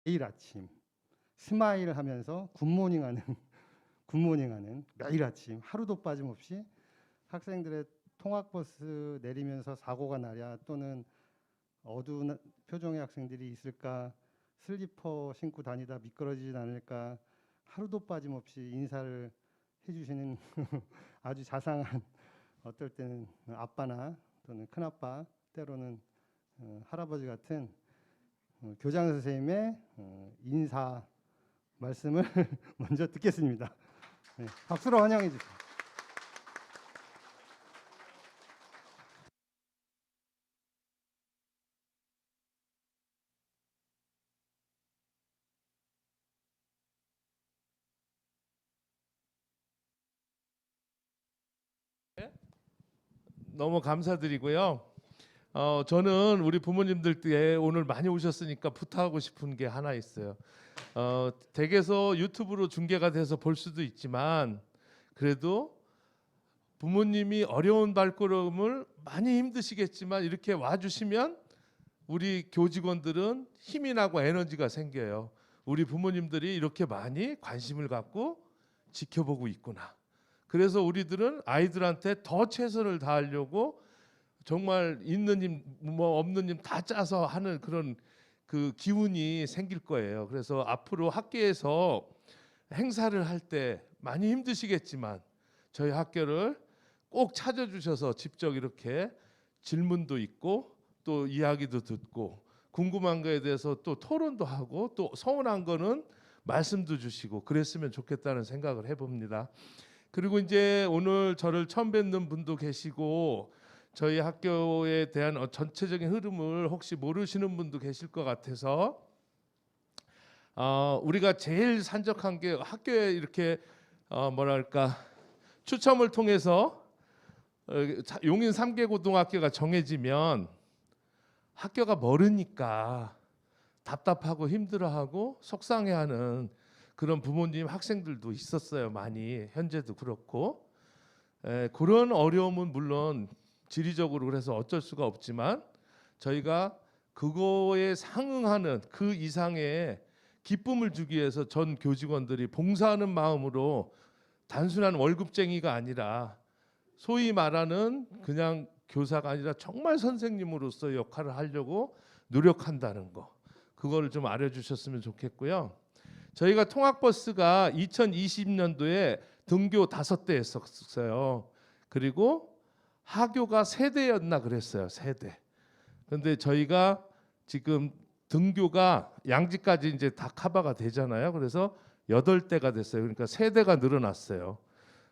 매일 아침 스마일 하면서 굿모닝하는 굿모닝하는 매일 아침 하루도 빠짐없이 학생들의 통학버스 내리면서 사고가 나랴 또는 어두운 표정의 학생들이 있을까, 슬리퍼 신고 다니다 미끄러지진 않을까 하루도 빠짐없이 인사를 해주시는 아주 자상한, 어떨 때는 아빠나 또는 큰아빠, 때로는 할아버지 같은 교장 선생님의 인사 말씀을 먼저 듣겠습니다. 네, 박수로 환영해 주세요. 너무 감사드리고요. 저는 우리 부모님들께 오늘 많이 오셨으니까 부탁하고 싶은 게 하나 있어요. 댁에서 유튜브로 중계가 돼서 볼 수도 있지만 그래도 부모님이 어려운 발걸음을 많이 힘드시겠지만 이렇게 와주시면 우리 교직원들은 힘이 나고 에너지가 생겨요. 우리 부모님들이 이렇게 많이 관심을 갖고 지켜보고 있구나. 그래서 우리들은 아이들한테 더 최선을 다하려고 정말 있는 힘 뭐 없는 힘 다 짜서 하는 그런 그 기운이 생길 거예요. 그래서 앞으로 학교에서 행사를 할 때 많이 힘드시겠지만 저희 학교를 꼭 찾아주셔서 직접 이렇게 질문도 있고 또 이야기도 듣고 궁금한 거에 대해서 또 토론도 하고 또 서운한 거는 말씀도 주시고 그랬으면 좋겠다는 생각을 해봅니다. 그리고 이제 오늘 저를 처음 뵙는 분도 계시고 저희 학교에 대한 전체적인 흐름을 혹시 모르시는 분도 계실 것 같아서 우리가 제일 산적한 게 학교에 이렇게 뭐랄까 추첨을 통해서 용인 3개 고등학교가 정해지면 학교가 멀으니까 답답하고 힘들어하고 속상해하는 그런 부모님 학생들도 있었어요. 많이 현재도 그렇고 그런 어려움은 물론 지리적으로 그래서 어쩔 수가 없지만 저희가 그거에 상응하는 그 이상의 기쁨을 주기 위해서 전 교직원들이 봉사하는 마음으로 단순한 월급쟁이가 아니라 소위 말하는 그냥 교사가 아니라 정말 선생님으로서 역할을 하려고 노력한다는 거, 그거를 좀 알아주셨으면 좋겠고요. 저희가 통학버스가 2020년도에 등교 5대 했었어요. 그리고 하교가 3대였나 그랬어요. 3대. 근데 저희가 지금 등교가 양지까지 이제 다 커버가 되잖아요. 그래서 8대가 됐어요. 그러니까 3대가 늘어났어요.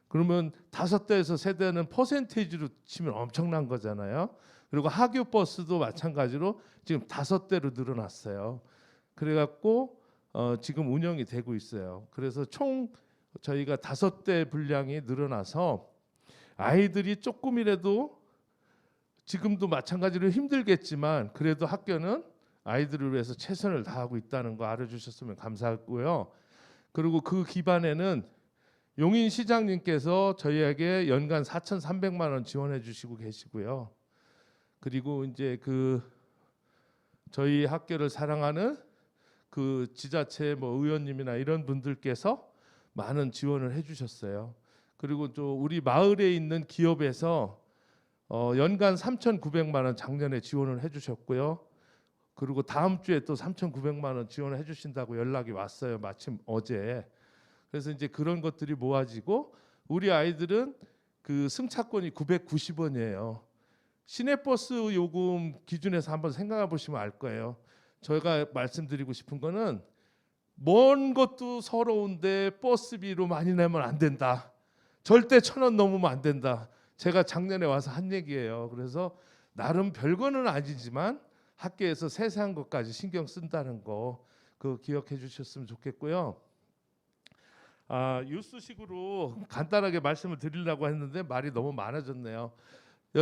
그러면 5대에서 3대는 퍼센테이지로 치면 엄청난 거잖아요. 그리고 하교 버스도 마찬가지로 지금 5대로 늘어났어요. 그래갖고 지금 운영이 되고 있어요. 그래서 총 저희가 5대 분량이 늘어나서 아이들이 조금이라도 지금도 마찬가지로 힘들겠지만 그래도 학교는 아이들을 위해서 최선을 다하고 있다는 거 알아주셨으면 감사하고요. 그리고 그 기반에는 용인 시장님께서 저희에게 연간 4,300만 원 지원해 주시고 계시고요. 그리고 이제 그 저희 학교를 사랑하는 그 지자체 뭐 의원님이나 이런 분들께서 많은 지원을 해주셨어요. 그리고 또 우리 마을에 있는 기업에서 연간 3,900만 원 작년에 지원을 해주셨고요. 그리고 다음 주에 또 3,900만 원 지원을 해주신다고 연락이 왔어요. 마침 어제. 그래서 이제 그런 것들이 모아지고 우리 아이들은 그 승차권이 990원이에요. 시내버스 요금 기준에서 한번 생각해 보시면 알 거예요. 저희가 말씀드리고 싶은 거는 먼 것도 서러운데 버스비로 많이 내면 안 된다. 절대 1,000원 넘으면 안 된다. 제가 작년에 와서 한 얘기예요. 그래서 나름 별거는 아니지만 학교에서 세세한 것까지 신경 쓴다는 거 그거 기억해 주셨으면 좋겠고요. 뉴스식으로 간단하게 말씀을 드리려고 했는데 말이 너무 많아졌네요.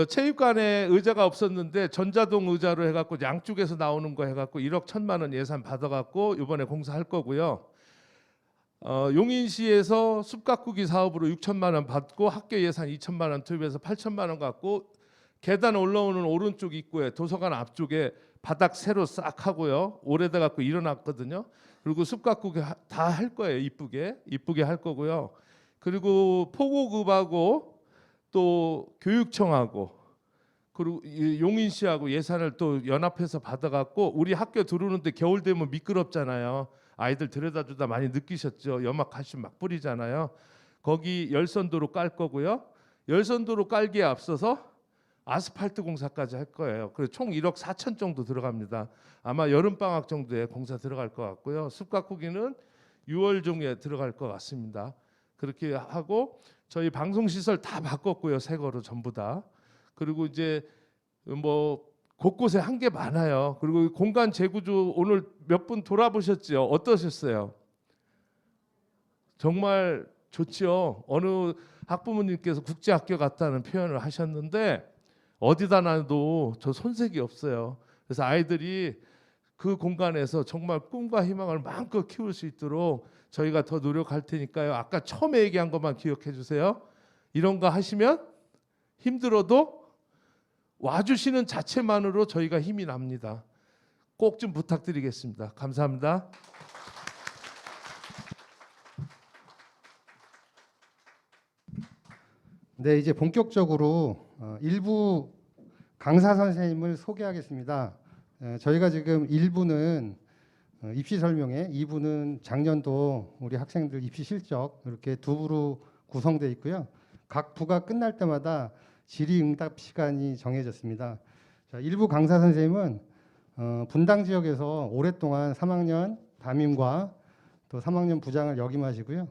체육관에 의자가 없었는데 전자동 의자로 해갖고 양쪽에서 나오는 거 해갖고 1억 1천만 원 예산 받아갖고 이번에 공사할 거고요. 용인시에서 숲가꾸기 사업으로 6천만 원 받고 학교 예산 2천만 원 투입해서 8천만 원 갖고 계단 올라오는 오른쪽 입구에 도서관 앞쪽에 바닥 새로 싹 하고요. 오래돼 갖고 일어났거든요. 그리고 숲가꾸기 다 할 거예요. 이쁘게 할 거고요. 그리고 포고급하고 또 교육청하고 그리고 이 용인시하고 예산을 또 연합해서 받아갖고 우리 학교 들어오는데 겨울 되면 미끄럽잖아요. 아이들 데려다주다 많이 느끼셨죠. 염화칼슘 막 뿌리잖아요. 거기 열선도로 깔 거고요. 열선도로 깔기에 앞서서 아스팔트 공사까지 할 거예요. 그래서 총 1억 4천 정도 들어갑니다. 아마 여름 방학 정도에 공사 들어갈 것 같고요. 숲 가꾸기는 6월 중에 들어갈 것 같습니다. 그렇게 하고 저희 방송 시설 다 바꿨고요. 새 거로 전부 다. 그리고 이제 뭐 곳곳에 한 게 많아요. 그리고 공간 재구조 오늘 몇 분 돌아보셨죠? 어떠셨어요? 정말 좋죠. 어느 학부모님께서 국제학교 같다는 표현을 하셨는데 어디다 놔도 저 손색이 없어요. 그래서 아이들이 그 공간에서 정말 꿈과 희망을 마음껏 키울 수 있도록 저희가 더 노력할 테니까요. 아까 처음에 얘기한 것만 기억해 주세요. 이런 거 하시면 힘들어도 와주시는 자체만으로 저희가 힘이 납니다. 꼭 좀 부탁드리겠습니다. 감사합니다. 네, 이제 본격적으로 일부 강사 선생님을 소개하겠습니다. 저희가 지금 1부는 입시 설명회, 2부는 작년도 우리 학생들 입시 실적 이렇게 두 부로 구성되어 있고요. 각 부가 끝날 때마다 질의응답 시간이 정해졌습니다. 자, 일부 강사 선생님은 분당 지역에서 오랫동안 3학년 담임과 또 3학년 부장을 역임하시고요.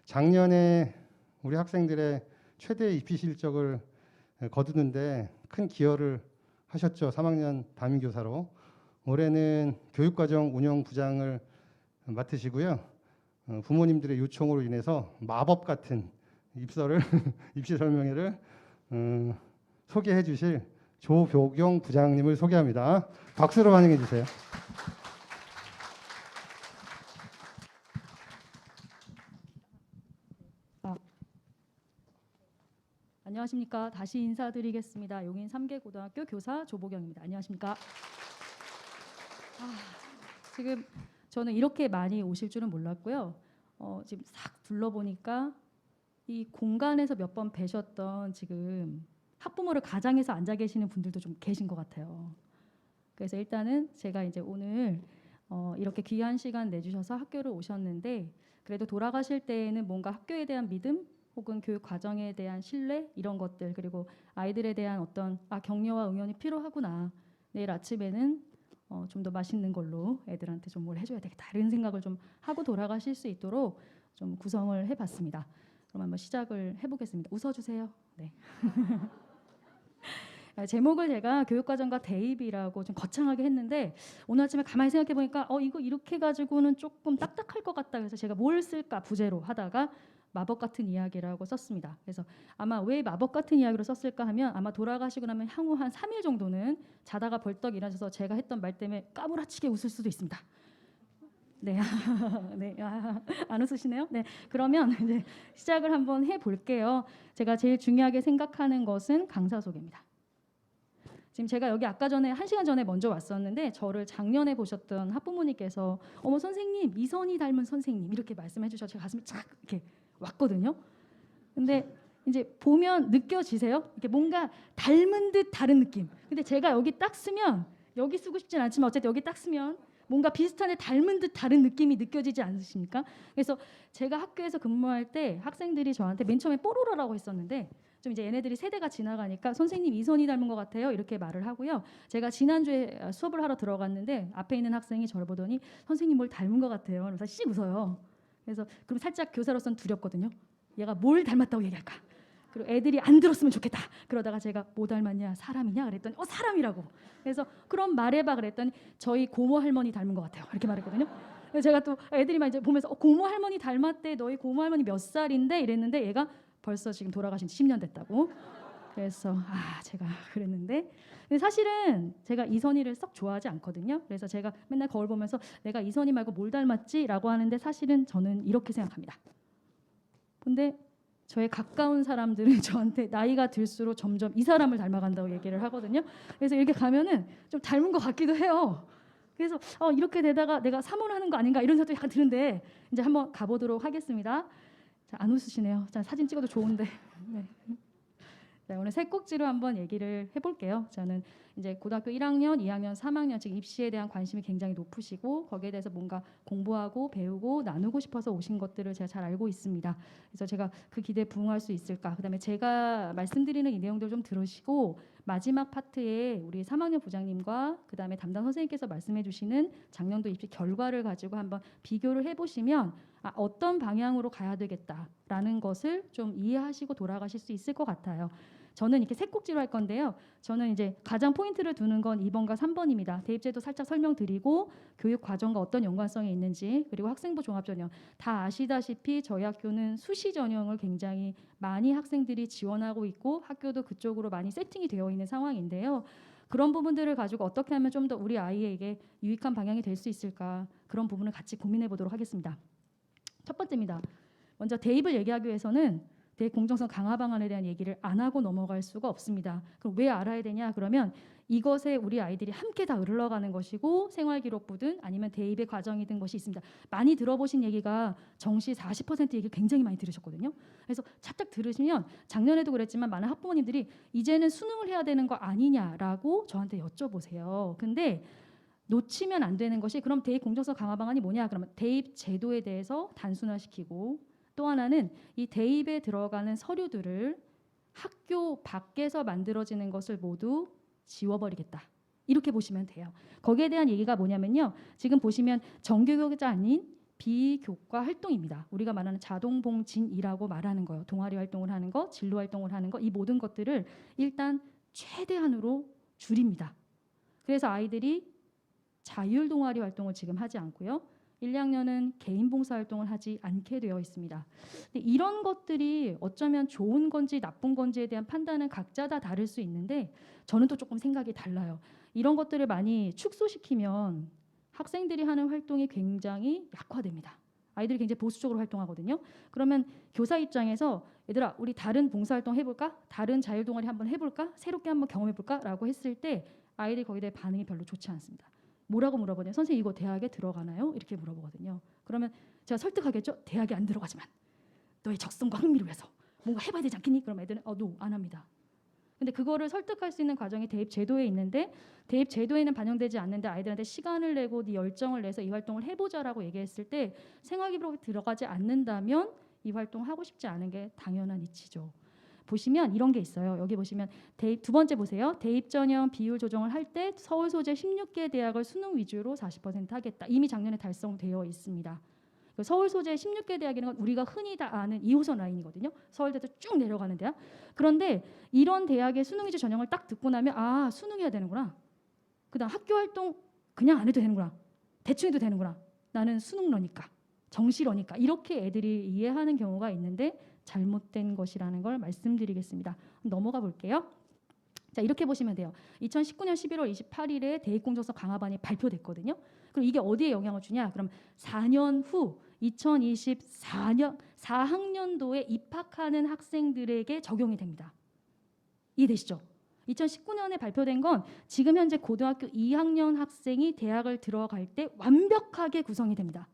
작년에 우리 학생들의 최대 입시 실적을 거두는데 큰 기여를 하셨죠. 3학년 담임교사로. 올해는 교육과정 운영부장을 맡으시고요. 부모님들의 요청으로 인해서 마법 같은 입서를 입시 설명회를 소개해 주실 조교경 부장님을 소개합니다. 박수로 환영해 주세요. 안녕하십니까. 다시 인사드리겠습니다. 용인 3개 고등학교 교사 조보경입니다. 안녕하십니까. 지금 저는 이렇게 많이 오실 줄은 몰랐고요. 지금 싹 둘러보니까 이 공간에서 몇 번 뵈셨던 지금 학부모를 가장해서 앉아 계시는 분들도 좀 계신 것 같아요. 그래서 일단은 제가 이제 오늘 이렇게 귀한 시간 내주셔서 학교를 오셨는데 그래도 돌아가실 때에는 뭔가 학교에 대한 믿음 혹은 교육 과정에 대한 신뢰 이런 것들 그리고 아이들에 대한 어떤 격려와 응원이 필요하구나. 내일 아침에는 좀 더 맛있는 걸로 애들한테 좀 뭘 해줘야 되겠다 이런 생각을 좀 하고 돌아가실 수 있도록 좀 구성을 해봤습니다. 그럼 한번 시작을 해보겠습니다. 웃어주세요. 네. 제목을 제가 교육과정과 대입이라고 좀 거창하게 했는데 오늘 아침에 가만히 생각해 보니까 이거 이렇게 가지고는 조금 딱딱할 것 같다. 그래서 제가 뭘 쓸까 부제로 하다가 마법 같은 이야기라고 썼습니다. 그래서 아마 왜 마법 같은 이야기로 썼을까 하면 아마 돌아가시고 나면 향후 한 3일 정도는 자다가 벌떡 일어나셔서 제가 했던 말 때문에 까무라치게 웃을 수도 있습니다. 네, 네, 안 웃으시네요. 네, 그러면 이제 시작을 한번 해볼게요. 제가 제일 중요하게 생각하는 것은 강사 소개입니다. 지금 제가 여기 아까 전에 1시간 전에 먼저 왔었는데 저를 작년에 보셨던 학부모님께서 어머 선생님 이선희 닮은 선생님 이렇게 말씀해 주셔서 제 가슴이 착 이렇게 왔거든요. 근데 이제 보면 느껴지세요? 이렇게 뭔가 닮은 듯 다른 느낌. 근데 제가 여기 딱 쓰면 여기 쓰고 싶진 않지만 어쨌든 여기 딱 쓰면 뭔가 비슷한데 닮은 듯 다른 느낌이 느껴지지 않으십니까? 그래서 제가 학교에서 근무할 때 학생들이 저한테 맨 처음에 뽀로로라고 했었는데 좀 이제 얘네들이 세대가 지나가니까 선생님 이선희 닮은 것 같아요 이렇게 말을 하고요. 제가 지난주에 수업을 하러 들어갔는데 앞에 있는 학생이 저를 보더니 선생님 뭘 닮은 것 같아요. 그래서 씩 웃어요. 그래서 그럼 살짝 교사로서는 두렵거든요. 얘가 뭘 닮았다고 얘기할까? 그리고 애들이 안 들었으면 좋겠다. 그러다가 제가 뭐 닮았냐? 사람이냐? 그랬더니 사람이라고. 그래서 그럼 말해봐 그랬더니 저희 고모 할머니 닮은 것 같아요. 이렇게 말했거든요. 그래서 제가 또 애들이 막 이제 보면서 고모 할머니 닮았대. 너희 고모 할머니 몇 살인데? 이랬는데 얘가 벌써 지금 돌아가신 지 10년 됐다고. 그래서 제가 그랬는데 근데 사실은 제가 이선희를 썩 좋아하지 않거든요. 그래서 제가 맨날 거울 보면서 내가 이선희 말고 뭘 닮았지? 라고 하는데 사실은 저는 이렇게 생각합니다. 근데 저의 가까운 사람들은 저한테 나이가 들수록 점점 이 사람을 닮아간다고 얘기를 하거든요. 그래서 이렇게 가면은 좀 닮은 것 같기도 해요. 그래서 이렇게 되다가 내가 사모하는 거 아닌가 이런 생각도 약간 드는데 이제 한번 가보도록 하겠습니다. 자, 안 웃으시네요. 자, 사진 찍어도 좋은데. 네. 자, 오늘 세 꼭지로 한번 얘기를 해볼게요. 저는 이제 고등학교 1학년, 2학년, 3학년 즉 입시에 대한 관심이 굉장히 높으시고 거기에 대해서 뭔가 공부하고 배우고 나누고 싶어서 오신 것들을 제가 잘 알고 있습니다. 그래서 제가 그 기대에 부응할 수 있을까? 그다음에 제가 말씀드리는 이 내용들 좀 들으시고 마지막 파트에 우리 3학년 부장님과 그다음에 담당 선생님께서 말씀해주시는 작년도 입시 결과를 가지고 한번 비교를 해보시면 어떤 방향으로 가야 되겠다라는 것을 좀 이해하시고 돌아가실 수 있을 것 같아요. 저는 이렇게 세 꼭지로 할 건데요. 저는 이제 가장 포인트를 두는 건 2번과 3번입니다. 대입제도 살짝 설명드리고 교육 과정과 어떤 연관성이 있는지 그리고 학생부 종합전형 다 아시다시피 저희 학교는 수시 전형을 굉장히 많이 학생들이 지원하고 있고 학교도 그쪽으로 많이 세팅이 되어 있는 상황인데요. 그런 부분들을 가지고 어떻게 하면 좀 더 우리 아이에게 유익한 방향이 될 수 있을까 그런 부분을 같이 고민해 보도록 하겠습니다. 첫 번째입니다. 먼저 대입을 얘기하기 위해서는 대입 공정성 강화 방안에 대한 얘기를 안 하고 넘어갈 수가 없습니다. 그럼 왜 알아야 되냐? 그러면 이것에 우리 아이들이 함께 다 흘러가는 것이고 생활기록부든 아니면 대입의 과정이든 것이 있습니다. 많이 들어보신 얘기가 정시 40% 얘기를 굉장히 많이 들으셨거든요. 그래서 착착 들으시면 작년에도 그랬지만 많은 학부모님들이 이제는 수능을 해야 되는 거 아니냐라고 저한테 여쭤보세요. 근데 놓치면 안 되는 것이 그럼 대입 공정성 강화 방안이 뭐냐? 그러면 대입 제도에 대해서 단순화시키고 또 하나는 이 대입에 들어가는 서류들을 학교 밖에서 만들어지는 것을 모두 지워버리겠다. 이렇게 보시면 돼요. 거기에 대한 얘기가 뭐냐면요. 지금 보시면 정규교육자 아닌 비교과 활동입니다. 우리가 말하는 자동봉진이라고 말하는 거예요. 동아리 활동을 하는 거, 진로 활동을 하는 거, 이 모든 것들을 일단 최대한으로 줄입니다. 그래서 아이들이 자율 동아리 활동을 지금 하지 않고요. 1, 2학년은 개인 봉사 활동을 하지 않게 되어 있습니다. 근데 이런 것들이 어쩌면 좋은 건지 나쁜 건지에 대한 판단은 각자 다 다를 수 있는데 저는 또 조금 생각이 달라요. 이런 것들을 많이 축소시키면 학생들이 하는 활동이 굉장히 약화됩니다. 아이들이 굉장히 보수적으로 활동하거든요. 그러면 교사 입장에서 얘들아 우리 다른 봉사활동 해볼까? 다른 자율동아리 한번 해볼까? 새롭게 한번 경험해볼까? 라고 했을 때 아이들이 거기에 대해 반응이 별로 좋지 않습니다. 뭐라고 물어보냐? 선생님 이거 대학에 들어가나요? 이렇게 물어보거든요. 그러면 제가 설득하겠죠? 대학에 안 들어가지만 너의 적성과 흥미를 위해서 뭔가 해봐야 되지 않겠니? 그럼 애들은 no, 안 합니다. 근데 그거를 설득할 수 있는 과정이 대입 제도에 있는데 대입 제도에는 반영되지 않는데 아이들한테 시간을 내고 네 열정을 내서 이 활동을 해보자라고 얘기했을 때 생활기록에 들어가지 않는다면 이 활동 하고 싶지 않은 게 당연한 이치죠. 보시면 이런 게 있어요. 여기 보시면 대입 두 번째 보세요. 대입 전형 비율 조정을 할 때 서울 소재 16개 대학을 수능 위주로 40% 하겠다. 이미 작년에 달성되어 있습니다. 서울 소재 16개 대학이라는 건 우리가 흔히 다 아는 2호선 라인이거든요. 서울대도 쭉 내려가는 대학. 그런데 이런 대학의 수능 위주 전형을 딱 듣고 나면 수능해야 되는구나. 그다음 학교 활동 그냥 안 해도 되는구나. 대충 해도 되는구나. 나는 수능러니까. 정시러니까. 이렇게 애들이 이해하는 경우가 있는데 잘못된 것이라는 걸 말씀드리겠습니다. 넘어가 볼게요. 자, 이렇게 보시면 돼요. 2019년 11월 28일에 대입공정성 강화반이 발표됐거든요. 그럼 이게 어디에 영향을 주냐? 그럼 4년 후 2024년 4학년도에 입학하는 학생들에게 적용이 됩니다. 이해되시죠? 2019년에 발표된 건 지금 현재 고등학교 2학년 학생이 대학을 들어갈 때 완벽하게 구성이 됩니다.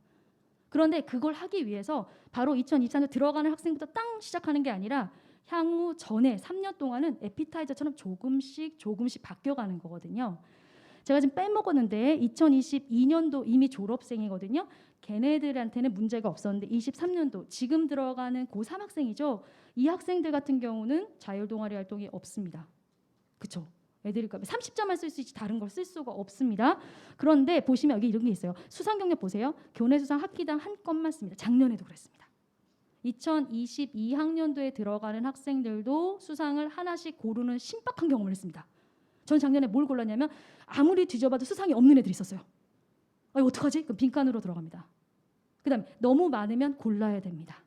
그런데 그걸 하기 위해서 바로 2024년 들어가는 학생부터 땅 시작하는 게 아니라 향후 전에 3년 동안은 에피타이저처럼 조금씩 바뀌어가는 거거든요. 제가 지금 빼먹었는데 2022년도 이미 졸업생이거든요. 걔네들한테는 문제가 없었는데 23년도 지금 들어가는 고3 학생이죠. 이 학생들 같은 경우는 자율동아리 활동이 없습니다. 그렇죠? 애들이 30점만 쓸 수 있지 다른 걸 쓸 수가 없습니다. 그런데 보시면 여기 이런 게 있어요. 수상 경력 보세요. 교내 수상 학기당 한 건만 씁니다. 작년에도 그랬습니다. 2022학년도에 들어가는 학생들도 수상을 하나씩 고르는 신박한 경험을 했습니다. 저는 작년에 뭘 골랐냐면 아무리 뒤져봐도 수상이 없는 애들이 있었어요. 이거 어떡하지? 그럼 빈칸으로 들어갑니다. 그다음에 너무 많으면 골라야 됩니다.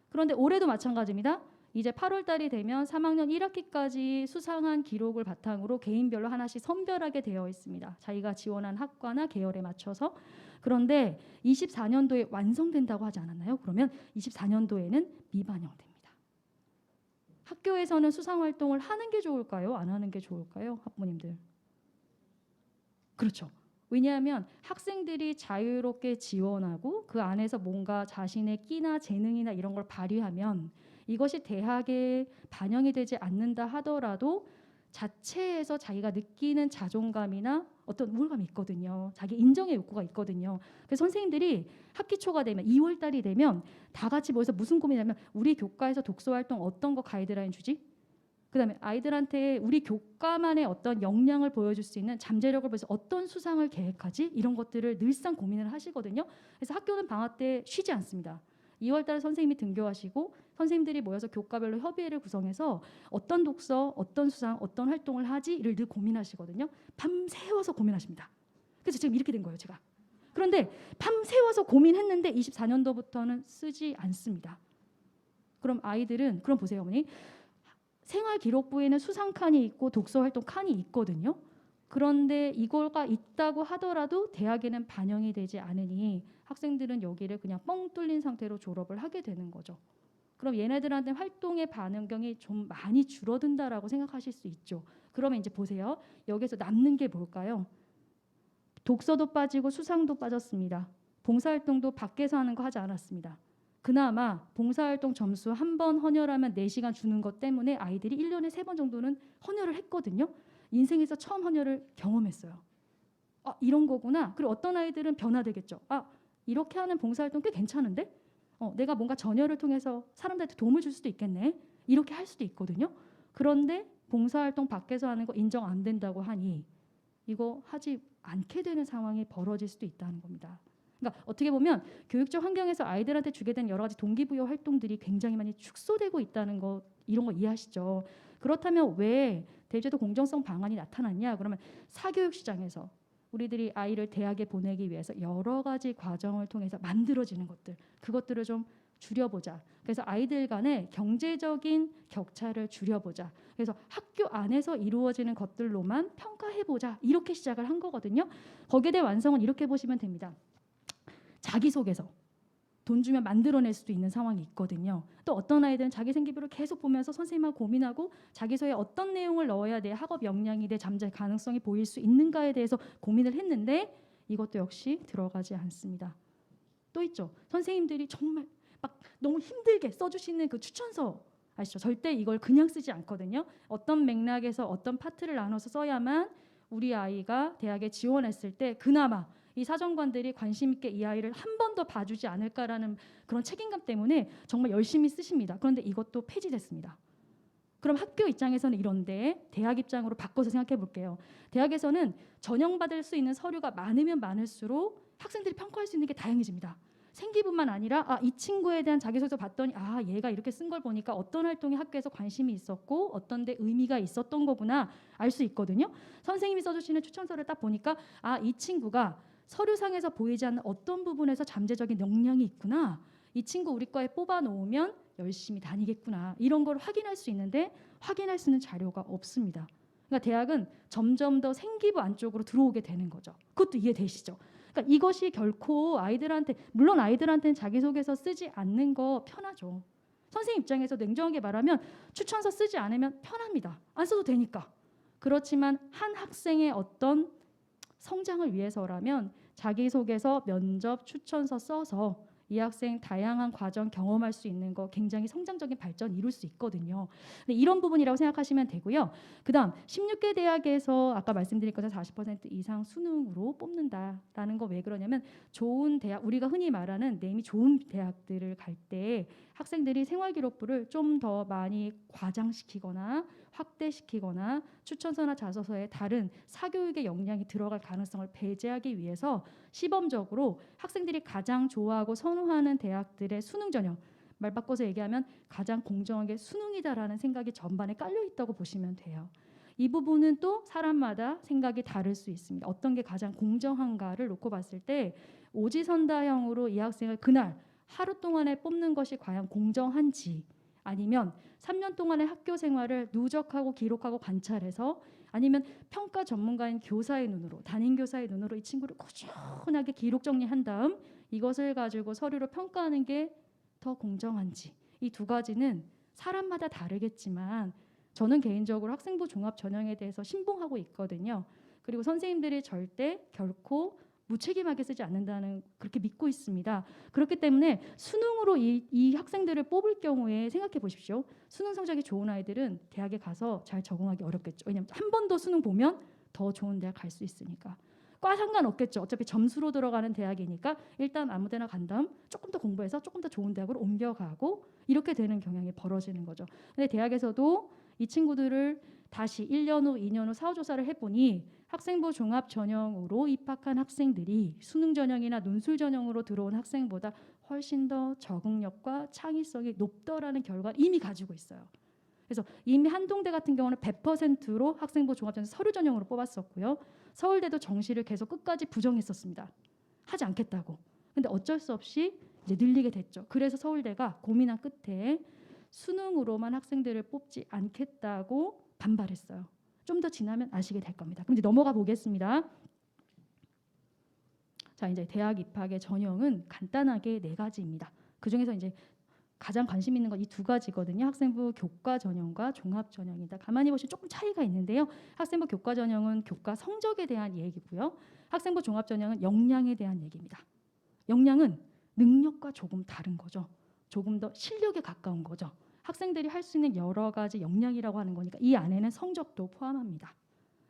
그런데 올해도 마찬가지입니다. 이제 8월 달이 되면 3학년 1학기까지 수상한 기록을 바탕으로 개인별로 하나씩 선별하게 되어 있습니다. 자기가 지원한 학과나 계열에 맞춰서. 그런데 24년도에 완성된다고 하지 않았나요? 그러면 24년도에는 미반영됩니다. 학교에서는 수상 활동을 하는 게 좋을까요? 안 하는 게 좋을까요? 학부모님들. 그렇죠. 왜냐하면 학생들이 자유롭게 지원하고 그 안에서 뭔가 자신의 끼나 재능이나 이런 걸 발휘하면 이것이 대학에 반영이 되지 않는다 하더라도 자체에서 자기가 느끼는 자존감이나 어떤 우월감이 있거든요. 자기 인정의 욕구가 있거든요. 그래서 선생님들이 학기 초가 되면 2월 달이 되면 다 같이 모여서 무슨 고민하면 우리 교과에서 독서 활동 어떤 거 가이드라인 주지? 그다음에 아이들한테 우리 교과만의 어떤 역량을 보여줄 수 있는 잠재력을 보여서 어떤 수상을 계획하지? 이런 것들을 늘상 고민을 하시거든요. 그래서 학교는 방학 때 쉬지 않습니다. 2월 달에 선생님이 등교하시고 선생님들이 모여서 교과별로 협의회를 구성해서 어떤 독서, 어떤 수상, 어떤 활동을 하지를 늘 고민하시거든요. 밤새워서 고민하십니다. 그래서 지금 이렇게 된 거예요, 제가. 그런데 밤새워서 고민했는데 24년도부터는 쓰지 않습니다. 그럼 아이들은 그럼 보세요, 어머니. 생활기록부에는 수상 칸이 있고 독서 활동 칸이 있거든요. 그런데 이거가 있다고 하더라도 대학에는 반영이 되지 않으니 학생들은 여기를 그냥 뻥 뚫린 상태로 졸업을 하게 되는 거죠. 그럼 얘네들한테 활동의 반영경이 좀 많이 줄어든다라고 생각하실 수 있죠. 그러면 이제 보세요. 여기서 남는 게 뭘까요? 독서도 빠지고 수상도 빠졌습니다. 봉사활동도 밖에서 하는 거 하지 않았습니다. 그나마 봉사활동 점수 한 번 헌혈하면 4시간 주는 것 때문에 아이들이 1년에 3번 정도는 헌혈을 했거든요. 인생에서 처음 헌혈을 경험했어요. 아, 이런 거구나. 그리고 어떤 아이들은 변화되겠죠. 아, 이렇게 하는 봉사활동 꽤 괜찮은데? 내가 뭔가 전혈을 통해서 사람들한테 도움을 줄 수도 있겠네. 이렇게 할 수도 있거든요. 그런데 봉사활동 밖에서 하는 거 인정 안 된다고 하니 이거 하지 않게 되는 상황이 벌어질 수도 있다는 겁니다. 그러니까 어떻게 보면 교육적 환경에서 아이들한테 주게 된 여러 가지 동기부여 활동들이 굉장히 많이 축소되고 있다는 거 이런 거 이해하시죠? 그렇다면 왜 대제도 공정성 방안이 나타났냐? 그러면 사교육 시장에서 우리들이 아이를 대학에 보내기 위해서 여러 가지 과정을 통해서 만들어지는 것들 그것들을 좀 줄여보자. 그래서 아이들 간의 경제적인 격차를 줄여보자. 그래서 학교 안에서 이루어지는 것들로만 평가해보자. 이렇게 시작을 한 거거든요. 거기에 대한 완성은 이렇게 보시면 됩니다. 자기소개서 돈 주면 만들어낼 수도 있는 상황이 있거든요. 또 어떤 아이들은 자기 생기부를 계속 보면서 선생님하고 고민하고 자기소에 어떤 내용을 넣어야 내 학업 역량이 내 잠재 가능성이 보일 수 있는가에 대해서 고민을 했는데 이것도 역시 들어가지 않습니다. 또 있죠. 선생님들이 정말 막 너무 힘들게 써주시는 그 추천서 아시죠? 절대 이걸 그냥 쓰지 않거든요. 어떤 맥락에서 어떤 파트를 나눠서 써야만 우리 아이가 대학에 지원했을 때 그나마 이 사정관들이 관심 있게 이 아이를 한 번 더 봐주지 않을까라는 그런 책임감 때문에 정말 열심히 쓰십니다. 그런데 이것도 폐지됐습니다. 그럼 학교 입장에서는 이런데 대학 입장으로 바꿔서 생각해 볼게요. 대학에서는 전형받을 수 있는 서류가 많으면 많을수록 학생들이 평가할 수 있는 게 다양해집니다. 생기뿐만 아니라 이 친구에 대한 자기소개서 봤더니 얘가 이렇게 쓴 걸 보니까 어떤 활동에 학교에서 관심이 있었고 어떤 데 의미가 있었던 거구나 알 수 있거든요. 선생님이 써주시는 추천서를 딱 보니까 이 친구가 서류상에서 보이지 않는 어떤 부분에서 잠재적인 역량이 있구나. 이 친구 우리 과에 뽑아놓으면 열심히 다니겠구나. 이런 걸 확인할 수 있는데 확인할 수 있는 자료가 없습니다. 그러니까 대학은 점점 더 생기부 안쪽으로 들어오게 되는 거죠. 그것도 이해되시죠? 그러니까 이것이 결코 아이들한테 물론 아이들한테는 자기소개서 쓰지 않는 거 편하죠. 선생님 입장에서 냉정하게 말하면 추천서 쓰지 않으면 편합니다. 안 써도 되니까. 그렇지만 한 학생의 어떤 성장을 위해서라면 자기소개서, 면접, 추천서 써서 이 학생 다양한 과정 경험할 수 있는 거 굉장히 성장적인 발전 이룰 수 있거든요. 근데 이런 부분이라고 생각하시면 되고요. 그다음 16개 대학에서 아까 말씀드린 것처럼 40% 이상 수능으로 뽑는다라는 거 왜 그러냐면 좋은 대학 우리가 흔히 말하는 내임이 좋은 대학들을 갈 때 학생들이 생활기록부를 좀 더 많이 과장시키거나 확대시키거나 추천서나 자소서에 다른 사교육의 역량이 들어갈 가능성을 배제하기 위해서 시범적으로 학생들이 가장 좋아하고 선호하는 대학들의 수능 전형 말 바꿔서 얘기하면 가장 공정한 게 수능이다라는 생각이 전반에 깔려 있다고 보시면 돼요. 이 부분은 또 사람마다 생각이 다를 수 있습니다. 어떤 게 가장 공정한가를 놓고 봤을 때 오지선다형으로 이 학생을 그날 하루 동안에 뽑는 것이 과연 공정한지 아니면 3년 동안의 학교 생활을 누적하고 기록하고 관찰해서 아니면 평가 전문가인 교사의 눈으로 담임 교사의 눈으로 이 친구를 꾸준하게 기록 정리한 다음 이것을 가지고 서류로 평가하는 게 더 공정한지 이 두 가지는 사람마다 다르겠지만 저는 개인적으로 학생부 종합 전형에 대해서 신봉하고 있거든요. 그리고 선생님들이 절대 결코 무책임하게 쓰지 않는다는 그렇게 믿고 있습니다. 그렇기 때문에 수능으로 이 학생들을 뽑을 경우에 생각해 보십시오. 수능 성적이 좋은 아이들은 대학에 가서 잘 적응하기 어렵겠죠. 왜냐하면 한 번 더 수능 보면 더 좋은 대학 갈 수 있으니까. 과 상관없겠죠. 어차피 점수로 들어가는 대학이니까 일단 아무 데나 간 다음 조금 더 공부해서 조금 더 좋은 대학으로 옮겨가고 이렇게 되는 경향이 벌어지는 거죠. 근데 대학에서도 이 친구들을 다시 1년 후, 2년 후 사후조사를 해보니 학생부 종합 전형으로 입학한 학생들이 수능 전형이나 논술 전형으로 들어온 학생보다 훨씬 더 적응력과 창의성이 높더라는 결과를 이미 가지고 있어요. 그래서 이미 한동대 같은 경우는 100%로 학생부 종합전형 서류 전형으로 뽑았었고요. 서울대도 정시를 계속 끝까지 부정했었습니다. 하지 않겠다고. 근데 어쩔 수 없이 이제 늘리게 됐죠. 그래서 서울대가 고민한 끝에 수능으로만 학생들을 뽑지 않겠다고 반발했어요. 좀 더 지나면 아시게 될 겁니다. 그럼 이제 넘어가 보겠습니다. 자, 이제 대학 입학의 전형은 간단하게 4가지입니다. 그 중에서 이제 가장 관심 있는 건 이 2가지거든요. 학생부 교과 전형과 종합 전형이다. 가만히 보시면 조금 차이가 있는데요. 학생부 교과 전형은 교과 성적에 대한 얘기고요. 학생부 종합 전형은 역량에 대한 얘기입니다. 역량은 능력과 조금 다른 거죠. 조금 더 실력에 가까운 거죠. 학생들이 할 수 있는 여러 가지 역량이라고 하는 거니까 이 안에는 성적도 포함합니다.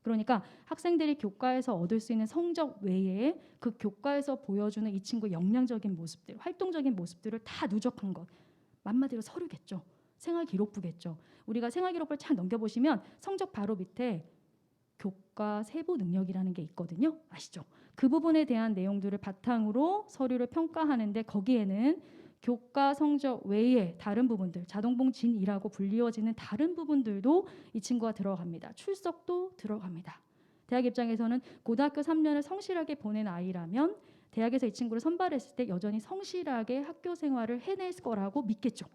그러니까 학생들이 교과에서 얻을 수 있는 성적 외에 그 교과에서 보여주는 이 친구의 역량적인 모습들, 활동적인 모습들을 다 누적한 것. 한마디로 서류겠죠. 생활기록부겠죠. 우리가 생활기록부를 잘 넘겨보시면 성적 바로 밑에 교과 세부 능력이라는 게 있거든요. 아시죠? 그 부분에 대한 내용들을 바탕으로 서류를 평가하는데 거기에는 교과 성적 외에 다른 부분들, 자동봉진이라고 불리워지는 다른 부분들도 이 친구가 들어갑니다. 출석도 들어갑니다. 대학 입장에서는 고등학교 3년을 성실하게 보낸 아이라면 대학에서 이 친구를 선발했을 때 여전히 성실하게 학교 생활을 해낼 거라고 믿겠죠.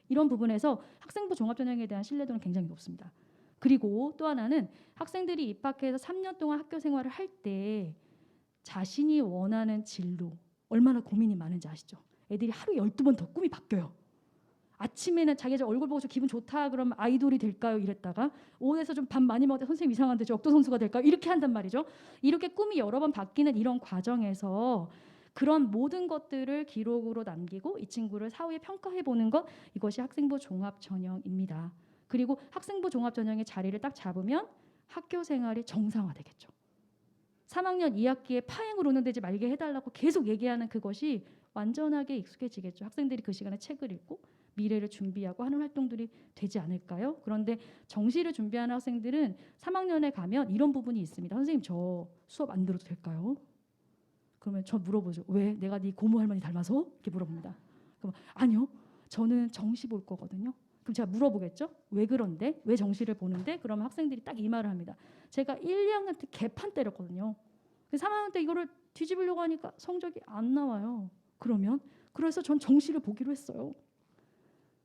이런 부분에서 학생부 종합전형에 대한 신뢰도는 굉장히 높습니다. 그리고 또 하나는 학생들이 입학해서 3년 동안 학교 생활을 할 때 자신이 원하는 진로 얼마나 고민이 많은지 아시죠? 애들이 하루 12번 더 꿈이 바뀌어요. 아침에는 자기 얼굴 보고 좀 기분 좋다 그러면 아이돌이 될까요? 이랬다가 오후에서 좀 밥 많이 먹다 선생님 이상한데 저 역도 선수가 될까요? 이렇게 한단 말이죠. 이렇게 꿈이 여러 번 바뀌는 이런 과정에서 그런 모든 것들을 기록으로 남기고 이 친구를 사후에 평가해 보는 것 이것이 학생부 종합 전형입니다. 그리고 학생부 종합 전형의 자리를 딱 잡으면 학교 생활이 정상화되겠죠. 3학년 2학기에 파행을 오는데지 말게 해달라고 계속 얘기하는 그것이 완전하게 익숙해지겠죠. 학생들이 그 시간에 책을 읽고 미래를 준비하고 하는 활동들이 되지 않을까요? 그런데 정시를 준비하는 학생들은 3학년에 가면 이런 부분이 있습니다. 선생님 저 수업 안 들어도 될까요? 그러면 저 물어보죠. 왜? 내가 네 고모 할머니 닮아서? 이렇게 물어봅니다. 그럼 아니요. 저는 정시 볼 거거든요. 그럼 제가 물어보겠죠. 왜 그런데? 왜 정시를 보는데? 그러면 학생들이 딱 이 말을 합니다. 제가 1, 2학년 때 개판 때렸거든요. 3학년 때 이거를 뒤집으려고 하니까 성적이 안 나와요. 그래서 전 정시를 보기로 했어요.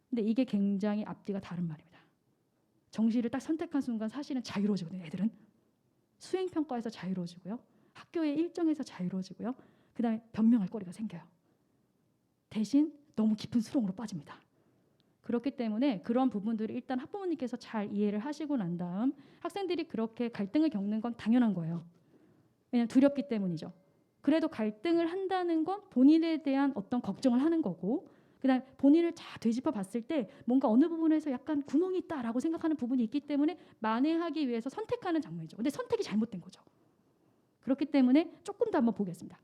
근데 이게 굉장히 앞뒤가 다른 말입니다. 정시를 딱 선택한 순간 사실은 자유로워지거든요. 애들은 수행평가에서 자유로워지고요. 학교의 일정에서 자유로워지고요. 그 다음에 변명할 거리가 생겨요. 대신 너무 깊은 수렁으로 빠집니다. 그렇기 때문에 그런 부분들을 일단 학부모님께서 잘 이해를 하시고 난 다음 학생들이 그렇게 갈등을 겪는 건 당연한 거예요. 왜냐하면 두렵기 때문이죠. 그래도 갈등을 한다는 건 본인에 대한 어떤 걱정을 하는 거고 그다음 본인을 잘 되짚어 봤을 때 뭔가 어느 부분에서 약간 구멍이 있다라고 생각하는 부분이 있기 때문에 만회하기 위해서 선택하는 장면이죠. 근데 선택이 잘못된 거죠. 그렇기 때문에 조금 더 한번 보겠습니다.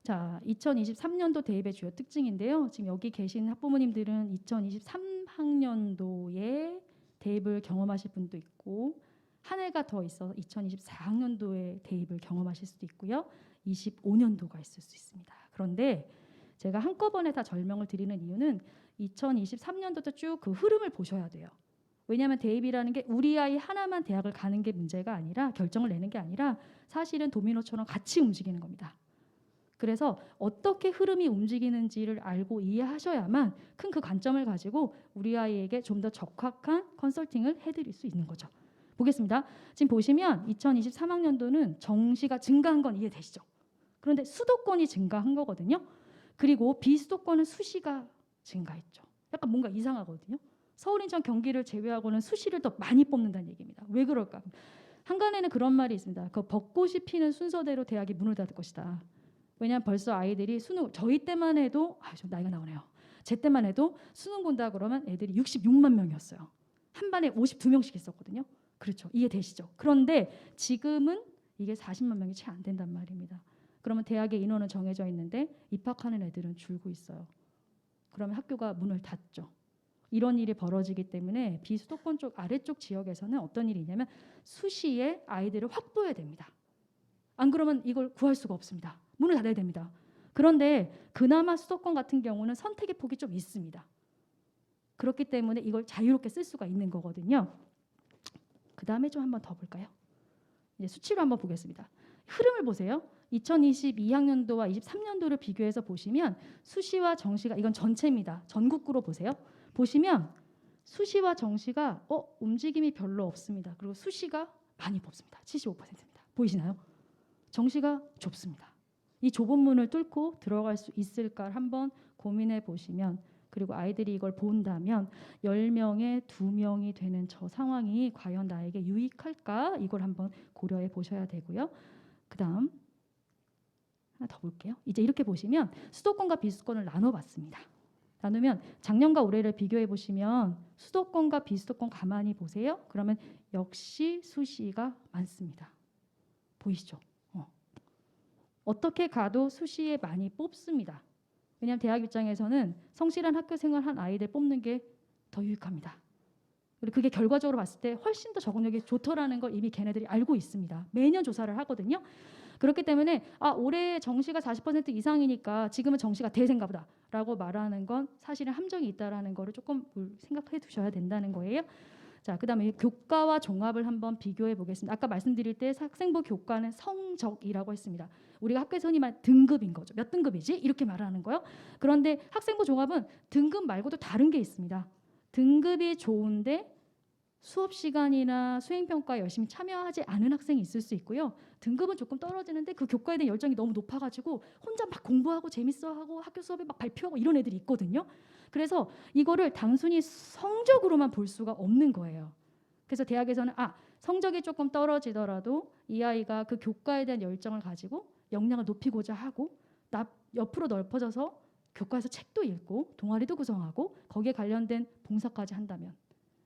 자, 2023년도 대입의 주요 특징인데요. 지금 여기 계신 학부모님들은 2023학년도에 대입을 경험하실 분도 있고 한 해가 더 있어서 2024학년도에 대입을 경험하실 수도 있고요. 25년도가 있을 수 있습니다. 그런데 제가 한꺼번에 다 설명을 드리는 이유는 2023년도도 쭉 그 흐름을 보셔야 돼요. 왜냐하면 대입이라는 게 우리 아이 하나만 대학을 가는 게 문제가 아니라 결정을 내는 게 아니라 사실은 도미노처럼 같이 움직이는 겁니다. 그래서 어떻게 흐름이 움직이는지를 알고 이해하셔야만 큰 그 관점을 가지고 우리 아이에게 좀 더 적합한 컨설팅을 해드릴 수 있는 거죠. 보겠습니다. 지금 보시면 2023학년도는 정시가 증가한 건 이해되시죠? 그런데 수도권이 증가한 거거든요. 그리고 비수도권은 수시가 증가했죠. 약간 뭔가 이상하거든요. 서울, 인천, 경기를 제외하고는 수시를 더 많이 뽑는다는 얘기입니다. 왜 그럴까? 한간에는 그런 말이 있습니다. 그 벚꽃이 피는 순서대로 대학이 문을 닫을 것이다. 왜냐하면 벌써 아이들이 수능, 저희 때만 해도 좀 나이가 나오네요. 제 때만 해도 수능 본다 그러면 애들이 66만 명이었어요. 한 반에 52명씩 있었거든요. 그렇죠. 이해되시죠? 그런데 지금은 이게 40만 명이 채 안 된단 말입니다. 그러면 대학의 인원은 정해져 있는데 입학하는 애들은 줄고 있어요. 그러면 학교가 문을 닫죠. 이런 일이 벌어지기 때문에 비수도권 쪽 아래쪽 지역에서는 어떤 일이 있냐면 수시에 아이들을 확보해야 됩니다. 안 그러면 이걸 구할 수가 없습니다. 문을 닫아야 됩니다. 그런데 그나마 수도권 같은 경우는 선택의 폭이 좀 있습니다. 그렇기 때문에 이걸 자유롭게 쓸 수가 있는 거거든요. 그 다음에 좀 한번 더 볼까요? 이제 수치로 한번 보겠습니다. 흐름을 보세요. 2022학년도와 23년도를 비교해서 보시면 수시와 정시가 이건 전체입니다. 전국구로 보세요. 보시면 수시와 정시가 움직임이 별로 없습니다. 그리고 수시가 많이 뽑습니다. 75%입니다. 보이시나요? 정시가 좁습니다. 이 좁은 문을 뚫고 들어갈 수 있을까 한번 고민해 보시면, 그리고 아이들이 이걸 본다면 10명에 2명이 되는 저 상황이 과연 나에게 유익할까? 이걸 한번 고려해 보셔야 되고요. 그 다음 하나 더 볼게요. 이제 이렇게 보시면 수도권과 비수도권을 나눠봤습니다. 나누면 작년과 올해를 비교해 보시면 수도권과 비수도권 가만히 보세요. 그러면 역시 수시가 많습니다. 보이시죠? 어떻게 가도 수시에 많이 뽑습니다. 왜냐하면 대학 입장에서는 성실한 학교 생활한 아이들 뽑는 게 더 유익합니다. 그리고 그게 결과적으로 봤을 때 훨씬 더 적응력이 좋더라는 걸 이미 걔네들이 알고 있습니다. 매년 조사를 하거든요. 그렇기 때문에 올해 정시가 40% 이상이니까 지금은 정시가 대세인가 보다 라고 말하는 건 사실은 함정이 있다는 거를 조금 생각해 두셔야 된다는 거예요. 자, 그다음에 교과와 종합을 한번 비교해 보겠습니다. 아까 말씀드릴 때 학생부 교과는 성적이라고 했습니다. 우리가 학교에서 흔히 말 등급인 거죠. 몇 등급이지? 이렇게 말하는 거예요. 그런데 학생부 종합은 등급 말고도 다른 게 있습니다. 등급이 좋은데 수업 시간이나 수행평가에 열심히 참여하지 않은 학생이 있을 수 있고요. 등급은 조금 떨어지는데 그 교과에 대한 열정이 너무 높아가지고 혼자 막 공부하고 재밌어하고 학교 수업에 막 발표하고 이런 애들이 있거든요. 그래서 이거를 단순히 성적으로만 볼 수가 없는 거예요. 그래서 대학에서는 성적이 조금 떨어지더라도 이 아이가 그 교과에 대한 열정을 가지고 역량을 높이고자 하고 옆으로 넓어져서 교과에서 책도 읽고 동아리도 구성하고 거기에 관련된 봉사까지 한다면,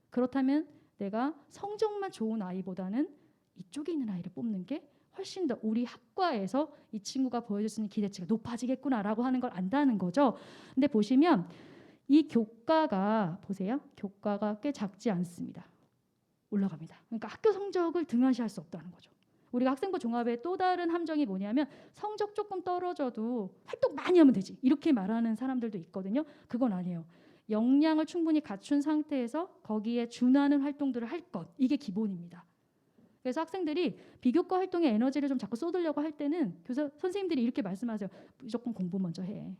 그렇다면 내가 성적만 좋은 아이보다는 이쪽에 있는 아이를 뽑는 게 훨씬 더 우리 학과에서 이 친구가 보여줄 수 있는 기대치가 높아지겠구나라고 하는 걸 안다는 거죠. 근데 보시면 이 교과가 보세요. 교과가 꽤 작지 않습니다. 올라갑니다. 그러니까 학교 성적을 등한시할 수 없다는 거죠. 우리가 학생부 종합의 또 다른 함정이 뭐냐면 성적 조금 떨어져도 활동 많이 하면 되지 이렇게 말하는 사람들도 있거든요. 그건 아니에요. 역량을 충분히 갖춘 상태에서 거기에 준하는 활동들을 할 것, 이게 기본입니다. 그래서 학생들이 비교과 활동에 에너지를 좀 자꾸 쏟으려고 할 때는 선생님들이 이렇게 말씀하세요. 무조건 공부 먼저 해.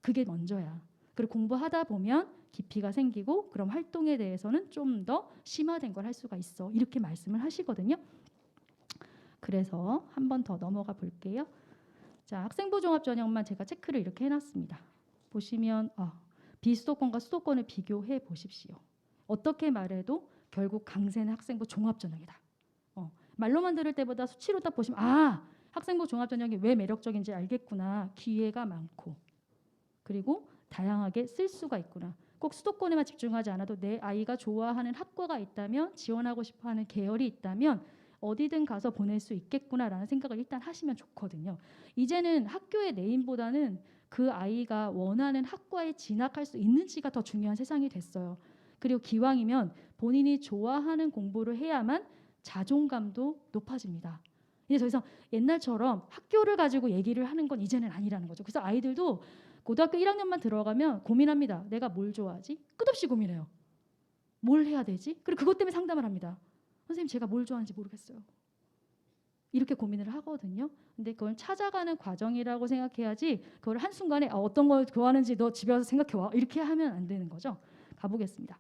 그게 먼저야. 그리고 공부하다 보면 깊이가 생기고 그럼 활동에 대해서는 좀 더 심화된 걸 할 수가 있어. 이렇게 말씀을 하시거든요. 그래서 한 번 더 넘어가 볼게요. 자, 학생부 종합 전형만 제가 체크를 이렇게 해놨습니다. 보시면 비수도권과 수도권을 비교해 보십시오. 어떻게 말해도 결국 강세는 학생부 종합 전형이다. 말로만 들을 때보다 수치로 딱 보시면 학생부 종합 전형이 왜 매력적인지 알겠구나. 기회가 많고 그리고 다양하게 쓸 수가 있구나. 꼭 수도권에만 집중하지 않아도 내 아이가 좋아하는 학과가 있다면, 지원하고 싶어하는 계열이 있다면 어디든 가서 보낼 수 있겠구나라는 생각을 일단 하시면 좋거든요. 이제는 학교의 네임보다는 그 아이가 원하는 학과에 진학할 수 있는지가 더 중요한 세상이 됐어요. 그리고 기왕이면 본인이 좋아하는 공부를 해야만 자존감도 높아집니다. 이제 더 이상 옛날처럼 학교를 가지고 얘기를 하는 건 이제는 아니라는 거죠. 그래서 아이들도 고등학교 1학년만 들어가면 고민합니다. 내가 뭘 좋아하지? 끝없이 고민해요. 뭘 해야 되지? 그리고 그것 때문에 상담을 합니다. 선생님, 제가 뭘 좋아하는지 모르겠어요. 이렇게 고민을 하거든요. 근데 그걸 찾아가는 과정이라고 생각해야지 그걸 한순간에 어떤 걸 좋아하는지 너 집에 와서 생각해와 이렇게 하면 안 되는 거죠. 가보겠습니다.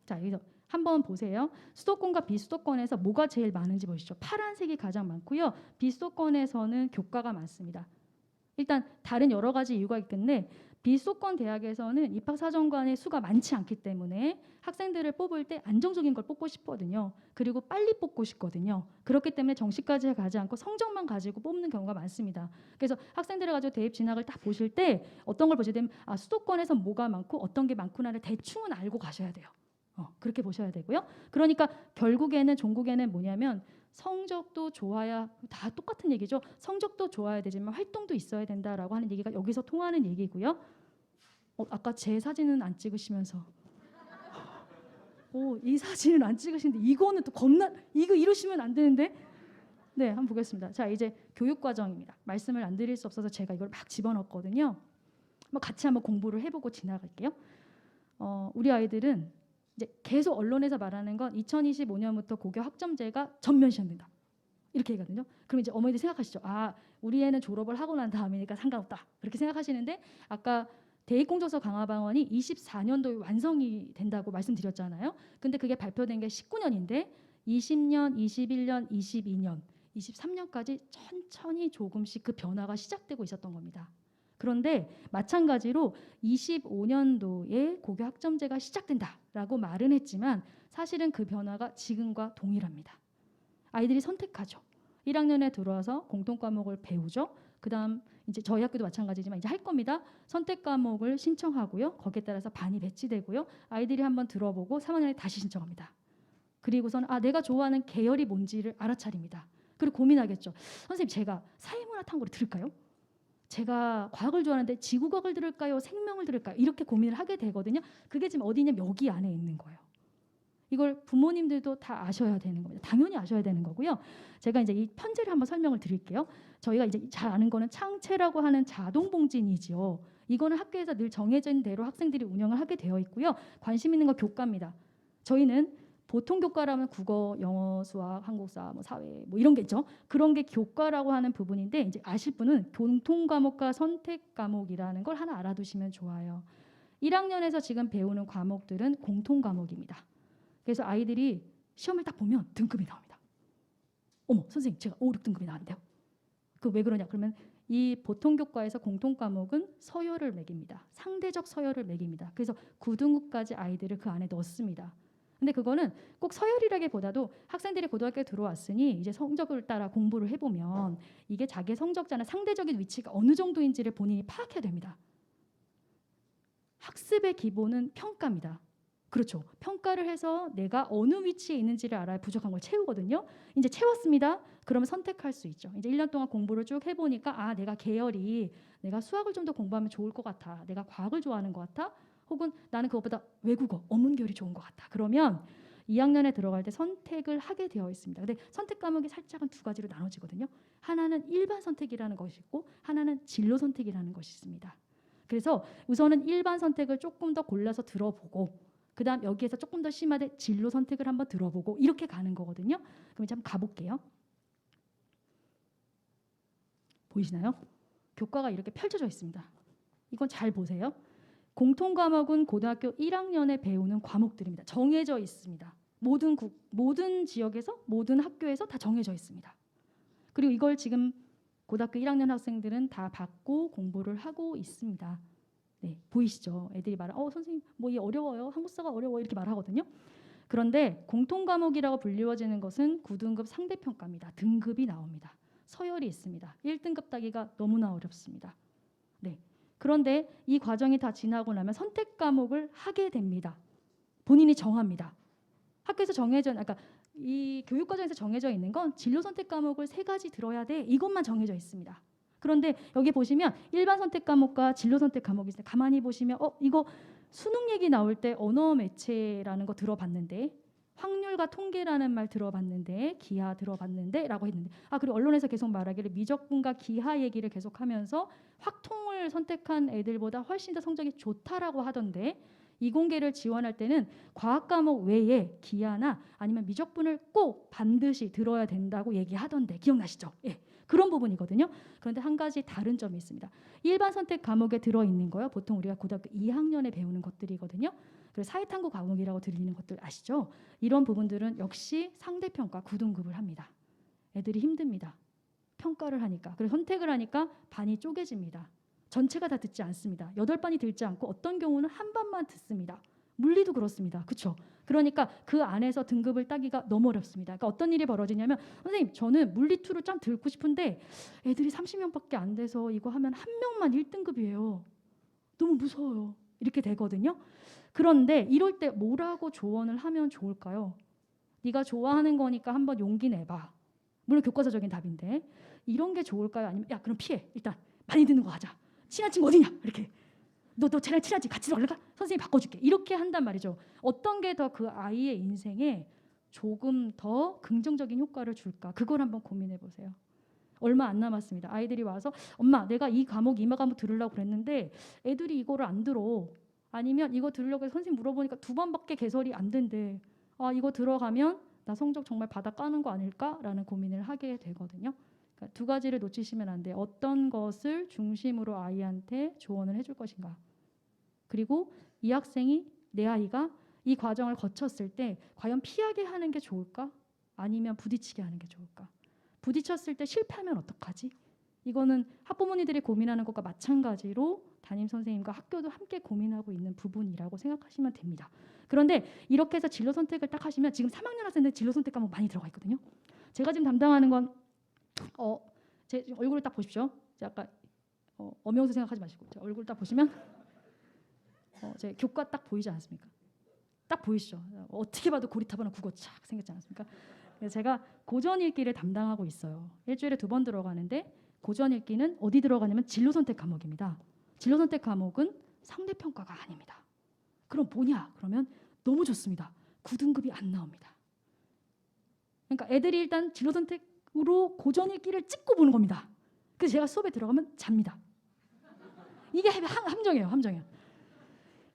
자, 여기서 한번 보세요. 수도권과 비수도권에서 뭐가 제일 많은지 보시죠. 파란색이 가장 많고요. 비수도권에서는 교과가 많습니다. 일단 다른 여러 가지 이유가 있겠는데 비수도권 대학에서는 입학사정관의 수가 많지 않기 때문에 학생들을 뽑을 때 안정적인 걸 뽑고 싶거든요. 그리고 빨리 뽑고 싶거든요. 그렇기 때문에 정시까지 가지 않고 성적만 가지고 뽑는 경우가 많습니다. 그래서 학생들을 가지고 대입 진학을 딱 보실 때 어떤 걸 보시게 되면 수도권에서 뭐가 많고 어떤 게 많구나를 대충은 알고 가셔야 돼요. 그렇게 보셔야 되고요. 그러니까 결국에는 종국에는 뭐냐면 성적도 좋아야, 다 똑같은 얘기죠. 성적도 좋아야 되지만 활동도 있어야 된다라고 하는 얘기가 여기서 통하는 얘기고요. 아까 제 사진은 안 찍으시면서 이 사진은 안 찍으시는데 이거는 또 겁나, 이거 이러시면 안 되는데. 네, 한번 보겠습니다. 자, 이제 교육 과정입니다. 말씀을 안 드릴 수 없어서 제가 이걸 막 집어넣었거든요. 같이 한번 공부를 해보고 지나갈게요. 우리 아이들은 이제 계속 언론에서 말하는 건 2025년부터 고교 학점제가 전면 시행된다. 이렇게 얘기하거든요. 그럼 이제 어머니들 생각하시죠. 우리 애는 졸업을 하고 난 다음이니까 상관없다. 그렇게 생각하시는데 아까 대입공정서 강화 방안이 24년도에 완성이 된다고 말씀드렸잖아요. 근데 그게 발표된 게 19년인데 20년, 21년, 22년, 23년까지 천천히 조금씩 그 변화가 시작되고 있었던 겁니다. 그런데 마찬가지로 25년도에 고교 학점제가 시작된다라고 말은 했지만 사실은 그 변화가 지금과 동일합니다. 아이들이 선택하죠. 1학년에 들어와서 공통 과목을 배우죠. 그다음 이제 저희 학교도 마찬가지지만 이제 할 겁니다. 선택 과목을 신청하고요. 거기에 따라서 반이 배치되고요. 아이들이 한번 들어보고 3학년에 다시 신청합니다. 그리고서는 내가 좋아하는 계열이 뭔지를 알아차립니다. 그리고 고민하겠죠. 선생님, 제가 사회문화 탐구를 들을까요? 제가 과학을 좋아하는데 지구과학을 들을까요? 생명을 들을까요? 이렇게 고민을 하게 되거든요. 그게 지금 어디냐면 여기 안에 있는 거예요. 이걸 부모님들도 다 아셔야 되는 겁니다. 당연히 아셔야 되는 거고요. 제가 이제 이 편제를 한번 설명을 드릴게요. 저희가 이제 잘 아는 거는 창체라고 하는 자동봉진이지요. 이거는 학교에서 늘 정해진 대로 학생들이 운영을 하게 되어 있고요. 관심 있는 거 교과입니다. 저희는 보통 교과라면 국어, 영어, 수학, 한국사, 사회 이런 게 있죠. 그런 게 교과라고 하는 부분인데 이제 아실 분은 공통 과목과 선택 과목이라는 걸 하나 알아두시면 좋아요. 1학년에서 지금 배우는 과목들은 공통 과목입니다. 그래서 아이들이 시험을 딱 보면 등급이 나옵니다. 어머, 선생님, 제가 5, 6등급이 나왔는데요. 그 왜 그러냐? 그러면 이 보통 교과에서 공통 과목은 서열을 매깁니다. 상대적 서열을 매깁니다. 그래서 9등급까지 아이들을 그 안에 넣습니다. 근데 그거는 꼭 서열이라기보다도 학생들이 고등학교에 들어왔으니 이제 성적을 따라 공부를 해보면 이게 자기의 성적자나 상대적인 위치가 어느 정도인지를 본인이 파악해야 됩니다. 학습의 기본은 평가입니다. 그렇죠. 평가를 해서 내가 어느 위치에 있는지를 알아야 부족한 걸 채우거든요. 이제 채웠습니다. 그러면 선택할 수 있죠. 이제 1년 동안 공부를 쭉 해보니까 내가 계열이 내가 수학을 좀 더 공부하면 좋을 것 같아. 내가 과학을 좋아하는 것 같아. 혹은 나는 그것보다 외국어, 어문계열이 좋은 것 같아. 그러면 2학년에 들어갈 때 선택을 하게 되어 있습니다. 근데 선택 과목이 살짝은 두 가지로 나눠지거든요. 하나는 일반 선택이라는 것이 있고 하나는 진로 선택이라는 것이 있습니다. 그래서 우선은 일반 선택을 조금 더 골라서 들어보고 그다음 여기에서 조금 더 심하게 진로 선택을 한번 들어보고 이렇게 가는 거거든요. 그럼 이제 한번 가볼게요. 보이시나요? 교과가 이렇게 펼쳐져 있습니다. 이건 잘 보세요. 공통 과목은 고등학교 1학년에 배우는 과목들입니다. 정해져 있습니다. 모든 지역에서 모든 학교에서 다 정해져 있습니다. 그리고 이걸 지금 고등학교 1학년 학생들은 다 받고 공부를 하고 있습니다. 네, 보이시죠? 애들이 말하 선생님 이 어려워요. 한국사가 어려워 이렇게 말하거든요. 그런데 공통 과목이라고 불리워지는 것은 9등급 상대평가입니다. 등급이 나옵니다. 서열이 있습니다. 1등급 따기가 너무나 어렵습니다. 네. 그런데 이 과정이 다 지나고 나면 선택 과목을 하게 됩니다. 본인이 정합니다. 학교에서 이 교육 과정에서 정해져 있는 건 진로 선택 과목을 3가지 들어야 돼. 이것만 정해져 있습니다. 그런데 여기 보시면 일반 선택 과목과 진로 선택 과목이 있어요. 가만히 보시면 이거 수능 얘기 나올 때 언어 매체라는 거 들어봤는데 확률과 통계라는 말 들어봤는데 기하 들어봤는데 라고 했는데 그리고 언론에서 계속 말하기를 미적분과 기하 얘기를 계속하면서 확통을 선택한 애들보다 훨씬 더 성적이 좋다라고 하던데 이공계를 지원할 때는 과학 과목 외에 기하나 아니면 미적분을 꼭 반드시 들어야 된다고 얘기하던데 기억나시죠? 예. 그런 부분이거든요. 그런데 한 가지 다른 점이 있습니다. 일반 선택 과목에 들어있는 거요. 보통 우리가 고등학교 2학년에 배우는 것들이거든요. 그리고 사회탐구 과목이라고 들리는 것들 아시죠? 이런 부분들은 역시 상대평가 9등급을 합니다. 애들이 힘듭니다. 평가를 하니까. 그리고 선택을 하니까 반이 쪼개집니다. 전체가 다 듣지 않습니다. 8반이 듣지 않고 어떤 경우는 한 반만 듣습니다. 물리도 그렇습니다. 그렇죠? 그러니까 그 안에서 등급을 따기가 너무 어렵습니다. 그러니까 어떤 일이 벌어지냐면 선생님 저는 물리 2를 좀 듣고 싶은데 애들이 30명밖에 안 돼서 이거 하면 한 명만 1등급이에요. 너무 무서워요. 이렇게 되거든요. 그런데 이럴 때 뭐라고 조언을 하면 좋을까요? 네가 좋아하는 거니까 한번 용기 내봐. 물론 교과서적인 답인데 이런 게 좋을까요? 아니면 야 그럼 피해. 일단 많이 듣는 거 하자. 친한 친구 어디냐? 이렇게 너 쟤랑 친하지? 같이 놀래가? 선생님 바꿔줄게. 이렇게 한단 말이죠. 어떤 게 더 그 아이의 인생에 조금 더 긍정적인 효과를 줄까? 그걸 한번 고민해 보세요. 얼마 안 남았습니다. 아이들이 와서 엄마 내가 이 과목 들으려고 그랬는데 애들이 이거를 안 들어. 아니면 이거 들으려고 해서 선생님 물어보니까 2번밖에 개설이 안 된대. 아 이거 들어가면 나 성적 정말 바닥 까는 거 아닐까라는 고민을 하게 되거든요. 그러니까 2가지를 놓치시면 안 돼요. 어떤 것을 중심으로 아이한테 조언을 해줄 것인가. 그리고 이 학생이 내 아이가 이 과정을 거쳤을 때 과연 피하게 하는 게 좋을까? 아니면 부딪히게 하는 게 좋을까? 부딪혔을 때 실패하면 어떡하지? 이거는 학부모님들이 고민하는 것과 마찬가지로 담임 선생님과 학교도 함께 고민하고 있는 부분이라고 생각하시면 됩니다. 그런데 이렇게 해서 진로 선택을 딱 하시면 지금 3학년 학생들 진로 선택 과목 많이 들어가 있거든요. 제가 지금 담당하는 건 제 얼굴을 딱 보십시오. 제가 아까 엄영수 생각하지 마시고 제 얼굴 딱 보시면 제 교과 딱 보이지 않습니까? 딱 보이시죠? 어떻게 봐도 고리타분한 국어 착 생겼지 않습니까? 그래서 제가 고전 읽기를 담당하고 있어요. 일주일에 2번 들어가는데 고전 읽기는 어디 들어가냐면 진로 선택 과목입니다. 진로 선택 과목은 상대 평가가 아닙니다. 그럼 뭐냐? 그러면 너무 좋습니다. 9등급이 안 나옵니다. 그러니까 애들이 일단 진로 선택으로 고전 읽기를 찍고 보는 겁니다. 그래서 제가 수업에 들어가면 잡니다. 이게 함정이에요. 함정이에요.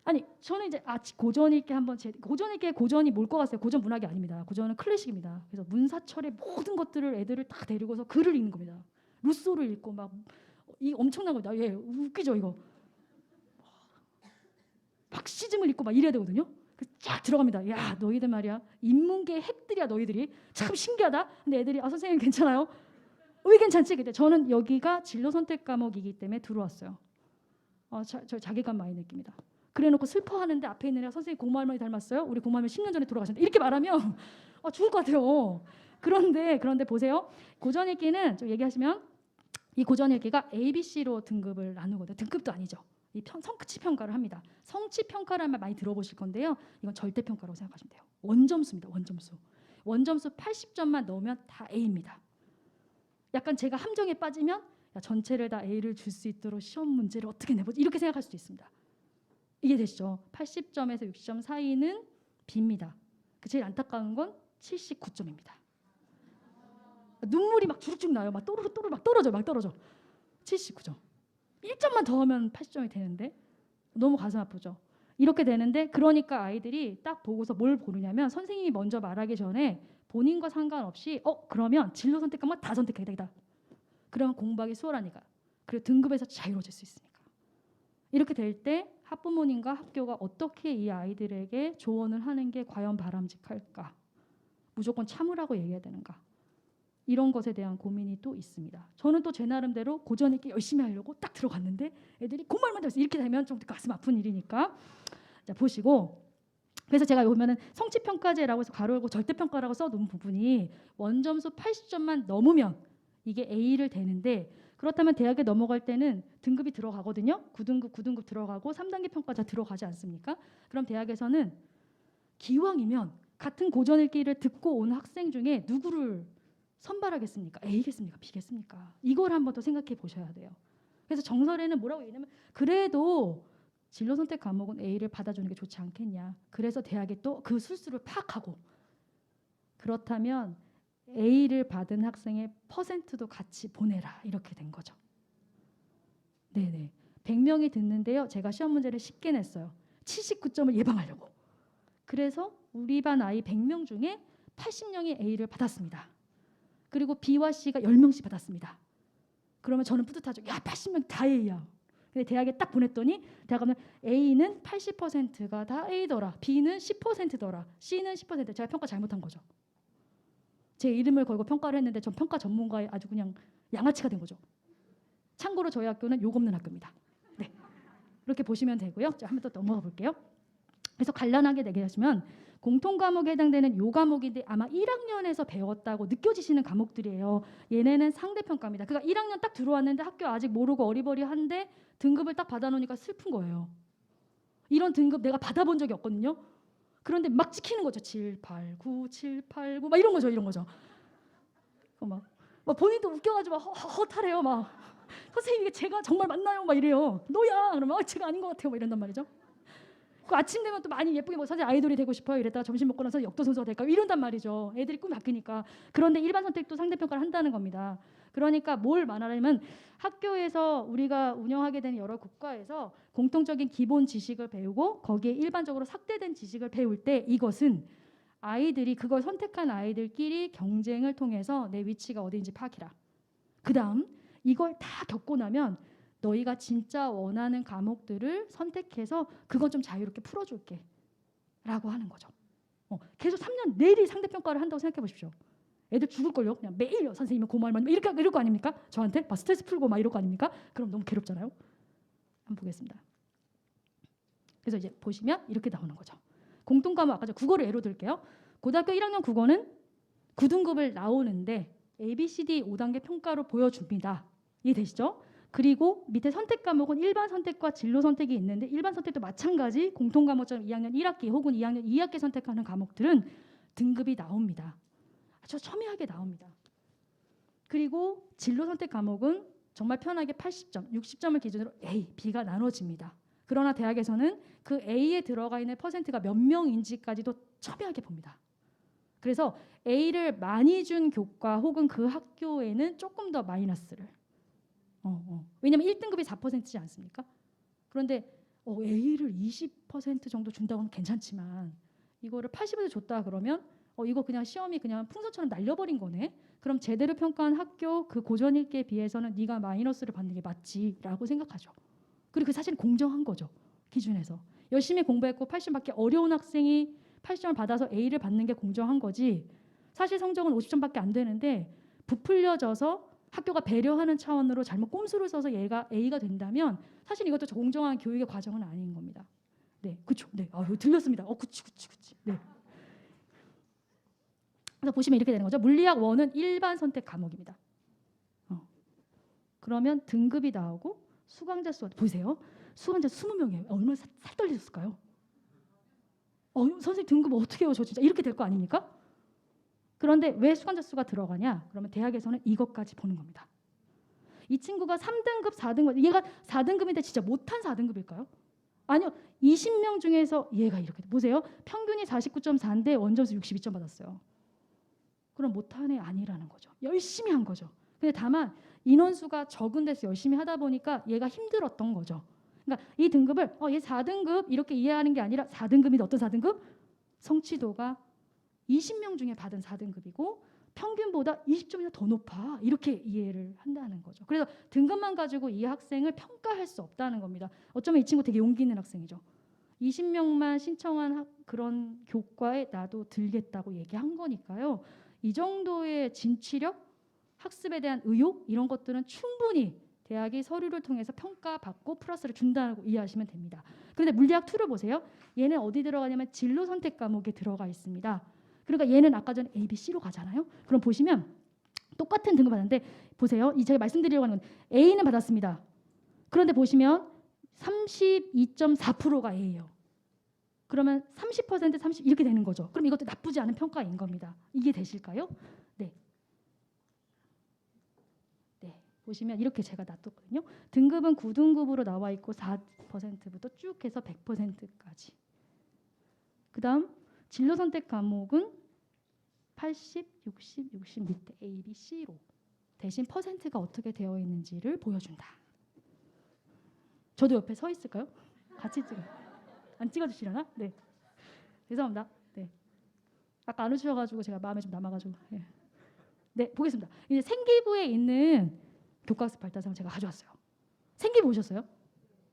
아니 저는 이제 고전 읽기 한번 고전 읽기에 고전이 뭘 것 같아요? 고전 문학이 아닙니다. 고전은 클래식입니다. 그래서 문사철의 모든 것들을 애들을 다 데리고서 글을 읽는 겁니다. 루소를 읽고 막 이 엄청난 거다. 예, 웃기죠 이거. 박시즘을 읽고 막 이래야 되거든요. 쫙 들어갑니다. 야 너희들 말이야 인문계 핵들이야 너희들이 참 신기하다. 근데 애들이 선생님 괜찮아요? 왜 괜찮지? 근데 저는 여기가 진로 선택 과목이기 때문에 들어왔어요. 저 자괴감 많이 느낍니다. 그래놓고 슬퍼하는데 앞에 있는 애가 선생님 고모할머니 닮았어요? 우리 고모할머니 10년 전에 돌아가셨는데 이렇게 말하면 죽을 것 같아요. 그런데 보세요. 고전 읽기는 좀 얘기하시면 이 고전 읽기가 ABC로 등급을 나누거든요. 등급도 아니죠. 이 성취 평가를 합니다. 성취 평가라는 말 많이 들어보실 건데요. 이건 절대 평가라고 생각하시면 돼요. 원점수입니다. 원점수. 원점수 80점만 넣으면 다 A입니다. 약간 제가 함정에 빠지면 야, 전체를 다 A를 줄 수 있도록 시험 문제를 어떻게 내보지? 이렇게 생각할 수도 있습니다. 이해되시죠? 80점에서 60점 사이는 B입니다. 제일 안타까운 건 79점입니다. 눈물이 막 주룩주룩 나요. 막 또르르 막 떨어져. 79점. 1점만 더 하면 80점이 되는데 너무 가슴 아프죠. 이렇게 되는데 그러니까 아이들이 딱 보고서 뭘 고르냐면 선생님이 먼저 말하기 전에 본인과 상관없이 그러면 진로 선택 과목 다 선택해야 되겠다. 그러면 공부하기 수월하니까. 그리고 등급에서 자유로워질 수 있으니까. 이렇게 될 때 학부모님과 학교가 어떻게 이 아이들에게 조언을 하는 게 과연 바람직할까? 무조건 참으라고 얘기해야 되는가? 이런 것에 대한 고민이 또 있습니다. 저는 또 제 나름대로 고전 읽기 열심히 하려고 딱 들어갔는데 애들이 공부만 들어서 이렇게 되면 좀 가슴 아픈 일이니까 자 보시고 그래서 제가 여기 보면은 성취평가제라고 해서 가로 열고 절대평가라고 써놓은 부분이 원점수 80점만 넘으면 이게 A를 되는데 그렇다면 대학에 넘어갈 때는 등급이 들어가거든요. 9등급 들어가고 3단계 평가자 들어가지 않습니까? 그럼 대학에서는 기왕이면 같은 고전 읽기를 듣고 온 학생 중에 누구를 선발하겠습니까? A겠습니까? B겠습니까? 이걸 한번 더 생각해 보셔야 돼요. 그래서 정설에는 뭐라고 얘기하냐면 그래도 진로 선택 과목은 A를 받아주는 게 좋지 않겠냐. 그래서 대학에 또 그 술수를 파악하고 그렇다면 A를 받은 학생의 퍼센트도 같이 보내라. 이렇게 된 거죠. 네네. 100명이 듣는데요. 제가 시험 문제를 쉽게 냈어요. 79점을 예방하려고. 그래서 우리 반 아이 100명 중에 80명이 A를 받았습니다. 그리고 B와 C가 10명씩 받았습니다. 그러면 저는 뿌듯하죠. 야 80명 다 A야. 근데 대학에 딱 보냈더니 대학은 A는 80%가 다 A더라. B는 10%더라. C는 10%. 제가 평가 잘못한 거죠. 제 이름을 걸고 평가를 했는데 전 평가 전문가의 아주 그냥 양아치가 된 거죠. 참고로 저희 학교는 욕 없는 학교입니다. 그렇게 보시면 되고요. 자, 한 번 더 넘어가 볼게요. 그래서 간단하게 얘기하시면 공통 과목에 해당되는 요 과목인데 아마 1학년에서 배웠다고 느껴지시는 과목들이에요. 얘네는 상대평가입니다. 그러니까 1학년 딱 들어왔는데 학교 아직 모르고 어리버리한데 등급을 딱 받아놓으니까 슬픈 거예요. 이런 등급 내가 받아본 적이 없거든요. 그런데 막 찍히는 거죠. 7, 8, 9, 7, 8, 9 막 이런 거죠. 이런 거죠. 막 본인도 웃겨가지고 막 허탈해요. 막 선생님 이게 제가 정말 맞나요? 막 이래요. 너야. 그러면 제가 아닌 것 같아요. 막 이런단 말이죠. 그 아침 되면 또 많이 예쁘게 뭐 사실 아이돌이 되고 싶어요. 이랬다가 점심 먹고 나서 역도 선수가 될까요? 이런단 말이죠. 애들이 꿈이 바뀌니까. 그런데 일반 선택도 상대평가를 한다는 겁니다. 그러니까 뭘 말하냐면 학교에서 우리가 운영하게 되는 여러 국가에서 공통적인 기본 지식을 배우고 거기에 일반적으로 삭제된 지식을 배울 때 이것은 아이들이 그걸 선택한 아이들끼리 경쟁을 통해서 내 위치가 어디인지 파악해라. 그 다음 이걸 다 겪고 나면 너희가 진짜 원하는 과목들을 선택해서 그건 좀 자유롭게 풀어줄게 라고 하는 거죠. 계속 3년 내리 상대평가를 한다고 생각해 보십시오. 애들 죽을걸요. 그냥 매일 선생님은 고마워만 이럴 거 아닙니까? 저한테 막 스트레스 풀고 막 이럴 거 아닙니까? 그럼 너무 괴롭잖아요. 한번 보겠습니다. 그래서 이제 보시면 이렇게 나오는 거죠. 공통과목 아까 저 국어를 예로 들게요. 고등학교 1학년 국어는 9등급을 나오는데 ABCD 5단계 평가로 보여줍니다. 이해되시죠? 그리고 밑에 선택 과목은 일반 선택과 진로 선택이 있는데 일반 선택도 마찬가지 공통 과목처럼 2학년 1학기 혹은 2학년 2학기 선택하는 과목들은 등급이 나옵니다. 아주 첨예하게 나옵니다. 그리고 진로 선택 과목은 정말 편하게 80점, 60점을 기준으로 A, B가 나눠집니다. 그러나 대학에서는 그 A에 들어가 있는 퍼센트가 몇 명인지까지도 첨예하게 봅니다. 그래서 A를 많이 준 교과 혹은 그 학교에는 조금 더 마이너스를 왜냐면 1등급이 4%지 않습니까? 그런데 A를 20% 정도 준다고 하면 괜찮지만 이거를 80% 줬다 그러면 이거 그냥 시험이 그냥 풍선처럼 날려버린 거네. 그럼 제대로 평가한 학교 그 고전 읽기에 비해서는 네가 마이너스를 받는 게 맞지라고 생각하죠. 그리고 그 사실 공정한 거죠. 기준에서. 열심히 공부했고 80점 받기 어려운 학생이 80점을 받아서 A를 받는 게 공정한 거지. 사실 성적은 50점밖에 안 되는데 부풀려져서 학교가 배려하는 차원으로 잘못 꼼수를 써서 얘가 A가 된다면 사실 이것도 공정한 교육의 과정은 아닌 겁니다. 네, 그렇죠. 네, 이거 들렸습니다. 그치. 네. 그래서 보시면 이렇게 되는 거죠. 물리학 1은 일반 선택 과목입니다. 그러면 등급이 나오고 수강자 수 보세요. 수강자 20명이에요. 얼마나 살 떨리셨을까요? 선생님 등급 어떻게 해요? 저 진짜 이렇게 될 거 아닙니까? 그런데 왜 수강자 수가 들어가냐? 그러면 대학에서는 이것까지 보는 겁니다. 이 친구가 3등급, 4등급, 얘가 4등급인데 진짜 못한 4등급일까요? 아니요. 20명 중에서 얘가 이렇게 보세요. 평균이 49.4인데 원점수 62점 받았어요. 그럼 못한 애 아니라는 거죠. 열심히 한 거죠. 근데 다만 인원수가 적은 데서 열심히 하다 보니까 얘가 힘들었던 거죠. 그러니까 이 등급을 얘 4등급 이렇게 이해하는 게 아니라 4등급인데 어떤 4등급? 성취도가 20명 중에 받은 4등급이고 평균보다 20점이나 더 높아. 이렇게 이해를 한다는 거죠. 그래서 등급만 가지고 이 학생을 평가할 수 없다는 겁니다. 어쩌면 이 친구 되게 용기 있는 학생이죠. 20명만 신청한 그런 교과에 나도 들겠다고 얘기한 거니까요. 이 정도의 진취력, 학습에 대한 의욕 이런 것들은 충분히 대학이 서류를 통해서 평가받고 플러스를 준다고 이해하시면 됩니다. 그런데 물리학 2를 보세요. 얘는 어디 들어가냐면 진로 선택 과목에 들어가 있습니다. 그러니까 얘는 아까 전에 A, B, C로 가잖아요. 그럼 보시면 똑같은 등급 받았는데 보세요. 제가 말씀드리려고 하는 건 A는 받았습니다. 그런데 보시면 32.4%가 A예요. 그러면 30%, 30 이렇게 되는 거죠. 그럼 이것도 나쁘지 않은 평가인 겁니다. 이게 되실까요? 네. 보시면 이렇게 제가 놔뒀거든요. 등급은 9등급으로 나와 있고 4%부터 쭉 해서 100%까지. 그 다음 진로 선택 과목은 80, 60, 60 밑에 A, B, C로 대신 퍼센트가 어떻게 되어 있는지를 보여준다. 저도 옆에 서 있을까요? 같이 찍어요. 안 찍어주시려나? 네. 죄송합니다. 네. 아까 안 해주셔가지고 제가 마음에 좀 남아가지고. 네, 보겠습니다. 이제 생기부에 있는 교과학습 발달상 제가 가져왔어요. 생기부 보셨어요?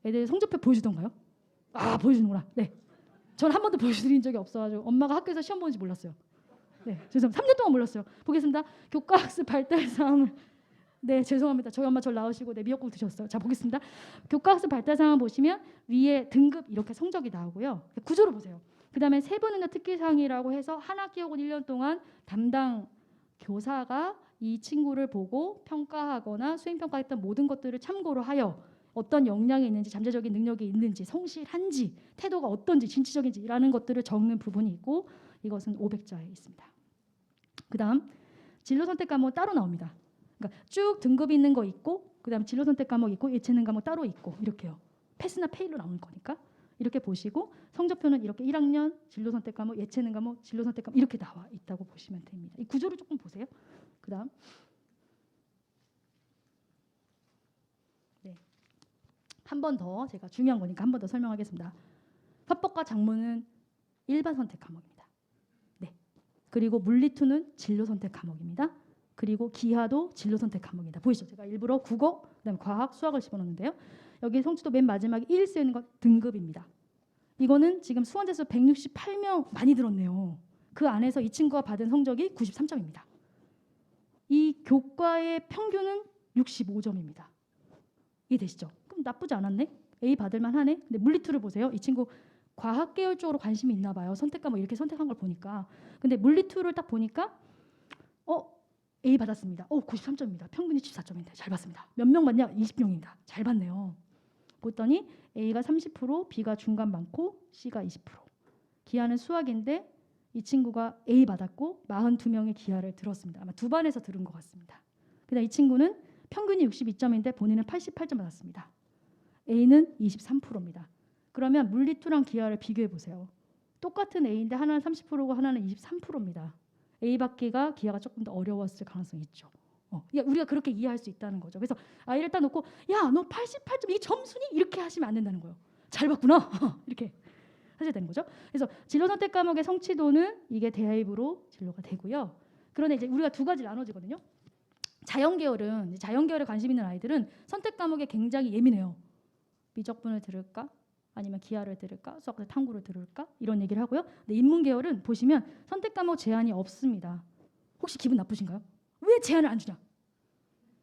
애들 성적표 보여주던가요? 보여주는구나. 네. 전 한 번도 보여드린 적이 없어가지고 엄마가 학교에서 시험 보는지 몰랐어요. 네, 죄송합니다. 3년 동안 몰랐어요. 보겠습니다. 교과학습 발달상을 네, 죄송합니다. 저희 엄마 절 낳으시고 네, 미역국 드셨어요. 자, 보겠습니다. 교과학습 발달 상황 보시면 위에 등급 이렇게 성적이 나오고요. 구조를 보세요. 그다음에 세부능력 특기사항이라고 해서 한 학기 혹은 1년 동안 담당 교사가 이 친구를 보고 평가하거나 수행평가했던 모든 것들을 참고로 하여 어떤 역량이 있는지, 잠재적인 능력이 있는지, 성실한지, 태도가 어떤지, 진취적인지라는 것들을 적는 부분이 있고, 이것은 500자에 있습니다. 그다음 진로 선택 과목 따로 나옵니다. 그러니까 쭉 등급이 있는 거 있고, 그다음 진로 선택 과목 있고, 예체능 과목 따로 있고, 이렇게요. 패스나 페일로 나오는 거니까 이렇게 보시고, 성적표는 이렇게 1학년 진로 선택 과목, 예체능 과목, 진로 선택 과목 이렇게 나와 있다고 보시면 됩니다. 이 구조를 조금 보세요. 그다음 네. 한 번 더 제가 중요한 거니까 한 번 더 설명하겠습니다. 화법과 작문은 일반 선택 과목입니다. 네. 그리고 물리투는 진로 선택 과목입니다. 그리고 기하도 진로 선택 과목입니다. 보이시죠? 제가 일부러 국어, 그다음에 과학, 수학을 집어넣는데요. 여기 성취도 맨 마지막에 1 쓰여 있는 건 등급입니다. 이거는 지금 수험자 수 168명 많이 들었네요. 그 안에서 이 친구가 받은 성적이 93점입니다. 이 교과의 평균은 65점입니다. 이해되시죠? 그럼 나쁘지 않았네? A 받을만 하네? 근데 물리투를 보세요. 이 친구 과학 계열 쪽으로 관심이 있나 봐요. 선택 과목 이렇게 선택한 걸 보니까. 근데 물리투를 딱 보니까 A 받았습니다. 93점입니다. 평균이 74점인데 잘 봤습니다. 몇 명 받냐? 20명입니다. 잘 봤네요. 봤더니 A가 30%, B가 중간 많고 C가 20%. 기하는 수학인데 이 친구가 A 받았고 42명의 기하를 들었습니다. 아마 두 반에서 들은 것 같습니다. 그다음 이 친구는 평균이 62점인데 본인은 88점 받았습니다. A는 23%입니다. 그러면 물리투랑 기하를 비교해 보세요. 똑같은 A인데 하나는 30%고 하나는 23%입니다. A 받기가 기하가 조금 더 어려웠을 가능성이 있죠. 우리가 그렇게 이해할 수 있다는 거죠. 그래서 아이를 딱 놓고 야, 너 88점 이 점수니? 이렇게 하시면 안 된다는 거예요. 잘 봤구나. 이렇게 하셔야 되는 거죠. 그래서 진로 선택 과목의 성취도는 이게 대입으로 진로가 되고요. 그런데 이제 우리가 두 가지 나눠지거든요. 자연 계열에 관심 있는 아이들은 선택 과목에 굉장히 예민해요. 미적분을 들을까? 아니면 기하를 들을까? 수학과 탐구를 들을까? 이런 얘기를 하고요. 근데 인문 계열은 보시면 선택 과목 제한이 없습니다. 혹시 기분 나쁘신가요? 왜 제한을 안 주냐?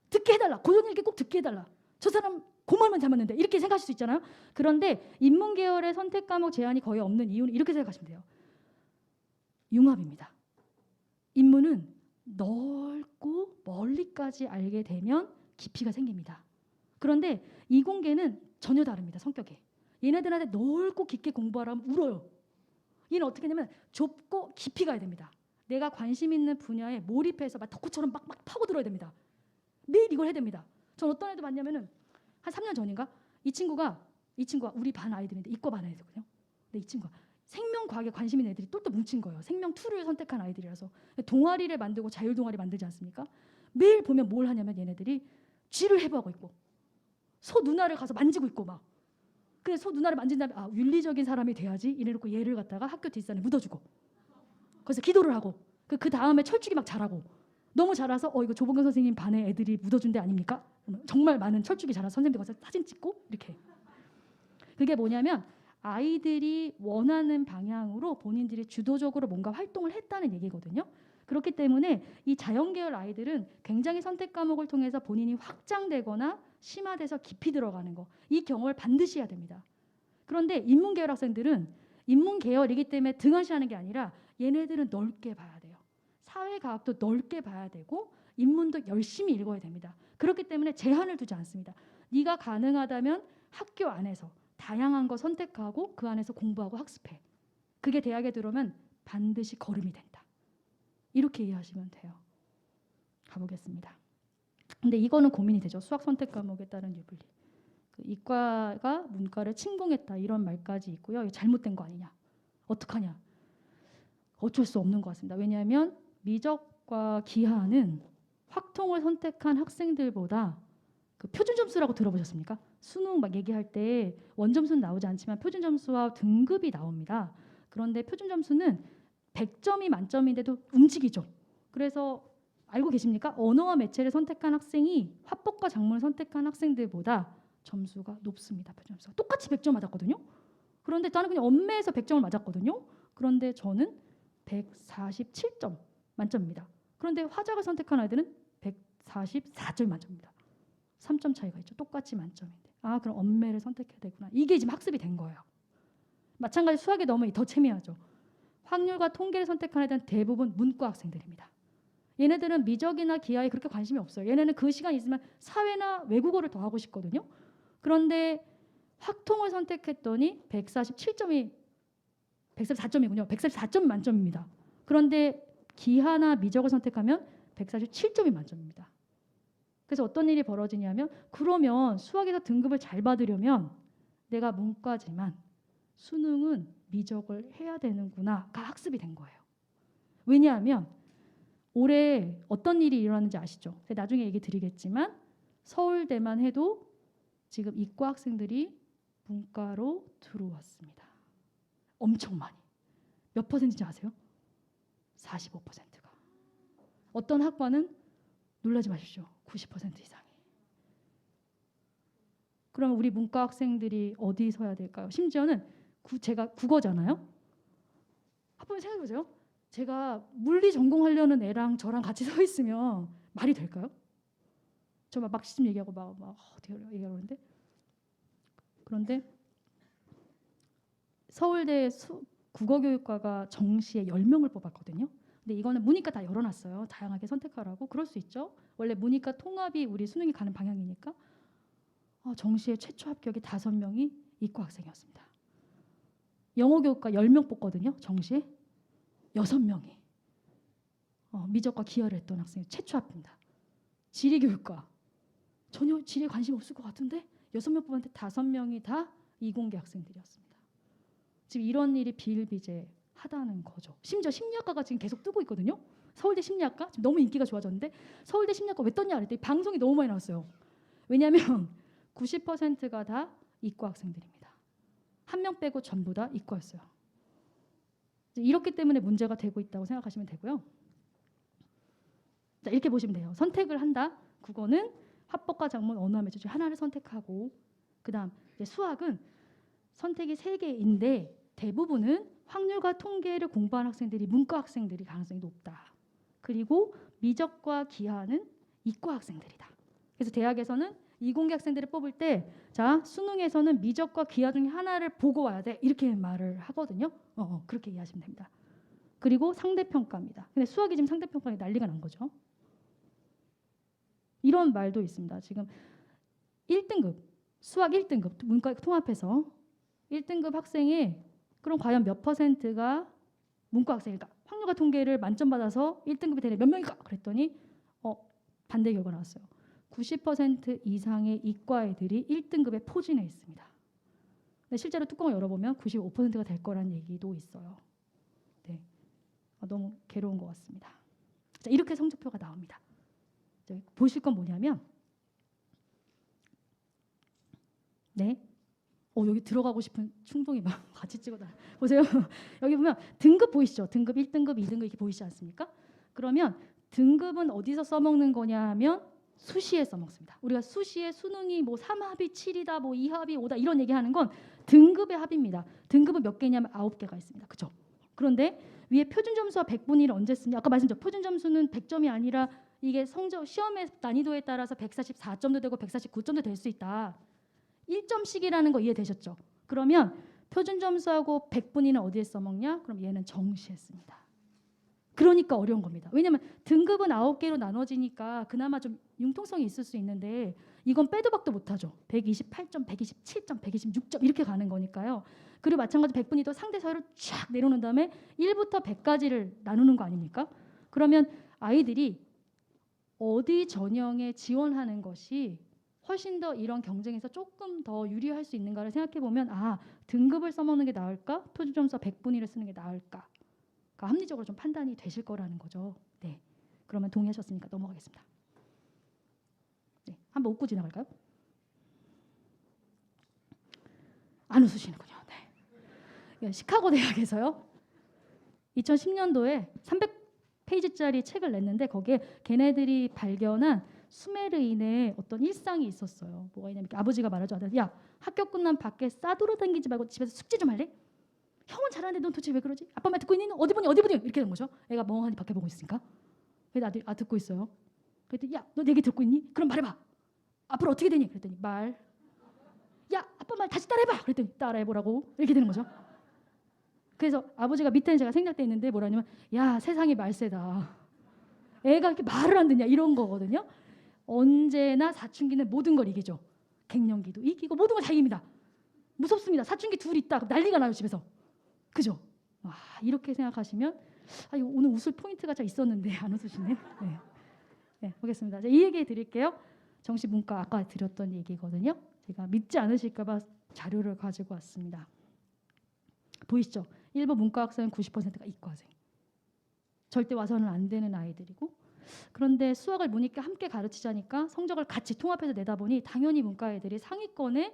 듣게 해달라. 고전일기 꼭 듣게 해달라. 저 사람 고말만 잡았는데 이렇게 생각하실 수 있잖아요. 그런데 인문 계열의 선택 과목 제한이 거의 없는 이유는 이렇게 생각하시면 돼요. 융합입니다. 인문은 넓고 멀리까지 알게 되면 깊이가 생깁니다. 그런데 이공계는 전혀 다릅니다. 성격이. 얘네들한테 넓고 깊게 공부하라면 울어요. 얘는 어떻게 하냐면 좁고 깊이 가야 됩니다. 내가 관심 있는 분야에 몰입해서 막 덕후처럼 막 파고들어야 됩니다. 매일 이걸 해야 됩니다. 전 어떤 애도 봤냐면은 한 3년 전인가 이 친구가 우리 반 아이들인데 이과 반 아이들이거든요. 근데 이 친구가 생명과학에 관심 있는 애들이 똘똘 뭉친 거예요. 생명 2를 선택한 아이들이라서 동아리를 만들고 자율 동아리 만들지 않습니까? 매일 보면 뭘 하냐면 얘네들이 쥐를 해부하고 있고 소 누나를 가서 만지고 있고 막. 그래서 소 누나를 만진 다음에 윤리적인 사람이 돼야지 이래놓고 얘를 갖다가 학교 뒷산에 묻어주고 거기서 기도를 하고 그 다음에 철쭉이 막 자라고 너무 자라서 이거 조봉경 선생님 반에 애들이 묻어준 데 아닙니까? 정말 많은 철쭉이 자라서 선생님들 가서 사진 찍고 이렇게. 그게 뭐냐면 아이들이 원하는 방향으로 본인들이 주도적으로 뭔가 활동을 했다는 얘기거든요. 그렇기 때문에 이 자연계열 아이들은 굉장히 선택 과목을 통해서 본인이 확장되거나 심화돼서 깊이 들어가는 거, 이 경험을 반드시 해야 됩니다. 그런데 인문계열 학생들은 인문계열이기 때문에 등한시하는 게 아니라 얘네들은 넓게 봐야 돼요. 사회과학도 넓게 봐야 되고 인문도 열심히 읽어야 됩니다. 그렇기 때문에 제한을 두지 않습니다. 네가 가능하다면 학교 안에서 다양한 거 선택하고 그 안에서 공부하고 학습해. 그게 대학에 들어오면 반드시 걸음이 된다. 이렇게 이해하시면 돼요. 가보겠습니다. 근데 이거는 고민이 되죠. 수학 선택 과목에 따른 유불리. 이과가 문과를 침공했다 이런 말까지 있고요. 이게 잘못된 거 아니냐? 어떡하냐? 어쩔 수 없는 것 같습니다. 왜냐하면 미적과 기하는 확통을 선택한 학생들보다 그 표준 점수라고 들어보셨습니까? 수능 막 얘기할 때 원점수는 나오지 않지만 표준 점수와 등급이 나옵니다. 그런데 표준 점수는 100점이 만점인데도 움직이죠. 그래서 알고 계십니까? 언어와 매체를 선택한 학생이 화법과 작문을 선택한 학생들보다 점수가 높습니다. 표준 점수가. 똑같이 100점 맞았거든요. 그런데 나는 그냥 엄매에서 100점을 맞았거든요. 그런데 저는 147점 만점입니다. 그런데 화작을 선택한 아이들은 144점 만점입니다. 3점 차이가 있죠. 똑같이 만점인데. 아, 그럼 엄매를 선택해야 되구나. 이게 지금 학습이 된 거예요. 마찬가지 수학에 넣으면 더 체미하죠. 확률과 통계를 선택하는 데는 대부분 문과 학생들입니다. 얘네들은 미적이나 기하에 그렇게 관심이 없어요. 얘네는 그 시간 있으면 사회나 외국어를 더 하고 싶거든요. 그런데 확통을 선택했더니 147점이 144점이군요. 144점 만점입니다. 그런데 기하나 미적을 선택하면 147점이 만점입니다. 그래서 어떤 일이 벌어지냐면 그러면 수학에서 등급을 잘 받으려면 내가 문과지만 수능은 미적을 해야 되는구나가 학습이 된 거예요. 왜냐하면 올해 어떤 일이 일어났는지 아시죠? 제가 나중에 얘기 드리겠지만 서울대만 해도 지금 이과 학생들이 문과로 들어왔습니다. 엄청 많이. 몇 퍼센트인지 아세요? 45%가. 어떤 학과는 놀라지 마십시오. 90% 이상이. 그럼 우리 문과 학생들이 어디 서야 될까요? 심지어는 제가 국어잖아요. 한번 생각해 보세요. 제가 물리 전공하려는 애랑 저랑 같이 서 있으면 말이 될까요? 저 막 막시즘 얘기하고 막 어떻게 얘기하고 그러는데 그런데 서울대 국어교육과가 정시에 10명을 뽑았거든요. 근데 이거는 문이과 다 열어놨어요. 다양하게 선택하라고. 그럴 수 있죠. 원래 문이과 통합이 우리 수능이 가는 방향이니까. 정시에 최초 합격이 5명이 이과 학생이었습니다. 영어교육과 10명 뽑거든요. 정시에 6명이 미적과 기하를 했던 학생이 최초 합격입니다. 지리교육과 전혀 지리에 관심 없을 것 같은데 6명 뽑았는데 5명이 다 이공계 학생들이었습니다. 지금 이런 일이 비일비재하다는 거죠. 심지어 심리학과가 지금 계속 뜨고 있거든요. 서울대 심리학과 지금 너무 인기가 좋아졌는데 서울대 심리학과 왜 떴냐 그랬더니 방송이 너무 많이 나왔어요. 왜냐하면 90%가 다 이과 학생들입니다. 한 명 빼고 전부 다 이과였어요. 이렇기 때문에 문제가 되고 있다고 생각하시면 되고요. 자, 이렇게 보시면 돼요. 선택을 한다. 국어는 합법과 작문, 언어와 매체 중 하나를 선택하고 그다음 이제 수학은 선택이 3개인데 대부분은 확률과 통계를 공부하는 학생들이 문과 학생들이 가능성이 높다. 그리고 미적과 기하는 이과 학생들이다. 그래서 대학에서는 이공계 학생들을 뽑을 때 자, 수능에서는 미적과 기하 중에 하나를 보고 와야 돼. 이렇게 말을 하거든요. 그렇게 이해하시면 됩니다. 그리고 상대평가입니다. 근데 수학이 지금 상대평가에 난리가 난 거죠. 이런 말도 있습니다. 지금 1등급, 수학 1등급, 문과 통합해서 1등급 학생이 그럼 과연 몇 퍼센트가 문과 학생일까? 확률과 통계를 만점 받아서 1등급이 되는 몇 명일까? 그랬더니 반대 결과 나왔어요. 90% 이상의 이과 애들이 1등급에 포진해 있습니다. 근데 실제로 뚜껑을 열어보면 95%가 될 거라는 얘기도 있어요. 네, 너무 괴로운 것 같습니다. 자, 이렇게 성적표가 나옵니다. 보실 건 뭐냐면 네, 여기 들어가고 싶은 충동이 막 같이 찍어다 보세요. 여기 보면 등급 보이시죠? 등급 1등급, 2등급 이렇게 보이시지 않습니까? 그러면 등급은 어디서 써먹는 거냐 하면 수시에 써먹습니다. 우리가 수시에 수능이 뭐 3합이 7이다, 뭐 2합이 5다 이런 얘기하는 건 등급의 합입니다. 등급은 몇 개냐면 9개가 있습니다. 그렇죠? 그런데 위에 표준 점수와 백분위를 언제 쓰냐? 아까 말씀드렸죠. 표준 점수는 100점이 아니라 이게 성적 시험의 난이도에 따라서 144점도 되고 149점도 될 수 있다. 1점씩이라는 거 이해되셨죠? 그러면 표준 점수하고 백분위는 어디에 써먹냐? 그럼 얘는 정시에 씁니다. 그러니까 어려운 겁니다. 왜냐하면 등급은 9개로 나눠지니까 그나마 좀 융통성이 있을 수 있는데 이건 빼도 박도 못하죠. 128점, 127점, 126점 이렇게 가는 거니까요. 그리고 마찬가지 백분위도 상대 서열을 쫙 내려놓은 다음에 1부터 100까지를 나누는 거 아닙니까? 그러면 아이들이 어디 전형에 지원하는 것이 훨씬 더 이런 경쟁에서 조금 더 유리할 수 있는가를 생각해 보면 등급을 써먹는 게 나을까? 표준 점수와 백분위를 쓰는 게 나을까? 합리적으로 좀 판단이 되실 거라는 거죠. 네, 그러면 동의하셨으니까 넘어가겠습니다. 네, 한번 웃고 지나갈까요? 안 웃으시는군요. 네. 시카고 대학에서요. 2010년도에 300페이지짜리 책을 냈는데 거기에 걔네들이 발견한 수메르인의 어떤 일상이 있었어요. 뭐가 있냐면 아버지가 말하죠. 야, 학교 끝나면 밖에 싸돌아다니지 말고 집에서 숙제 좀 할래? 형은 잘하는데 넌 도대체 왜 그러지? 아빠 말 듣고 있니? 어디 보니? 어디 보니? 이렇게 된 거죠. 애가 멍하니 밖에 보고 있으니까. 그래서 아들 듣고 있어요. 그랬더니 야, 너 내 얘기 듣고 있니? 그럼 말해봐. 앞으로 어떻게 되니? 그랬더니 말. 야, 아빠 말 다시 따라해봐. 그랬더니 따라해보라고. 이렇게 되는 거죠. 그래서 아버지가 밑에는 제가 생략돼 있는데 뭐라냐면 야, 세상이 말세다. 애가 이렇게 말을 안 듣냐 이런 거거든요. 언제나 사춘기는 모든 걸 이기죠. 갱년기도 이기고 모든 걸 다 이깁니다. 무섭습니다. 사춘기 둘 있다. 그럼 난리가 나요 집에서. 그죠? 와, 이렇게 생각하시면 이거 오늘 웃을 포인트가 잘 있었는데 안 웃으시네. 네. 네, 보겠습니다. 이 얘기 드릴게요. 정신문과 아까 드렸던 얘기거든요. 제가 믿지 않으실까봐 자료를 가지고 왔습니다. 보이시죠? 일부 문과 학생은 90%가 이과생. 절대 와서는 안 되는 아이들이고, 그런데 수학을 문이과 함께 가르치자니까 성적을 같이 통합해서 내다 보니 당연히 문과 아이들이 상위권에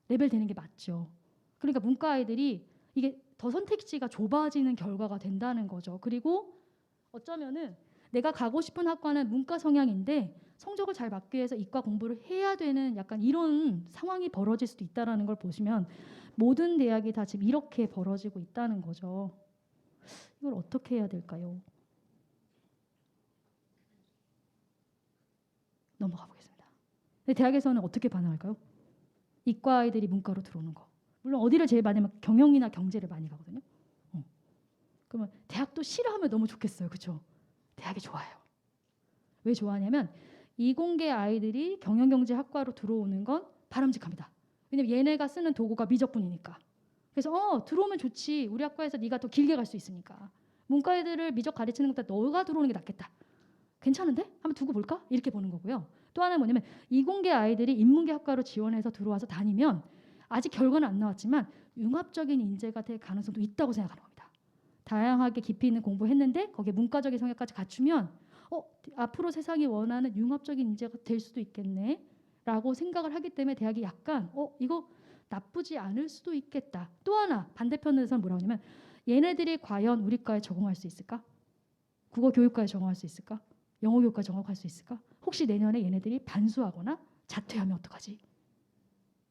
레벨 되는 게 맞죠. 그러니까 문과 아이들이 이게 더 선택지가 좁아지는 결과가 된다는 거죠. 그리고 어쩌면은 내가 가고 싶은 학과는 문과 성향인데 성적을 잘 받기 위해서 이과 공부를 해야 되는 약간 이런 상황이 벌어질 수도 있다는 걸 보시면 모든 대학이 다 지금 이렇게 벌어지고 있다는 거죠. 이걸 어떻게 해야 될까요? 넘어가 보겠습니다. 근데 대학에서는 어떻게 반응할까요? 이과 아이들이 문과로 들어오는 거. 물론 어디를 제일 많이 하면 경영이나 경제를 많이 가거든요. 그러면 대학도 싫어하면 너무 좋겠어요. 그렇죠? 대학이 좋아요. 왜 좋아하냐면 이공계 아이들이 경영경제학과로 들어오는 건 바람직합니다. 왜냐면 얘네가 쓰는 도구가 미적분이니까. 그래서 들어오면 좋지. 우리 학과에서 네가 더 길게 갈 수 있으니까. 문과 애들을 미적 가르치는 것보다 너가 들어오는 게 낫겠다. 괜찮은데? 한번 두고 볼까? 이렇게 보는 거고요. 또 하나는 뭐냐면 이공계 아이들이 인문계학과로 지원해서 들어와서 다니면 아직 결과는 안 나왔지만 융합적인 인재가 될 가능성도 있다고 생각하는 겁니다. 다양하게 깊이 있는 공부했는데 거기에 문과적인 성향까지 갖추면 앞으로 세상이 원하는 융합적인 인재가 될 수도 있겠네 라고 생각을 하기 때문에 대학이 약간 이거 나쁘지 않을 수도 있겠다. 또 하나 반대편에서는 뭐라고 하냐면 얘네들이 과연 우리 과에 적응할 수 있을까? 국어 교육과에 적응할 수 있을까? 영어 교육과에 적응할 수 있을까? 혹시 내년에 얘네들이 반수하거나 자퇴하면 어떡하지?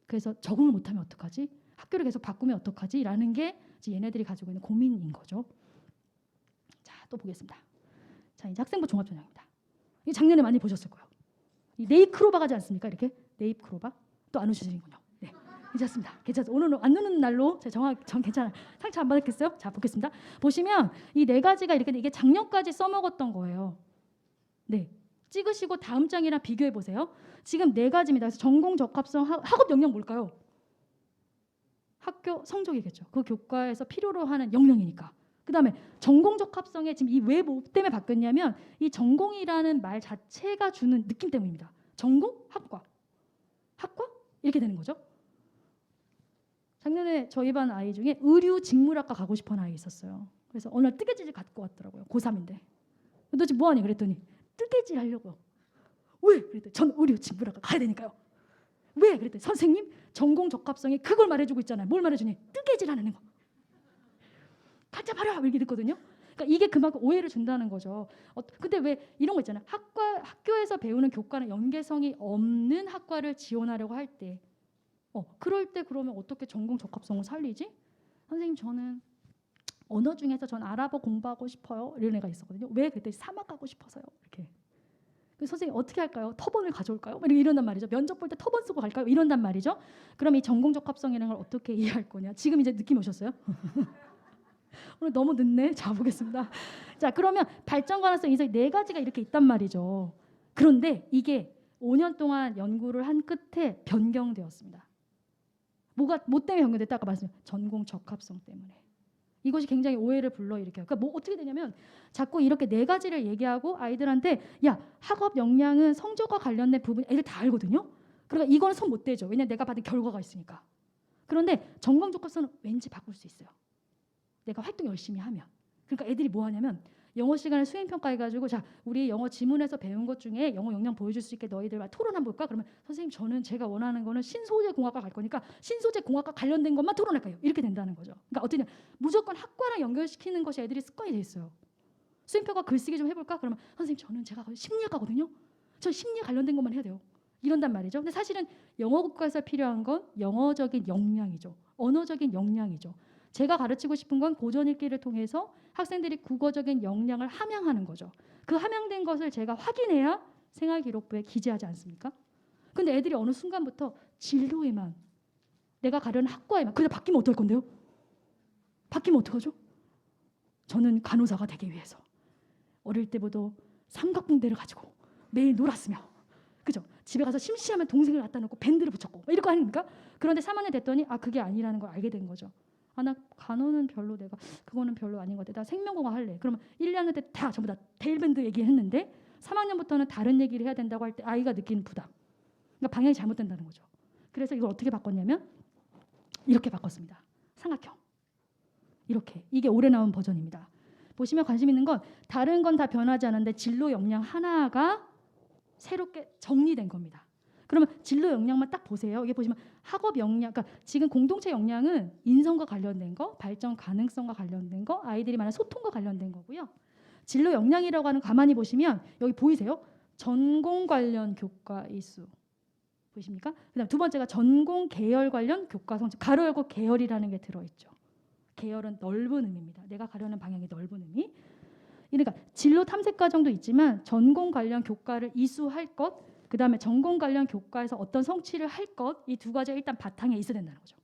그래서 적응을 못하면 어떡하지? 학교를 계속 바꾸면 어떡하지? 라는 게 이제 얘네들이 가지고 있는 고민인 거죠. 자, 또 보겠습니다. 자, 이제 학생부 종합전형입니다. 이 작년에 많이 보셨을 거예요. 이 네잎크로바 가지 않습니까? 이렇게 네잎크로바 또 안 오시는군요. 네, 괜찮습니다. 괜찮습니다. 오늘 안 오는 날로 제가 전 괜찮아요. 상처 안 받았겠어요? 자, 보겠습니다. 보시면 이 네 가지가 이렇게 이게 작년까지 써먹었던 거예요. 네, 찍으시고 다음 장이랑 비교해 보세요. 지금 네 가지입니다. 그래서 전공 적합성 학업 역량 뭘까요? 학교 성적이겠죠. 그 교과에서 필요로 하는 역량이니까. 그다음에 전공 적합성에 지금 이 왜 뭐 때문에 바뀌었냐면 이 전공이라는 말 자체가 주는 느낌 때문입니다. 전공, 학과 이렇게 되는 거죠. 작년에 저희 반 아이 중에 의류 직물학과 가고 싶어하는 아이 있었어요. 그래서 어느 날 뜨개질을 갖고 왔더라고요. 고3인데. 너 지금 뭐하니? 그랬더니 뜨개질 하려고요. 왜? 그랬더니 전 의류 직물학과 가야 되니까요. 왜? 그랬더니 선생님 전공 적합성에 그걸 말해주고 있잖아요. 뭘 말해주니? 뜨개질 하는 거. 가자 말이야 이렇게 듣거든요. 그러니까 이게 그만큼 오해를 준다는 거죠. 근데 왜 이런 거 있잖아요. 학교에서 배우는 교과는 연계성이 없는 학과를 지원하려고 할 때, 그럴 때 그러면 어떻게 전공 적합성을 살리지? 선생님 저는 언어 중에서 전 아랍어 공부하고 싶어요. 이런 애가 있었거든요. 왜? 그랬더니 사막 가고 싶어서요. 이렇게. 선생님 어떻게 할까요? 터번을 가져올까요? 이런단 말이죠. 면접 볼 때 터번 쓰고 갈까요? 이런단 말이죠. 그럼 이 전공 적합성이라는 걸 어떻게 이해할 거냐? 지금 이제 느낌 오셨어요? 오늘 너무 늦네. 자, 보겠습니다. 자, 그러면 발전 가능성 이상 네 가지가 이렇게 있단 말이죠. 그런데 이게 5년 동안 연구를 한 끝에 변경되었습니다. 뭐 때문에 변경됐다? 아까 말씀드린 전공 적합성 때문에. 이것이 굉장히 오해를 불러일으켜요. 그러니까 뭐 어떻게 되냐면 자꾸 이렇게 네 가지를 얘기하고 아이들한테 야, 학업 역량은 성적과 관련된 부분 애들 다 알거든요. 그러니까 이거는 손 못 대죠. 왜냐면 내가 받은 결과가 있으니까. 그런데 전공 적합성은 왠지 바꿀 수 있어요. 내가 활동 열심히 하면. 그러니까 애들이 뭐 하냐면 영어 시간에 수행평가해가지고 자, 우리 영어 지문에서 배운 것 중에 영어 역량 보여줄 수 있게 너희들 토론 한번 볼까? 그러면 선생님 저는 제가 원하는 거는 신소재 공학과 갈 거니까 신소재 공학과 관련된 것만 토론할 거예요. 이렇게 된다는 거죠. 그러니까 어떠냐 무조건 학과랑 연결시키는 것이 애들이 습관이 돼 있어요. 수행평가 글쓰기 좀 해볼까? 그러면 선생님 저는 제가 심리학과거든요. 저 심리학 관련된 것만 해야 돼요. 이런단 말이죠. 근데 사실은 영어 국가에서 필요한 건 영어적인 역량이죠. 언어적인 역량이죠. 제가 가르치고 싶은 건 고전 읽기를 통해서 학생들이 국어적인 역량을 함양하는 거죠. 그 함양된 것을 제가 확인해야 생활기록부에 기재하지 않습니까? 근데 애들이 어느 순간부터 진로에만 내가 가려는 학과에만 그냥 바뀌면 어떨 건데요? 바뀌면 어떡하죠? 저는 간호사가 되기 위해서 어릴 때부터 삼각붕대를 가지고 매일 놀았으며 그죠? 집에 가서 심심하면 동생을 갖다 놓고 밴드를 붙였고 이럴 거 아닙니까? 그런데 3학년 됐더니 그게 아니라는 걸 알게 된 거죠. 나 간호는 별로 내가 그거는 별로 아닌 것 같아. 나 생명공학 할래. 그러면 1, 2학년 때 다 전부 다 테일밴드 얘기했는데 3학년부터는 다른 얘기를 해야 된다고 할 때 아이가 느끼는 부담. 그러니까 방향이 잘못된다는 거죠. 그래서 이걸 어떻게 바꿨냐면 이렇게 바꿨습니다. 삼각형. 이렇게. 이게 올해 나온 버전입니다. 보시면 관심 있는 건 다른 건 다 변하지 않았는데 진로 역량 하나가 새롭게 정리된 겁니다. 그러면 진로 역량만 딱 보세요. 이게 보시면 학업 역량, 그러니까 지금 공동체 역량은 인성과 관련된 거, 발전 가능성과 관련된 거, 아이들이 말하는 소통과 관련된 거고요. 진로 역량이라고 하는 가만히 보시면 여기 보이세요? 전공 관련 교과 이수 보이십니까? 그다음 두 번째가 전공 계열 관련 교과 성적 가로 열고 계열이라는 게 들어있죠. 계열은 넓은 의미입니다. 내가 가려는 방향이 넓은 의미. 그러니까 진로 탐색 과정도 있지만 전공 관련 교과를 이수할 것, 그 다음에 전공 관련 교과에서 어떤 성취를 할 것, 이 두 가지가 일단 바탕에 있어야 된다는 거죠.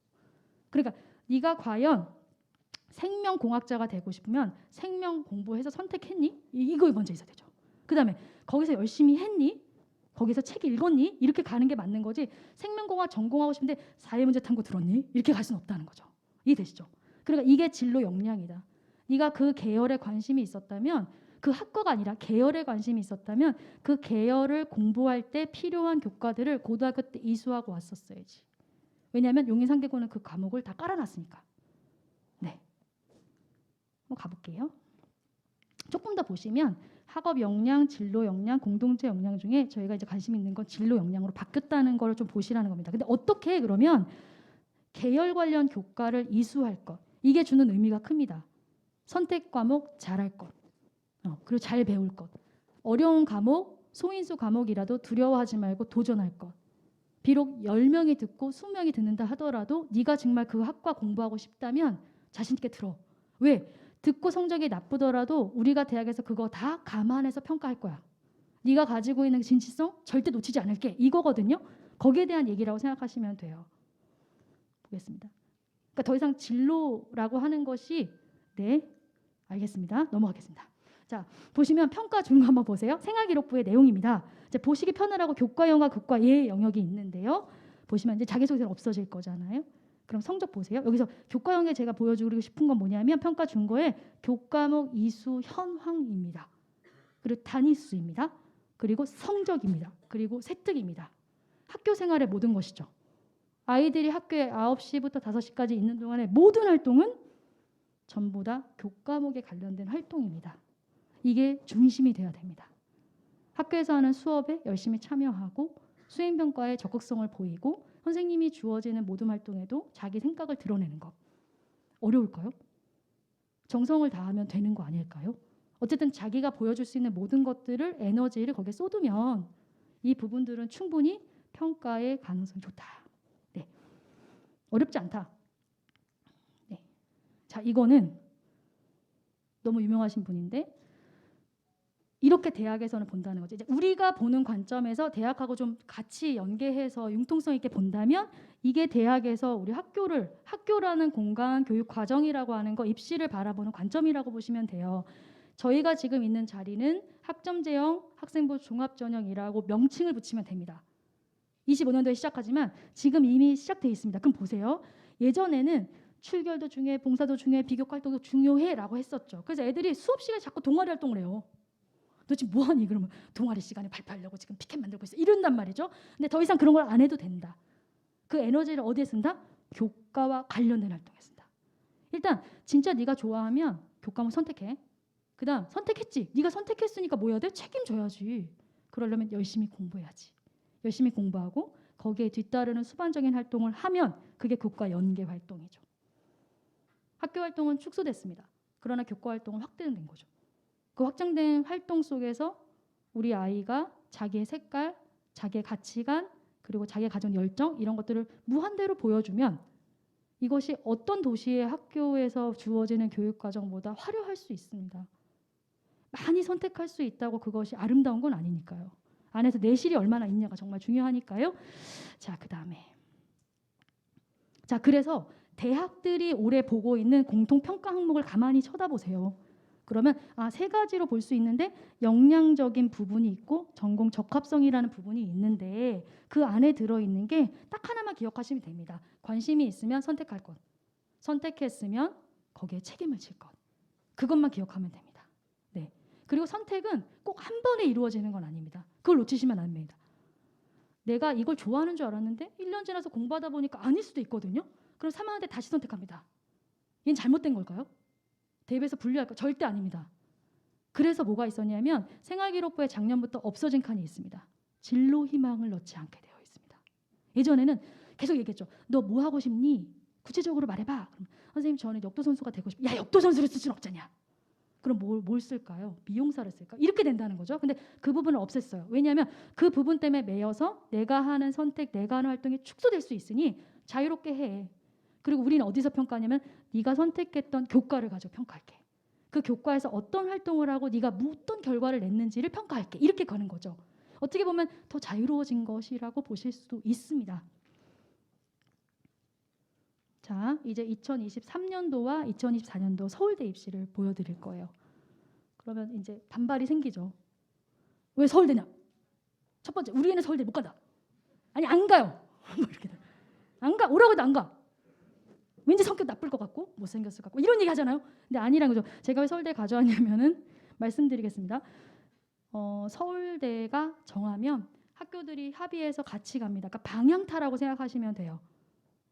그러니까 네가 과연 생명공학자가 되고 싶으면 생명 공부해서 선택했니? 이거 먼저 있어야 되죠. 그 다음에 거기서 열심히 했니? 거기서 책 읽었니? 이렇게 가는 게 맞는 거지. 생명공학 전공하고 싶은데 사회문제 탐구 들었니? 이렇게 갈 수는 없다는 거죠. 이해되시죠? 그러니까 이게 진로 역량이다. 네가 그 계열에 관심이 있었다면 그 학과가 아니라 계열에 관심이 있었다면 그 계열을 공부할 때 필요한 교과들을 고등학교 때 이수하고 왔었어야지. 왜냐하면 용인상계고는 그 과목을 다 깔아놨으니까. 네, 한번 가볼게요. 조금 더 보시면 학업 역량, 진로 역량, 공동체 역량 중에 저희가 이제 관심 있는 건 진로 역량으로 바뀌었다는 걸 좀 보시라는 겁니다. 근데 어떻게 그러면 계열 관련 교과를 이수할 것 이게 주는 의미가 큽니다. 선택 과목 잘할 것, 그리고 잘 배울 것, 어려운 과목, 소인수 과목이라도 두려워하지 말고 도전할 것. 비록 10명이 듣고 20명이 듣는다 하더라도 네가 정말 그 학과 공부하고 싶다면 자신 있게 들어. 왜? 듣고 성적이 나쁘더라도 우리가 대학에서 그거 다 감안해서 평가할 거야. 네가 가지고 있는 진실성 절대 놓치지 않을게. 이거거든요. 거기에 대한 얘기라고 생각하시면 돼요. 보겠습니다. 그러니까 더 이상 진로라고 하는 것이 네, 알겠습니다. 넘어가겠습니다. 자, 보시면 평가 중 한번 보세요. 생활기록부의 내용입니다. 이제 보시기 편하라고 교과형과 교과예 영역이 있는데요. 보시면 이제 자기소개는 없어질 거잖아요. 그럼 성적 보세요. 여기서 교과형에 제가 보여주고 싶은 건 뭐냐면 평가 준거에 교과목 이수 현황입니다. 그리고 단위수입니다. 그리고 성적입니다. 그리고 세특입니다. 학교 생활의 모든 것이죠. 아이들이 학교에 9시부터 5시까지 있는 동안의 모든 활동은 전부 다 교과목에 관련된 활동입니다. 이게 중심이 돼야 됩니다. 학교에서 하는 수업에 열심히 참여하고 수행평가에 적극성을 보이고 선생님이 주어지는 모든 활동에도 자기 생각을 드러내는 것. 어려울까요? 정성을 다하면 되는 거 아닐까요? 어쨌든 자기가 보여줄 수 있는 모든 것들을 에너지를 거기에 쏟으면 이 부분들은 충분히 평가의 가능성이 좋다. 네, 어렵지 않다. 네, 자 이거는 너무 유명하신 분인데 이렇게 대학에서는 본다는 거죠. 이제 우리가 보는 관점에서 대학하고 좀 같이 연계해서 융통성 있게 본다면 이게 대학에서 우리 학교라는 공간 교육 과정이라고 하는 거 입시를 바라보는 관점이라고 보시면 돼요. 저희가 지금 있는 자리는 학점제형 학생부 종합전형이라고 명칭을 붙이면 됩니다. 25년도에 시작하지만 지금 이미 시작돼 있습니다. 그럼 보세요. 예전에는 출결도 중요해, 봉사도 중요해, 비교과 활동도 중요해라고 했었죠. 그래서 애들이 수업 시간에 자꾸 동아리 활동을 해요. 너 지금 뭐하니? 그러면 동아리 시간에 발표하려고 지금 피켓 만들고 있어. 이런단 말이죠. 근데 더 이상 그런 걸 안 해도 된다. 그 에너지를 어디에 쓴다? 교과와 관련된 활동에 쓴다. 일단 진짜 네가 좋아하면 교과목 선택해. 그 다음 선택했지. 네가 선택했으니까 뭐 해야 돼? 책임져야지. 그러려면 열심히 공부해야지. 열심히 공부하고 거기에 뒤따르는 수반적인 활동을 하면 그게 교과 연계 활동이죠. 학교 활동은 축소됐습니다. 그러나 교과 활동은 확대된 거죠. 그 확장된 활동 속에서 우리 아이가 자기의 색깔, 자기의 가치관, 그리고 자기가 가진 열정 이런 것들을 무한대로 보여주면 이것이 어떤 도시의 학교에서 주어지는 교육과정보다 화려할 수 있습니다. 많이 선택할 수 있다고 그것이 아름다운 건 아니니까요. 안에서 내실이 얼마나 있냐가 정말 중요하니까요. 자, 그다음에 자, 그래서 대학들이 올해 보고 있는 공통 평가 항목을 가만히 쳐다보세요. 그러면 세 가지로 볼 수 있는데 역량적인 부분이 있고 전공 적합성이라는 부분이 있는데 그 안에 들어있는 게 딱 하나만 기억하시면 됩니다. 관심이 있으면 선택할 것, 선택했으면 거기에 책임을 질 것, 그것만 기억하면 됩니다. 네. 그리고 선택은 꼭 한 번에 이루어지는 건 아닙니다. 그걸 놓치시면 안 됩니다. 내가 이걸 좋아하는 줄 알았는데 1년 지나서 공부하다 보니까 아닐 수도 있거든요. 그럼 3학년 때 다시 선택합니다. 얘는 잘못된 걸까요? 대입에서 분류할까? 절대 아닙니다. 그래서 뭐가 있었냐면 생활기록부에 작년부터 없어진 칸이 있습니다. 진로 희망을 넣지 않게 되어 있습니다. 예전에는 계속 얘기했죠. 너 뭐 하고 싶니? 구체적으로 말해봐. 그럼 선생님 저는 역도 선수가 되고 싶어. 야, 역도 선수를 쓸 수는 없잖냐. 그럼 뭘 쓸까요? 미용사를 쓸까? 이렇게 된다는 거죠. 근데 그 부분을 없앴어요. 왜냐하면 그 부분 때문에 매여서 내가 하는 선택, 내가 하는 활동이 축소될 수 있으니 자유롭게 해. 그리고 우리는 어디서 평가하냐면 네가 선택했던 교과를 가지고 평가할게. 그 교과에서 어떤 활동을 하고 네가 어떤 결과를 냈는지를 평가할게. 이렇게 가는 거죠. 어떻게 보면 더 자유로워진 것이라고 보실 수도 있습니다. 자, 이제 2023년도와 2024년도 서울대 입시를 보여드릴 거예요. 그러면 이제 반발이 생기죠. 왜 서울대냐? 첫 번째, 우리 애는 서울대 못 간다. 아니 안 가요. 뭐 이렇게 안 가. 오라고 해도 안 가. 왠지 성격 나쁠 것 같고 못생겼을 것 같고 이런 얘기 하잖아요. 근데 아니란 거죠. 제가 왜 서울대 가져왔냐면은 말씀드리겠습니다. 서울대가 정하면 학교들이 합의해서 같이 갑니다. 그러니까 방향타라고 생각하시면 돼요.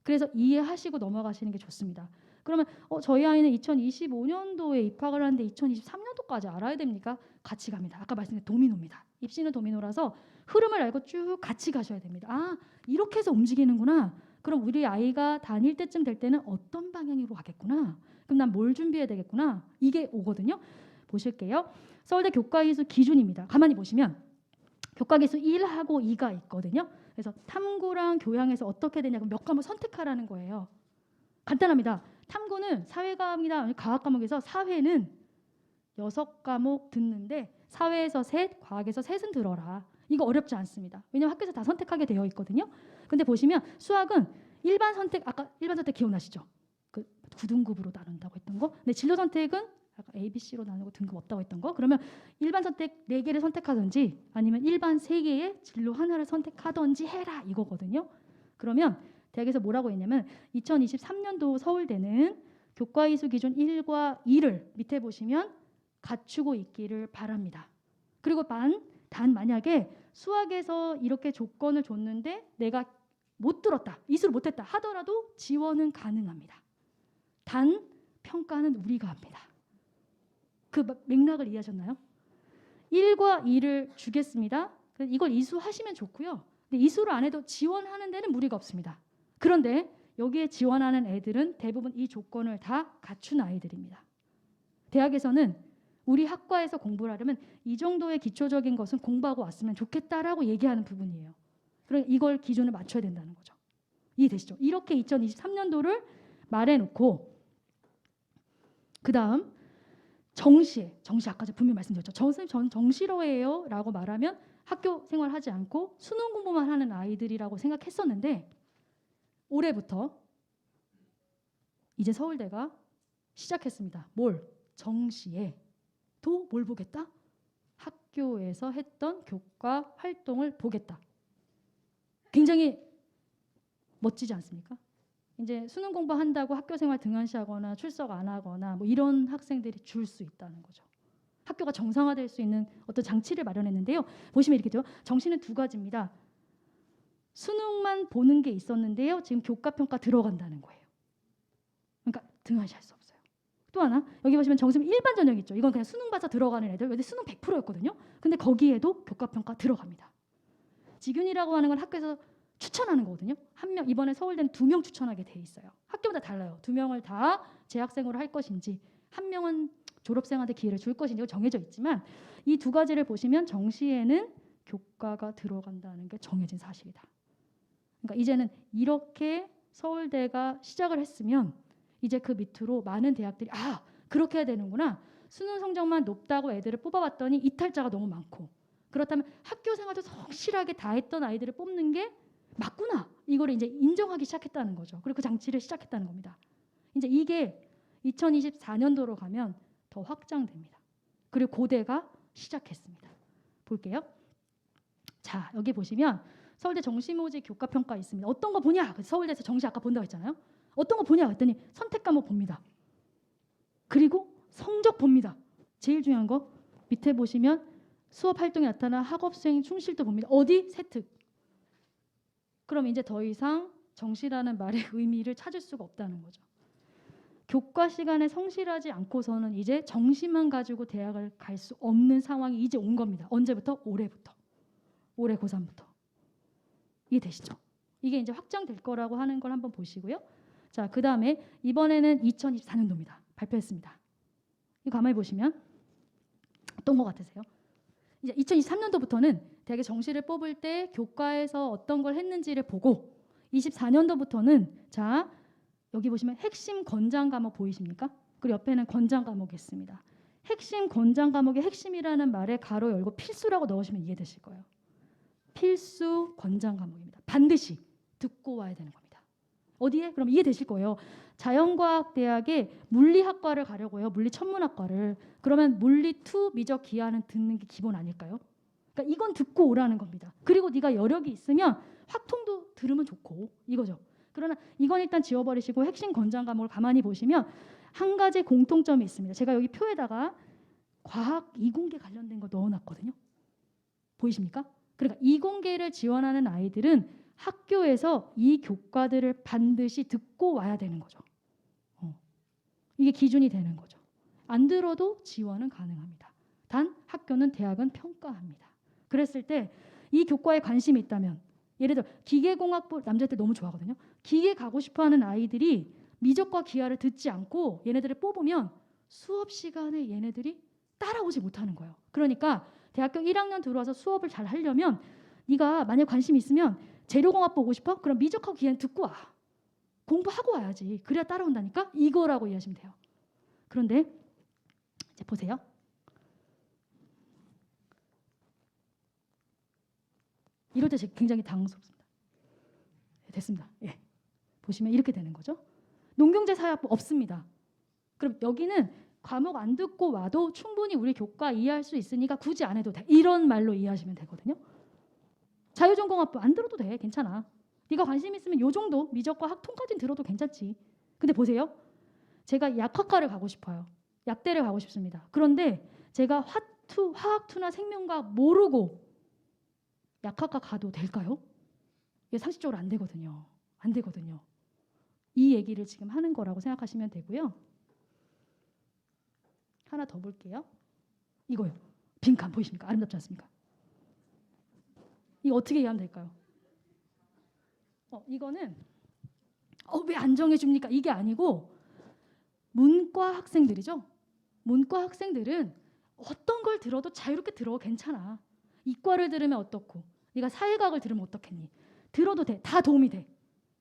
그래서 이해하시고 넘어가시는 게 좋습니다. 그러면 저희 아이는 2025년도에 입학을 하는데 2023년도까지 알아야 됩니까? 같이 갑니다. 아까 말씀드린 도미노입니다. 입시는 도미노라서 흐름을 알고 쭉 같이 가셔야 됩니다. 이렇게 해서 움직이는구나. 그럼 우리 아이가 다닐 때쯤 될 때는 어떤 방향으로 가겠구나. 그럼 난 뭘 준비해야 되겠구나. 이게 오거든요. 보실게요. 서울대 교과기수 기준입니다. 가만히 보시면 교과기수 1하고 2가 있거든요. 그래서 탐구랑 교양에서 어떻게 되냐 몇 과목 선택하라는 거예요. 간단합니다. 탐구는 사회과학이나 과학 과목에서 사회는 6과목 듣는데 사회에서 3, 과학에서 3은 들어라. 이거 어렵지 않습니다. 왜냐하면 학교에서 다 선택하게 되어 있거든요. 근데 보시면 수학은 일반 선택, 아까 일반 선택 기억나시죠? 그 9등급으로 나눈다고 했던 거. 근데 진로 선택은 아까 A, B, C로 나누고 등급 없다고 했던 거. 그러면 일반 선택 4개를 선택하든지 아니면 일반 3개의 진로 하나를 선택하든지 해라 이거거든요. 그러면 대학에서 뭐라고 했냐면 2023년도 서울대는 교과이수 기준 1과 2를 밑에 보시면 갖추고 있기를 바랍니다. 그리고 단 만약에 수학에서 이렇게 조건을 줬는데 내가 못 들었다, 이수를 못했다 하더라도 지원은 가능합니다. 단 평가는 우리가 합니다. 그 맥락을 이해하셨나요? 1과 2를 주겠습니다. 이걸 이수하시면 좋고요. 근데 이수를 안 해도 지원하는 데는 무리가 없습니다. 그런데 여기에 지원하는 애들은 대부분 이 조건을 다 갖춘 아이들입니다. 대학에서는 우리 학과에서 공부를 하려면 이 정도의 기초적인 것은 공부하고 왔으면 좋겠다라고 얘기하는 부분이에요. 그러니까 이걸 기준을 맞춰야 된다는 거죠. 이해되시죠? 이렇게 2023년도를 말해놓고 그 다음 정시 아까 제가 분명히 말씀드렸죠. 선생님 저는 정시로예요 라고 말하면 학교 생활하지 않고 수능 공부만 하는 아이들이라고 생각했었는데 올해부터 이제 서울대가 시작했습니다. 정시에 또 뭘 보겠다? 학교에서 했던 교과 활동을 보겠다. 굉장히 멋지지 않습니까? 이제 수능 공부한다고 학교 생활 등한시하거나 출석 안 하거나 뭐 이런 학생들이 줄 수 있다는 거죠. 학교가 정상화될 수 있는 어떤 장치를 마련했는데요. 보시면 이렇게 돼요. 정시는 2가지입니다. 수능만 보는 게 있었는데요. 지금 교과평가 들어간다는 거예요. 그러니까 등한시할 수 없어요. 또 하나 여기 보시면 정시는 일반 전형 있죠. 이건 그냥 수능 봐서 들어가는 애들. 근데 수능 100%였거든요. 근데 거기에도 교과평가 들어갑니다. 지균이라고 하는 건 학교에서 추천하는 거거든요. 한 명, 이번에 서울대는 2명 추천하게 돼 있어요. 학교마다 달라요. 2명을 다 재학생으로 할 것인지 한 명은 졸업생한테 기회를 줄 것인지 정해져 있지만 이 2가지를 보시면 정시에는 교과가 들어간다는 게 정해진 사실이다. 그러니까 이제는 이렇게 서울대가 시작을 했으면 이제 그 밑으로 많은 대학들이 그렇게 해야 되는구나. 수능 성적만 높다고 애들을 뽑아봤더니 이탈자가 너무 많고 그렇다면 학교 생활도 성실하게 다했던 아이들을 뽑는 게 맞구나. 이거를 이제 인정하기 시작했다는 거죠. 그리고 그 장치를 시작했다는 겁니다. 이제 이게 2024년도로 가면 더 확장됩니다. 그리고 고대가 시작했습니다. 볼게요. 자, 여기 보시면 서울대 정시모집 교과평가 있습니다. 어떤 거 보냐? 서울대에서 정시 아까 본다고 했잖아요. 어떤 거 보냐? 했더니 선택 과목 봅니다. 그리고 성적 봅니다. 제일 중요한 거 밑에 보시면 수업 활동에 나타난 학업 수행 충실도 봅니다. 어디? 세특. 그럼 이제 더 이상 정시라는 말의 의미를 찾을 수가 없다는 거죠. 교과 시간에 성실하지 않고서는 이제 정시만 가지고 대학을 갈 수 없는 상황이 이제 온 겁니다. 언제부터? 올해부터. 올해 고3부터. 이해되시죠? 이게 이제 확장될 거라고 하는 걸 한번 보시고요. 자, 그 다음에 이번에는 2024년도입니다. 발표했습니다. 이거 가만히 보시면 어떤 것 같으세요? 이제 2023년도부터는 대학의 정시를 뽑을 때 교과에서 어떤 걸 했는지를 보고 24년도부터는 자 여기 보시면 핵심 권장 과목 보이십니까? 그리고 옆에는 권장 과목이 있습니다. 핵심 권장 과목의 핵심이라는 말에 가로 열고 필수라고 넣으시면 이해되실 거예요. 필수 권장 과목입니다. 반드시 듣고 와야 되는 겁니다. 어디에? 그럼 이해되실 거예요. 자연과학대학의 물리학과를 가려고요. 물리천문학과를. 그러면 물리2 미적 기하는 듣는 게 기본 아닐까요? 그러니까 이건 듣고 오라는 겁니다. 그리고 네가 여력이 있으면 확통도 들으면 좋고 이거죠. 그러나 이건 일단 지워버리시고 핵심 권장 과목을 가만히 보시면 한 가지 공통점이 있습니다. 제가 여기 표에다가 과학 이공계 관련된 거 넣어놨거든요. 보이십니까? 그러니까 이공계를 지원하는 아이들은 학교에서 이 교과들을 반드시 듣고 와야 되는 거죠. 이게 기준이 되는 거죠. 안 들어도 지원은 가능합니다. 단 학교는 대학은 평가합니다. 그랬을 때 이 교과에 관심이 있다면 예를 들어 기계공학부 남자들 너무 좋아하거든요. 기계 가고 싶어하는 아이들이 미적과 기하를 듣지 않고 얘네들을 뽑으면 수업 시간에 얘네들이 따라오지 못하는 거예요. 그러니까 대학교 1학년 들어와서 수업을 잘 하려면 네가 만약 관심이 있으면 재료공학 보고 싶어? 그럼 미적하고 기하는 듣고 와. 공부하고 와야지. 그래야 따라온다니까? 이거라고 이해하시면 돼요. 그런데 이제 보세요. 이럴 때 굉장히 당황스럽습니다. 됐습니다. 예. 보시면 이렇게 되는 거죠. 농경제사회학부 없습니다. 그럼 여기는 과목 안 듣고 와도 충분히 우리 교과 이해할 수 있으니까 굳이 안 해도 돼. 이런 말로 이해하시면 되거든요. 자유전공학부 안 들어도 돼. 괜찮아. 네가 관심 있으면 요 정도 미적과 학통까지는 들어도 괜찮지. 근데 보세요. 제가 약학과를 가고 싶어요. 약대를 가고 싶습니다. 그런데 제가 화학투나 생명과학 모르고 약학과 가도 될까요? 이게 상식적으로 안 되거든요. 안 되거든요. 이 얘기를 지금 하는 거라고 생각하시면 되고요. 하나 더 볼게요. 이거요. 빈칸 보이십니까? 아름답지 않습니까? 이거 어떻게 이해하면 될까요? 이거는 왜 안 정해줍니까? 이게 아니고 문과 학생들이죠. 문과 학생들은 어떤 걸 들어도 자유롭게 들어. 괜찮아. 이과를 들으면 어떻고 네가 사회과학을 들으면 어떻겠니? 들어도 돼. 다 도움이 돼.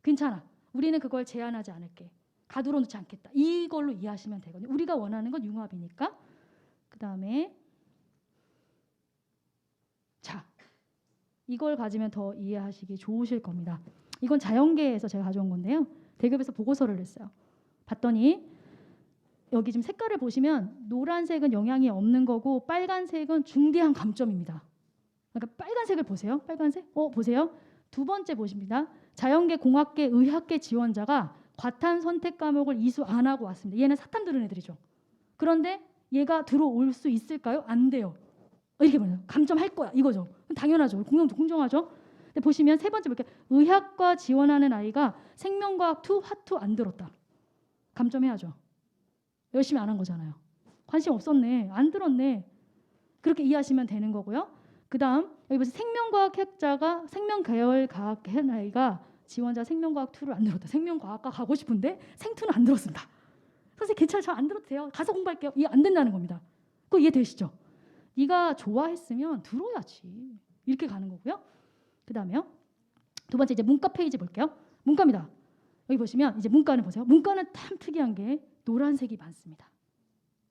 괜찮아. 우리는 그걸 제한하지 않을게. 가두어 놓지 않겠다. 이걸로 이해하시면 되거든요. 우리가 원하는 건 융합이니까. 그 다음에 자 이걸 가지면 더 이해하시기 좋으실 겁니다. 이건 자연계에서 제가 가져온 건데요. 대급에서 보고서를 냈어요. 봤더니 여기 지금 색깔을 보시면 노란색은 영향이 없는 거고 빨간색은 중대한 감점입니다. 그러니까 빨간색을 보세요. 빨간색? 보세요. 두 번째 보십니다. 자연계, 공학계, 의학계 지원자가 과탄 선택 과목을 이수 안 하고 왔습니다. 얘는 사탐 들은 애들이죠. 그런데 얘가 들어올 수 있을까요? 안 돼요. 이렇게 말해요. 감점할 거야. 이거죠. 당연하죠. 공정하죠. 근데 보시면 세 번째 볼게요. 의학과 지원하는 아이가 생명과학 2, 화투 안 들었다. 감점해야죠. 열심히 안 한 거잖아요. 관심 없었네. 안 들었네. 그렇게 이해하시면 되는 거고요. 그 다음 여기 보세요. 생명과학 생명계열 과학 한 아이가 지원자 생명과학 2를 안 들었다. 생명과학과 가고 싶은데 생2는 안 들었습니다. 선생님 괜찮아요. 저 안 들어도 돼요. 가서 공부할게요. 이해 안 된다는 겁니다. 그거 이해되시죠? 네가 좋아했으면 들어야지. 이렇게 가는 거고요. 그 다음에요. 두 번째 이제 문과 페이지 볼게요. 문과입니다. 여기 보시면 이제 문과는 보세요. 문과는 참 특이한 게 노란색이 많습니다.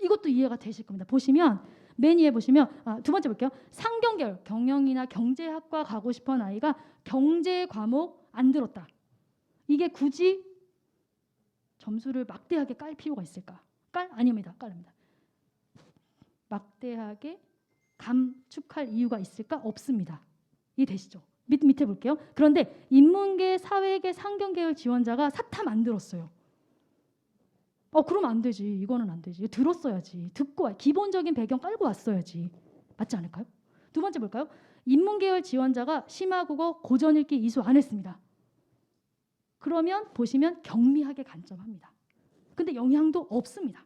이것도 이해가 되실 겁니다. 보시면 맨 위에 보시면 두 번째 볼게요. 상경계열 경영이나 경제학과 가고 싶은 아이가 경제 과목 안 들었다. 이게 굳이 점수를 막대하게 깔 필요가 있을까? 아닙니다. 깔입니다. 막대하게 감축할 이유가 있을까? 없습니다. 이해되시죠? 밑에 볼게요. 그런데 인문계, 사회계, 상경계열 지원자가 사탐 안 들었어요. 그럼 안 되지. 이거는 안 되지. 들었어야지. 듣고 기본적인 배경 깔고 왔어야지. 맞지 않을까요? 두 번째 볼까요? 인문계열 지원자가 심화국어, 고전읽기 이수 안 했습니다. 그러면 보시면 경미하게 간점합니다. 근데 영향도 없습니다.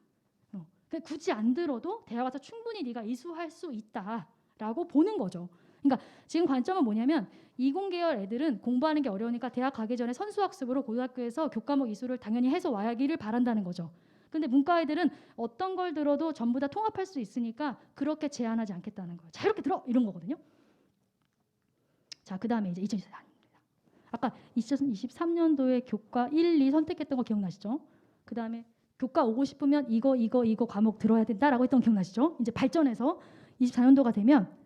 그러니까 굳이 안 들어도 대학 와서 충분히 네가 이수할 수 있다라고 보는 거죠. 그러니까 지금 관점은 뭐냐면 이공계열 애들은 공부하는 게 어려우니까 대학 가기 전에 선수학습으로 고등학교에서 교과목 이수를 당연히 해서 와야기를 바란다는 거죠. 근데 문과 애들은 어떤 걸 들어도 전부 다 통합할 수 있으니까 그렇게 제한하지 않겠다는 거예요. 자유롭게 들어 이런 거거든요. 자, 그다음에 이제 2024년입니다. 아까 2023년도에 교과 1, 2 선택했던 거 기억나시죠? 그다음에 교과 오고 싶으면 이거 과목 들어야 된다라고 했던 거 기억나시죠? 이제 발전해서 24년도가 되면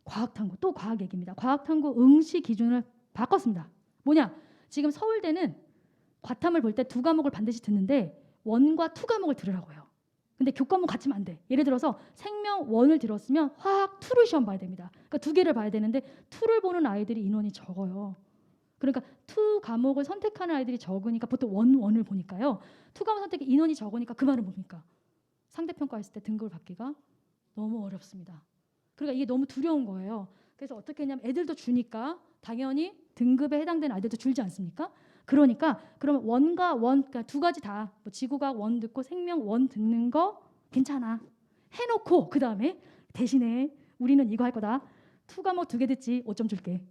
과학탐구, 또 과학 얘기입니다. 과학탐구 응시 기준을 바꿨습니다. 뭐냐? 지금 서울대는 과탐을 볼 때 두 과목을 반드시 듣는데 원과 투 과목을 들으라고 해요. 근데 교과목 같이면 안 돼. 예를 들어서 생명 1을 들었으면 화학 2를 시험 봐야 됩니다. 그러니까 두 개를 봐야 되는데 2를 보는 아이들이 인원이 적어요. 그러니까 투 과목을 선택하는 아이들이 적으니까 보통 원을 보니까요. 투 과목 선택 인원이 적으니까 그 말은 뭡니까? 상대평가했을 때 등급을 받기가 너무 어렵습니다. 그러니까 이게 너무 두려운 거예요. 그래서 어떻게 했냐면 애들도 주니까 당연히 등급에 해당되는 아이들도 줄지 않습니까? 그러니까 그러면 원과 원, 그러니까 두 가지 다 뭐 지구과학 원 듣고 생명 원 듣는 거 괜찮아 해놓고 그 다음에 대신에 우리는 이거 할 거다. 투 과목 2개 듣지 5점 줄게.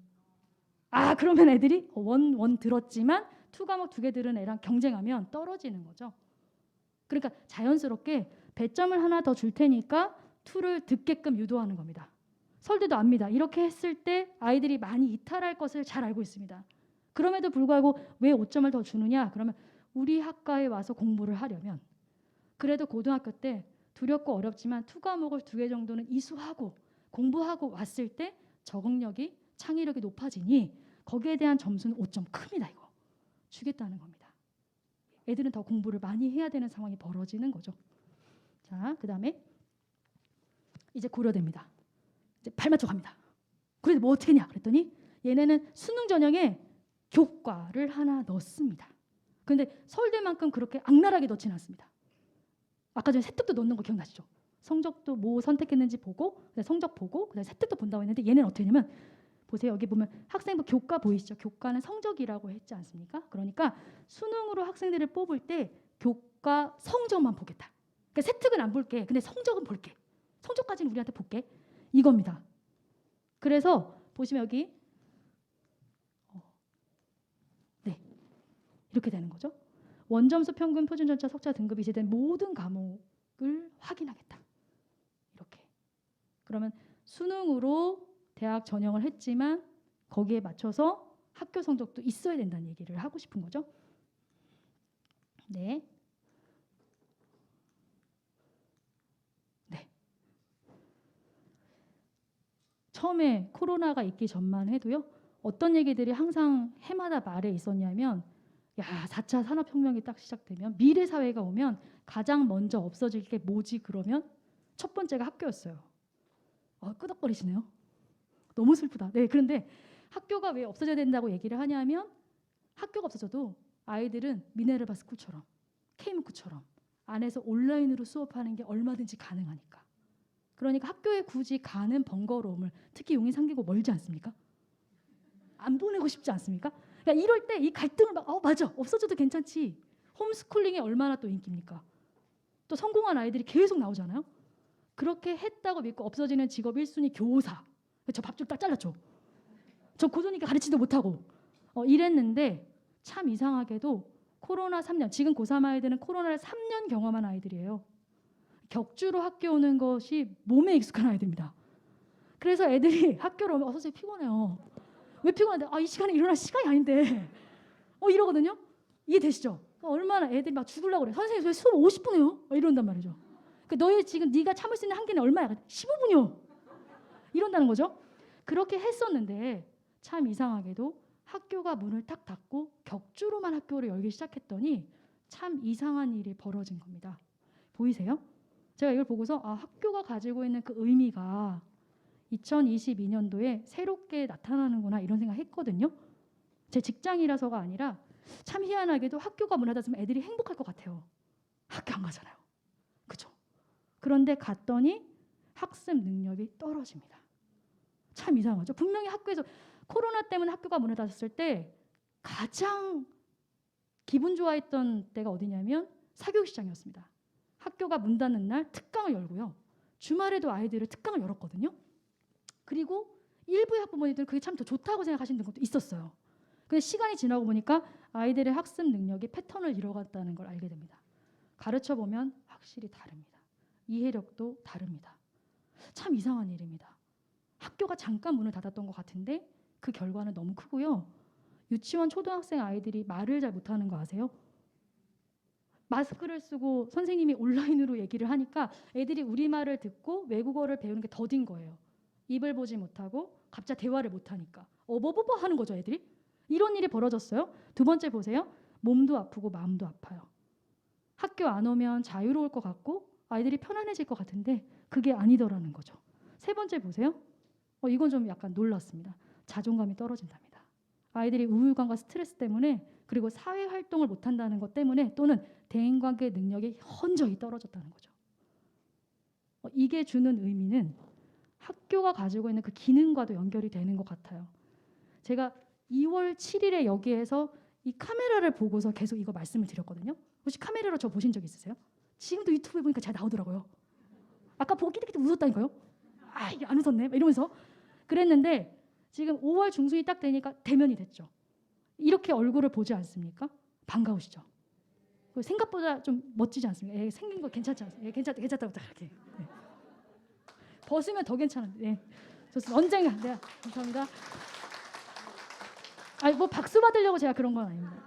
그러면 애들이 원 들었지만 투 과목 2개 들은 애랑 경쟁하면 떨어지는 거죠. 그러니까 자연스럽게 배점을 하나 더 줄 테니까 2를 듣게끔 유도하는 겁니다. 서울대도 압니다. 이렇게 했을 때 아이들이 많이 이탈할 것을 잘 알고 있습니다. 그럼에도 불구하고 왜 5점을 더 주느냐? 그러면 우리 학과에 와서 공부를 하려면 그래도 고등학교 때 두렵고 어렵지만 투 과목을 2개 정도는 이수하고 공부하고 왔을 때 적응력이 창의력이 높아지니 거기에 대한 점수는 5점 큽니다. 이거 주겠다는 겁니다. 애들은 더 공부를 많이 해야 되는 상황이 벌어지는 거죠. 자, 그다음에 이제 고려됩니다. 이제 발 맞춰 갑니다. 그래서 뭐 어떻게 했냐 그랬더니 얘네는 수능 전형에 교과를 하나 넣습니다. 그런데 서울대만큼 그렇게 악랄하게 넣지는 않습니다. 아까 전에 세특도 넣는 거 기억나시죠? 성적도 뭐 선택했는지 보고 성적 보고 그다음에 세특도 본다고 했는데 얘는 어떻게 했냐면 보세요. 여기 보면 학생부 교과 보이시죠? 교과는 성적이라고 했지 않습니까? 그러니까 수능으로 학생들을 뽑을 때 교과 성적만 보겠다. 그러니까 세특은 안 볼게. 근데 성적은 볼게. 성적까지는 우리한테 볼게. 이겁니다. 그래서 보시면 여기 이렇게 되는 거죠. 원점수 평균 표준전차 석차 등급이 이제된 모든 과목을 확인하겠다. 이렇게. 그러면 수능으로 대학 전형을 했지만 거기에 맞춰서 학교 성적도 있어야 된다는 얘기를 하고 싶은 거죠. 네. 처음에 코로나가 있기 전만 해도요. 어떤 얘기들이 항상 해마다 말에 있었냐면 4차 산업혁명이 딱 시작되면 미래 사회가 오면 가장 먼저 없어질 게 뭐지 그러면 첫 번째가 학교였어요. 끄덕거리시네요. 너무 슬프다. 네, 그런데 학교가 왜 없어져야 된다고 얘기를 하냐면 학교가 없어져도 아이들은 미네르바 스쿨처럼 K무크처럼 안에서 온라인으로 수업하는 게 얼마든지 가능하니까. 그러니까 학교에 굳이 가는 번거로움을 특히 용인 상계고 멀지 않습니까? 안 보내고 싶지 않습니까? 그러니까 이럴 때 이 갈등을 맞아 없어져도 괜찮지. 홈스쿨링이 얼마나 또 인기입니까? 또 성공한 아이들이 계속 나오잖아요. 그렇게 했다고 믿고 없어지는 직업 1순위 교사. 저 밥 줄 딱 잘랐죠. 저 고졸니까 가르치도 못하고 이랬는데 참 이상하게도 코로나 3년 지금 고3 아이들은 코로나를 3년 경험한 아이들이에요. 격주로 학교 오는 것이 몸에 익숙한 아이들입니다. 그래서 애들이 학교로 오면 선생님 피곤해요. 왜 피곤한데? 이 시간에 일어날 시간이 아닌데. 이러거든요. 이해되시죠? 얼마나 애들이 막 죽으려고 그래. 선생님 왜 수업 50분 해요? 이런단 말이죠. 너희 지금 네가 참을 수 있는 한계는 얼마야? 15분이요. 이런다는 거죠. 그렇게 했었는데 참 이상하게도 학교가 문을 딱 닫고 격주로만 학교를 열기 시작했더니 참 이상한 일이 벌어진 겁니다. 보이세요? 제가 이걸 보고서 학교가 가지고 있는 그 의미가 2022년도에 새롭게 나타나는구나 이런 생각했거든요. 제 직장이라서가 아니라 참 희한하게도 학교가 문을 닫았으면 애들이 행복할 것 같아요. 학교 안 가잖아요. 그죠? 그런데 갔더니 학습 능력이 떨어집니다. 참 이상하죠. 분명히 학교에서 코로나 때문에 학교가 문을 닫았을 때 가장 기분 좋아했던 때가 어디냐면 사교육 시장이었습니다. 학교가 문 닫는 날 특강을 열고요. 주말에도 아이들을 특강을 열었거든요. 그리고 일부의 학부모님들은 그게 참 더 좋다고 생각하시는 것도 있었어요. 근데 시간이 지나고 보니까 아이들의 학습 능력이 패턴을 이뤄갔다는 걸 알게 됩니다. 가르쳐 보면 확실히 다릅니다. 이해력도 다릅니다. 참 이상한 일입니다. 학교가 잠깐 문을 닫았던 것 같은데 그 결과는 너무 크고요. 유치원 초등학생 아이들이 말을 잘 못하는 거 아세요? 마스크를 쓰고 선생님이 온라인으로 얘기를 하니까 애들이 우리말을 듣고 외국어를 배우는 게 더딘 거예요. 입을 보지 못하고 갑자기 대화를 못하니까 어버버버 하는 거죠 애들이. 이런 일이 벌어졌어요. 두 번째 보세요. 몸도 아프고 마음도 아파요. 학교 안 오면 자유로울 것 같고 아이들이 편안해질 것 같은데 그게 아니더라는 거죠. 세 번째 보세요. 이건 좀 약간 놀랐습니다. 자존감이 떨어진답니다. 아이들이 우울감과 스트레스 때문에 그리고 사회활동을 못한다는 것 때문에 또는 대인관계 능력이 현저히 떨어졌다는 거죠. 이게 주는 의미는 학교가 가지고 있는 그 기능과도 연결이 되는 것 같아요. 제가 2월 7일에 여기에서 이 카메라를 보고서 계속 이거 말씀을 드렸거든요. 혹시 카메라로 저 보신 적 있으세요? 지금도 유튜브에 보니까 잘 나오더라고요. 아까 보고 끼리끼리 웃었다니까요. 이게 안 웃었네 이러면서 그랬는데 지금 5월 중순이 딱 되니까 대면이 됐죠. 이렇게 얼굴을 보지 않습니까? 반가우시죠? 생각보다 좀 멋지지 않습니까? 생긴 거 괜찮지 않습니까? 괜찮다고 딱 이렇게. 네. 벗으면 더 괜찮은데. 네. 좋습니다. 언젠가. 네, 감사합니다. 뭐 박수 받으려고 제가 그런 건 아닙니다.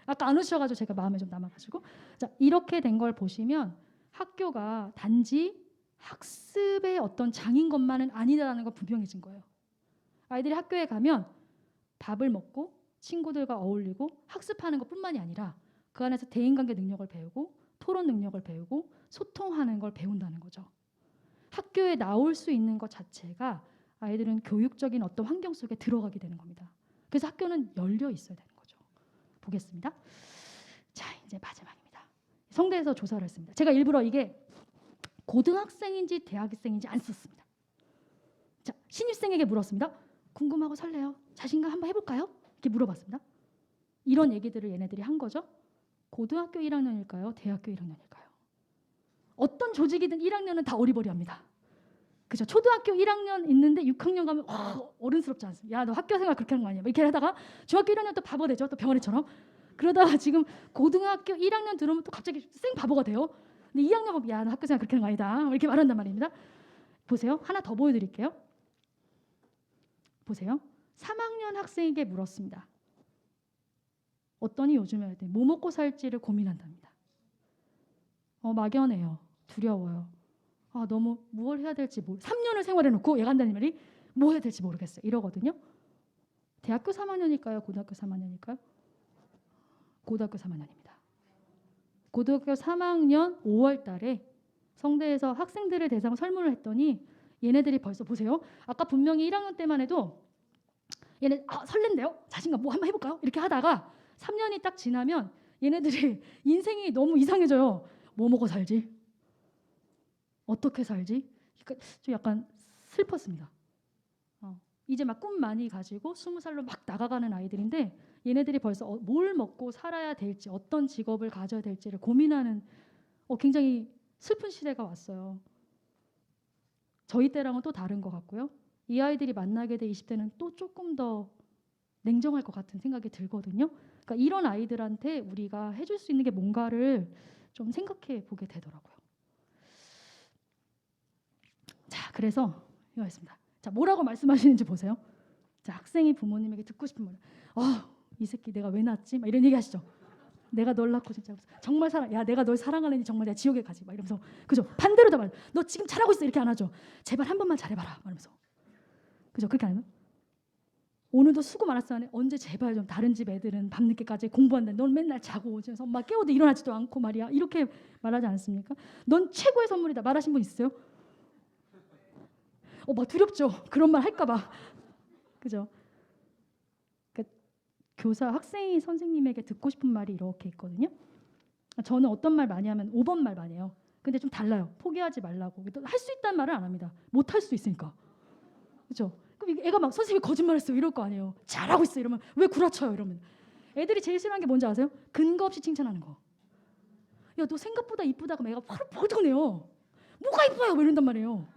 아까 안 웃으셔가지고 제가 마음에 좀 남아가지고. 자, 이렇게 된 걸 보시면 학교가 단지 학습의 어떤 장인 것만은 아니다라는 걸 분명해진 거예요. 아이들이 학교에 가면 밥을 먹고 친구들과 어울리고 학습하는 것뿐만이 아니라 그 안에서 대인관계 능력을 배우고 토론 능력을 배우고 소통하는 걸 배운다는 거죠. 학교에 나올 수 있는 것 자체가 아이들은 교육적인 어떤 환경 속에 들어가게 되는 겁니다. 그래서 학교는 열려 있어야 되는 거죠. 보겠습니다. 자, 이제 마지막입니다. 성대에서 조사를 했습니다. 제가 일부러 이게 고등학생인지 대학생인지 안 썼습니다. 자, 신입생에게 물었습니다. 궁금하고 설레요. 자신감 한번 해볼까요? 이렇게 물어봤습니다. 이런 얘기들을 얘네들이 한 거죠. 고등학교 1학년일까요? 대학교 1학년일까요? 어떤 조직이든 1학년은 다 어리버리합니다. 그죠? 초등학교 1학년 있는데 6학년 가면 어른스럽지 않습니까? 야, 너 학교 생활 그렇게 하는 거 아니야? 이렇게 하다가 중학교 1학년 또 바보 되죠? 또 병아리처럼. 그러다가 지금 고등학교 1학년 들어오면 또 갑자기 생 바보가 돼요. 근데 2학년 보면 야, 너 학교 생활 그렇게 하는 거 아니다. 이렇게 말한단 말입니다. 보세요. 하나 더 보여드릴게요. 보세요. 3학년 학생에게 물었습니다. 어떠니 요즘에 뭐 먹고 살지를 고민한답니다. 막연해요. 두려워요. 너무 뭘 해야 될지 3년을 생활해놓고 얘가 한다는 말이 뭐 해야 될지 모르겠어요. 이러거든요. 대학교 3학년일까요? 고등학교 3학년일까요? 고등학교 3학년입니다. 고등학교 3학년 5월 달에 성대에서 학생들을 대상으로 설문을 했더니 얘네들이 벌써 보세요. 아까 분명히 1학년 때만 해도 얘네 설렌데요? 자신감 뭐 한번 해볼까요? 이렇게 하다가 3년이 딱 지나면 얘네들이 인생이 너무 이상해져요. 뭐 먹고 살지? 어떻게 살지? 그러니까 좀 약간 슬펐습니다. 이제 막 꿈 많이 가지고 20살로 막 나가가는 아이들인데 얘네들이 벌써 뭘 먹고 살아야 될지 어떤 직업을 가져야 될지를 고민하는 굉장히 슬픈 시대가 왔어요. 저희 때랑은 또 다른 것 같고요. 이 아이들이 만나게 될 20대는 또 조금 더 냉정할 것 같은 생각이 들거든요. 그러니까 이런 아이들한테 우리가 해줄 수 있는 게 뭔가를 좀 생각해 보게 되더라고요. 자, 그래서 이거였습니다. 자, 뭐라고 말씀하시는지 보세요. 자, 학생이 부모님에게 듣고 싶은 말, 이 새끼 내가 왜 낳았지? 막 이런 얘기 하시죠. 내가 널 낳고 진짜 정말 사랑. 야 내가 널 사랑하려니 정말 내가 지옥에 가지. 막 이러면서 그죠? 반대로 다 말. 너 지금 잘하고 있어 이렇게 안 하죠. 제발 한 번만 잘해봐라. 이러면서 그죠? 그렇게 안 하면 오늘도 수고 많았어. 언제 제발 좀 다른 집 애들은 밤늦게까지 공부한다. 넌 맨날 자고 그래서 엄마 깨워도 일어나지도 않고 말이야. 이렇게 말하지 않습니까? 넌 최고의 선물이다. 말하신 분 있어요? 막 두렵죠. 그런 말 할까봐. 그죠? 그러니까 교사 학생이 선생님에게 듣고 싶은 말이 이렇게 있거든요. 저는 어떤 말 많이 하면 5번 말 많이 해요. 근데 좀 달라요. 포기하지 말라고. 할 수 있다는 말을 안 합니다. 못 할 수 있으니까. 그죠? 그럼 애가 막 선생님이 거짓말했어 이럴 거 아니에요. 잘하고 있어 이러면 왜 구라쳐요 이러면. 애들이 제일 싫어하는 게 뭔지 아세요? 근거 없이 칭찬하는 거. 야 너 생각보다 이쁘다 그러면 애가 바로 버전해요. 뭐가 이뻐요? 뭐 이런단 말이에요.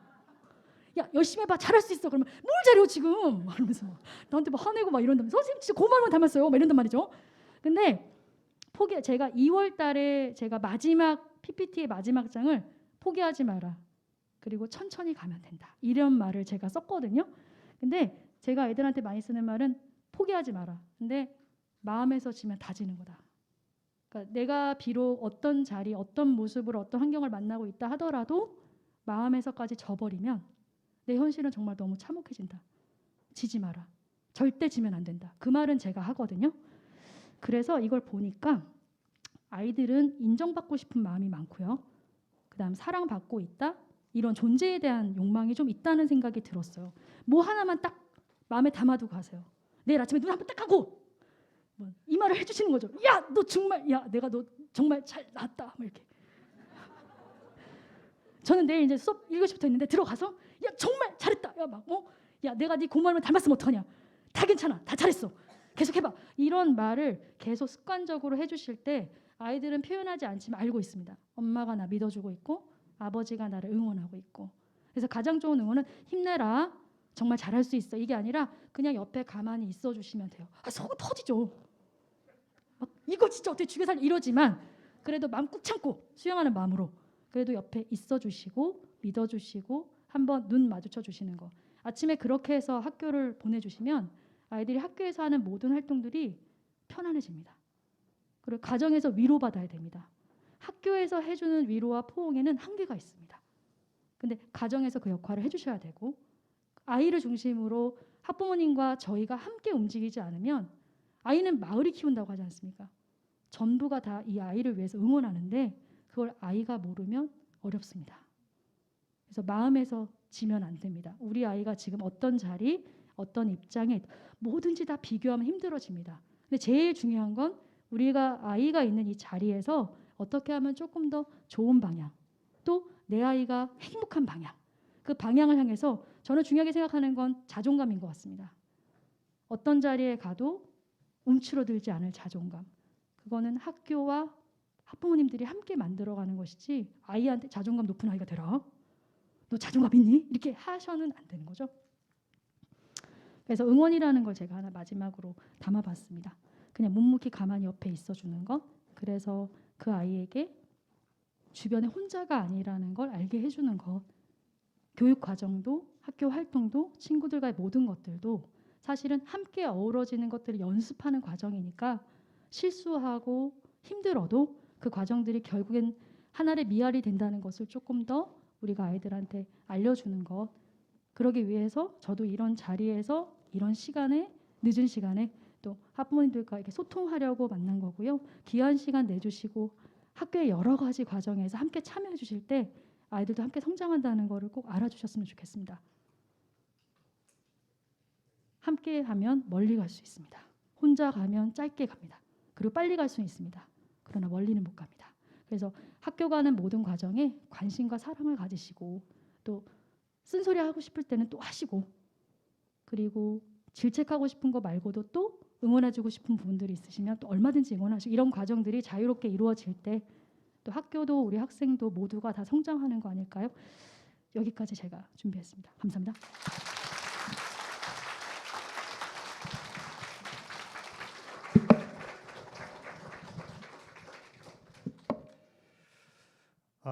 야 열심히 해봐 잘할 수 있어 그러면 뭘 잘해요 지금 이러면서 나한테 막 화내고 막 이런다면 선생님 진짜 고마운 닮았어요 막 이런단 말이죠. 근데 제가 2월 달에 제가 마지막 PPT의 마지막 장을 포기하지 마라 그리고 천천히 가면 된다 이런 말을 제가 썼거든요. 근데 제가 애들한테 많이 쓰는 말은 포기하지 마라. 근데 마음에서 지면 다 지는 거다. 그러니까 내가 비록 어떤 자리, 어떤 모습으로 어떤 환경을 만나고 있다 하더라도 마음에서까지 져버리면 내 현실은 정말 너무 참혹해진다. 지지 마라. 절대 지면 안 된다. 그 말은 제가 하거든요. 그래서 이걸 보니까 아이들은 인정받고 싶은 마음이 많고요. 그다음 사랑받고 있다. 이런 존재에 대한 욕망이 좀 있다는 생각이 들었어요. 뭐 하나만 딱 마음에 담아두고 가세요. 내일 아침에 눈 한번 딱 감고 이 말을 해주시는 거죠. 야, 너 정말, 야, 내가 너 정말 잘 나왔다. 막 이렇게. 저는 내일 이제 수업 7시부터 있는데 들어가서 야, 정말 잘했다. 야, 막 야, 내가 네 고마움을 닮았으면 어떡하냐. 다 괜찮아, 다 잘했어. 계속 해봐. 이런 말을 계속 습관적으로 해주실 때 아이들은 표현하지 않지만 알고 있습니다. 엄마가 나 믿어주고 있고 아버지가 나를 응원하고 있고. 그래서 가장 좋은 응원은 힘내라. 정말 잘할 수 있어. 이게 아니라 그냥 옆에 가만히 있어 주시면 돼요. 속 터지죠. 막 이거 진짜 어떻게 죽여 살려 이러지만 그래도 마음 꾹 참고 수용하는 마음으로 그래도 옆에 있어 주시고 믿어 주시고 한번 눈 마주쳐 주시는 거. 아침에 그렇게 해서 학교를 보내주시면 아이들이 학교에서 하는 모든 활동들이 편안해집니다. 그리고 가정에서 위로받아야 됩니다. 학교에서 해주는 위로와 포옹에는 한계가 있습니다. 근데 가정에서 그 역할을 해주셔야 되고 아이를 중심으로 학부모님과 저희가 함께 움직이지 않으면 아이는 마을이 키운다고 하지 않습니까? 전부가 다 이 아이를 위해서 응원하는데 그걸 아이가 모르면 어렵습니다. 그래서 마음에서 지면 안 됩니다. 우리 아이가 지금 어떤 자리, 어떤 입장에 뭐든지 다 비교하면 힘들어집니다. 근데 제일 중요한 건 우리가 아이가 있는 이 자리에서 어떻게 하면 조금 더 좋은 방향, 또 내 아이가 행복한 방향, 그 방향을 향해서 저는 중요하게 생각하는 건 자존감인 것 같습니다. 어떤 자리에 가도 움츠러들지 않을 자존감. 그거는 학교와 학부모님들이 함께 만들어가는 것이지 아이한테 자존감 높은 아이가 되라. 너 자존감 있니? 이렇게 하셔는 안 되는 거죠. 그래서 응원이라는 걸 제가 하나 마지막으로 담아봤습니다. 그냥 묵묵히 가만히 옆에 있어주는 것. 그래서 그 아이에게 주변에 혼자가 아니라는 걸 알게 해주는 것. 교육 과정도 학교 활동도 친구들과의 모든 것들도 사실은 함께 어우러지는 것들을 연습하는 과정이니까 실수하고 힘들어도 그 과정들이 결국엔 하나의 미알이 된다는 것을 조금 더 우리가 아이들한테 알려주는 것. 그러기 위해서 저도 이런 자리에서 이런 시간에 늦은 시간에 또 학부모님들과 이렇게 소통하려고 만난 거고요. 귀한 시간 내주시고 학교의 여러 가지 과정에서 함께 참여해 주실 때 아이들도 함께 성장한다는 거를 꼭 알아주셨으면 좋겠습니다. 함께 하면 멀리 갈 수 있습니다. 혼자 가면 짧게 갑니다. 그리고 빨리 갈 수는 있습니다. 그러나 멀리는 못 갑니다. 그래서 학교 가는 모든 과정에 관심과 사랑을 가지시고 또 쓴소리 하고 싶을 때는 또 하시고 그리고 질책하고 싶은 거 말고도 또 응원해주고 싶은 부분들이 있으시면 또 얼마든지 응원하시고 이런 과정들이 자유롭게 이루어질 때 또 학교도 우리 학생도 모두가 다 성장하는 거 아닐까요? 여기까지 제가 준비했습니다. 감사합니다.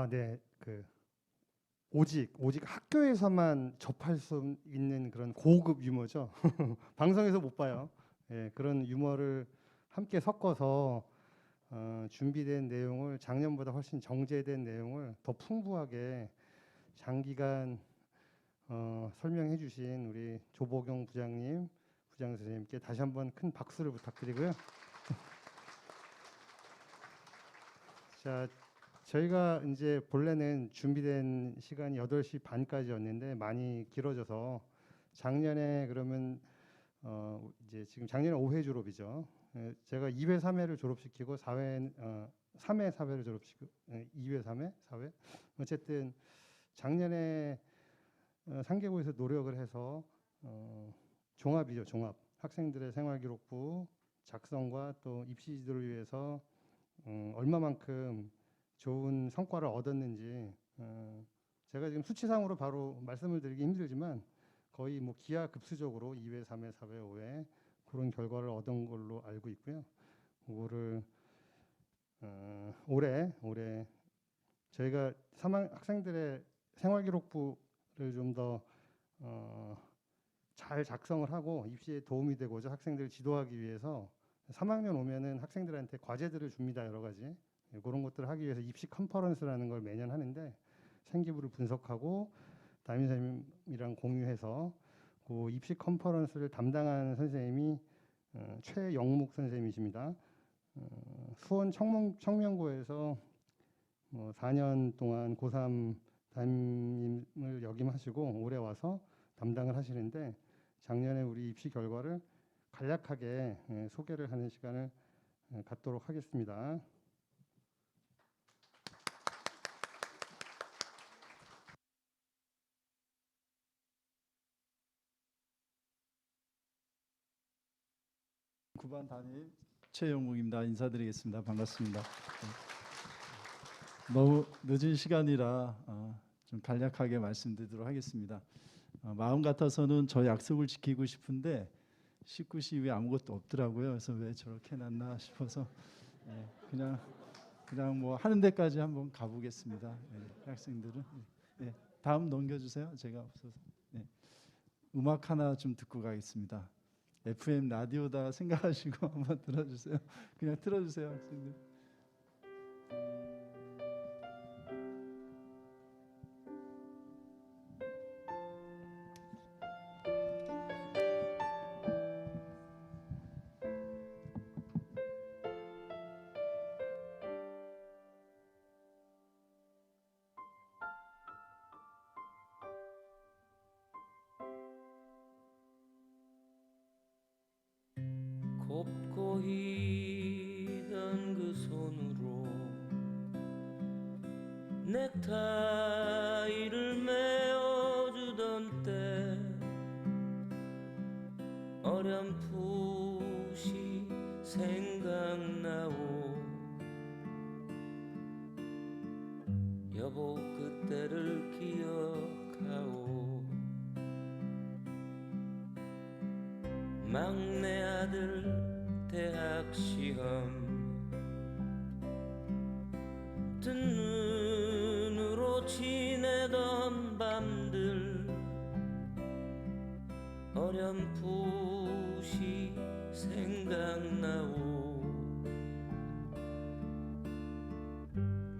네. 오직 학교에서만 접할 수 있는 그런 고급 유머죠. 방송에서 못 봐요. 예, 그런 유머를 함께 섞어서 준비된 내용을 작년보다 훨씬 정제된 내용을 더 풍부하게 장기간 설명해 주신 우리 조보경 부장님, 부장 선생님께 다시 한번 큰 박수를 부탁드리고요. 자, 저희가 이제 본래는 준비된 시간이 8시 반까지였는데 많이 길어져서 작년에 그러면 이제 지금 작년에 5회 졸업이죠. 제가 2회, 3회를 졸업시키고 4회, 3회, 4회를 졸업시키고 2회, 3회, 4회. 어쨌든 작년에 상계고에서 노력을 해서 종합이죠, 종합. 학생들의 생활기록부 작성과 또 입시 지도를 위해서 얼마만큼 좋은 성과를 얻었는지 제가 지금 수치상으로 바로 말씀을 드리기 힘들지만 거의 뭐 기하급수적으로 2회, 3회, 4회, 5회 그런 결과를 얻은 걸로 알고 있고요. 그거를 올해 저희가 학생들의 생활기록부를 좀 더 잘 작성을 하고 입시에 도움이 되고자 학생들을 지도하기 위해서 3학년 오면은 학생들한테 과제들을 줍니다. 여러 가지 그런 것들을 하기 위해서 입시 컨퍼런스라는 걸 매년 하는데 생기부를 분석하고 담임 선생님이랑 공유해서 그 입시 컨퍼런스를 담당하는 선생님이 최영묵 선생님이십니다. 수원 청명고에서 4년 동안 고3 담임을 역임하시고 올해 와서 담당을 하시는데 작년에 우리 입시 결과를 간략하게 소개를 하는 시간을 갖도록 하겠습니다. 구 반 담임 최영묵입니다. 인사드리겠습니다. 반갑습니다. 너무 늦은 시간이라 좀 간략하게 말씀드리도록 하겠습니다. 마음 같아서는 저 약속을 지키고 싶은데 19시 이후에 아무것도 없더라고요. 그래서 왜 저렇게 해놨나 싶어서 그냥 뭐 하는 데까지 한번 가보겠습니다. 학생들은 다음 넘겨주세요. 제가 없어서 음악 하나 좀 듣고 가겠습니다. FM 라디오다 생각하시고 한번 들어주세요. 그냥 틀어주세요, 학생들. 곱고 희던 그 손으로 넥타이를 메어주던 때 어렴풋이 생각나오. 여보 그때를 기억하오. 막내 아들 대학 시험 뜬 눈으로 지내던 밤들 어렴풋이 생각나오.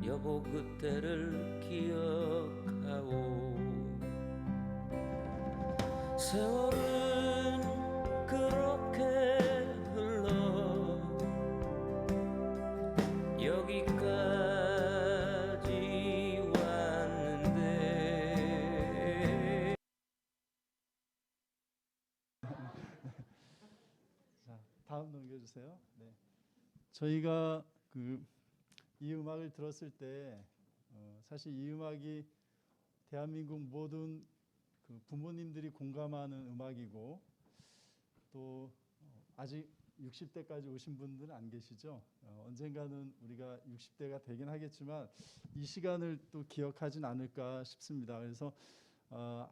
여보 그때를 기억하오. 세월은 그렇게 흘러 여기까지 왔는데. 자, 다음 넘겨주세요. 네. 저희가 이 음악을 들었을 때 사실 이 음악이 대한민국 모든 부모님들이 공감하는 음악이고 또 아직 60대까지 오신 분들은 안 계시죠. 언젠가는 우리가 60대가 되긴 하겠지만 이 시간을 또 기억하진 않을까 싶습니다. 그래서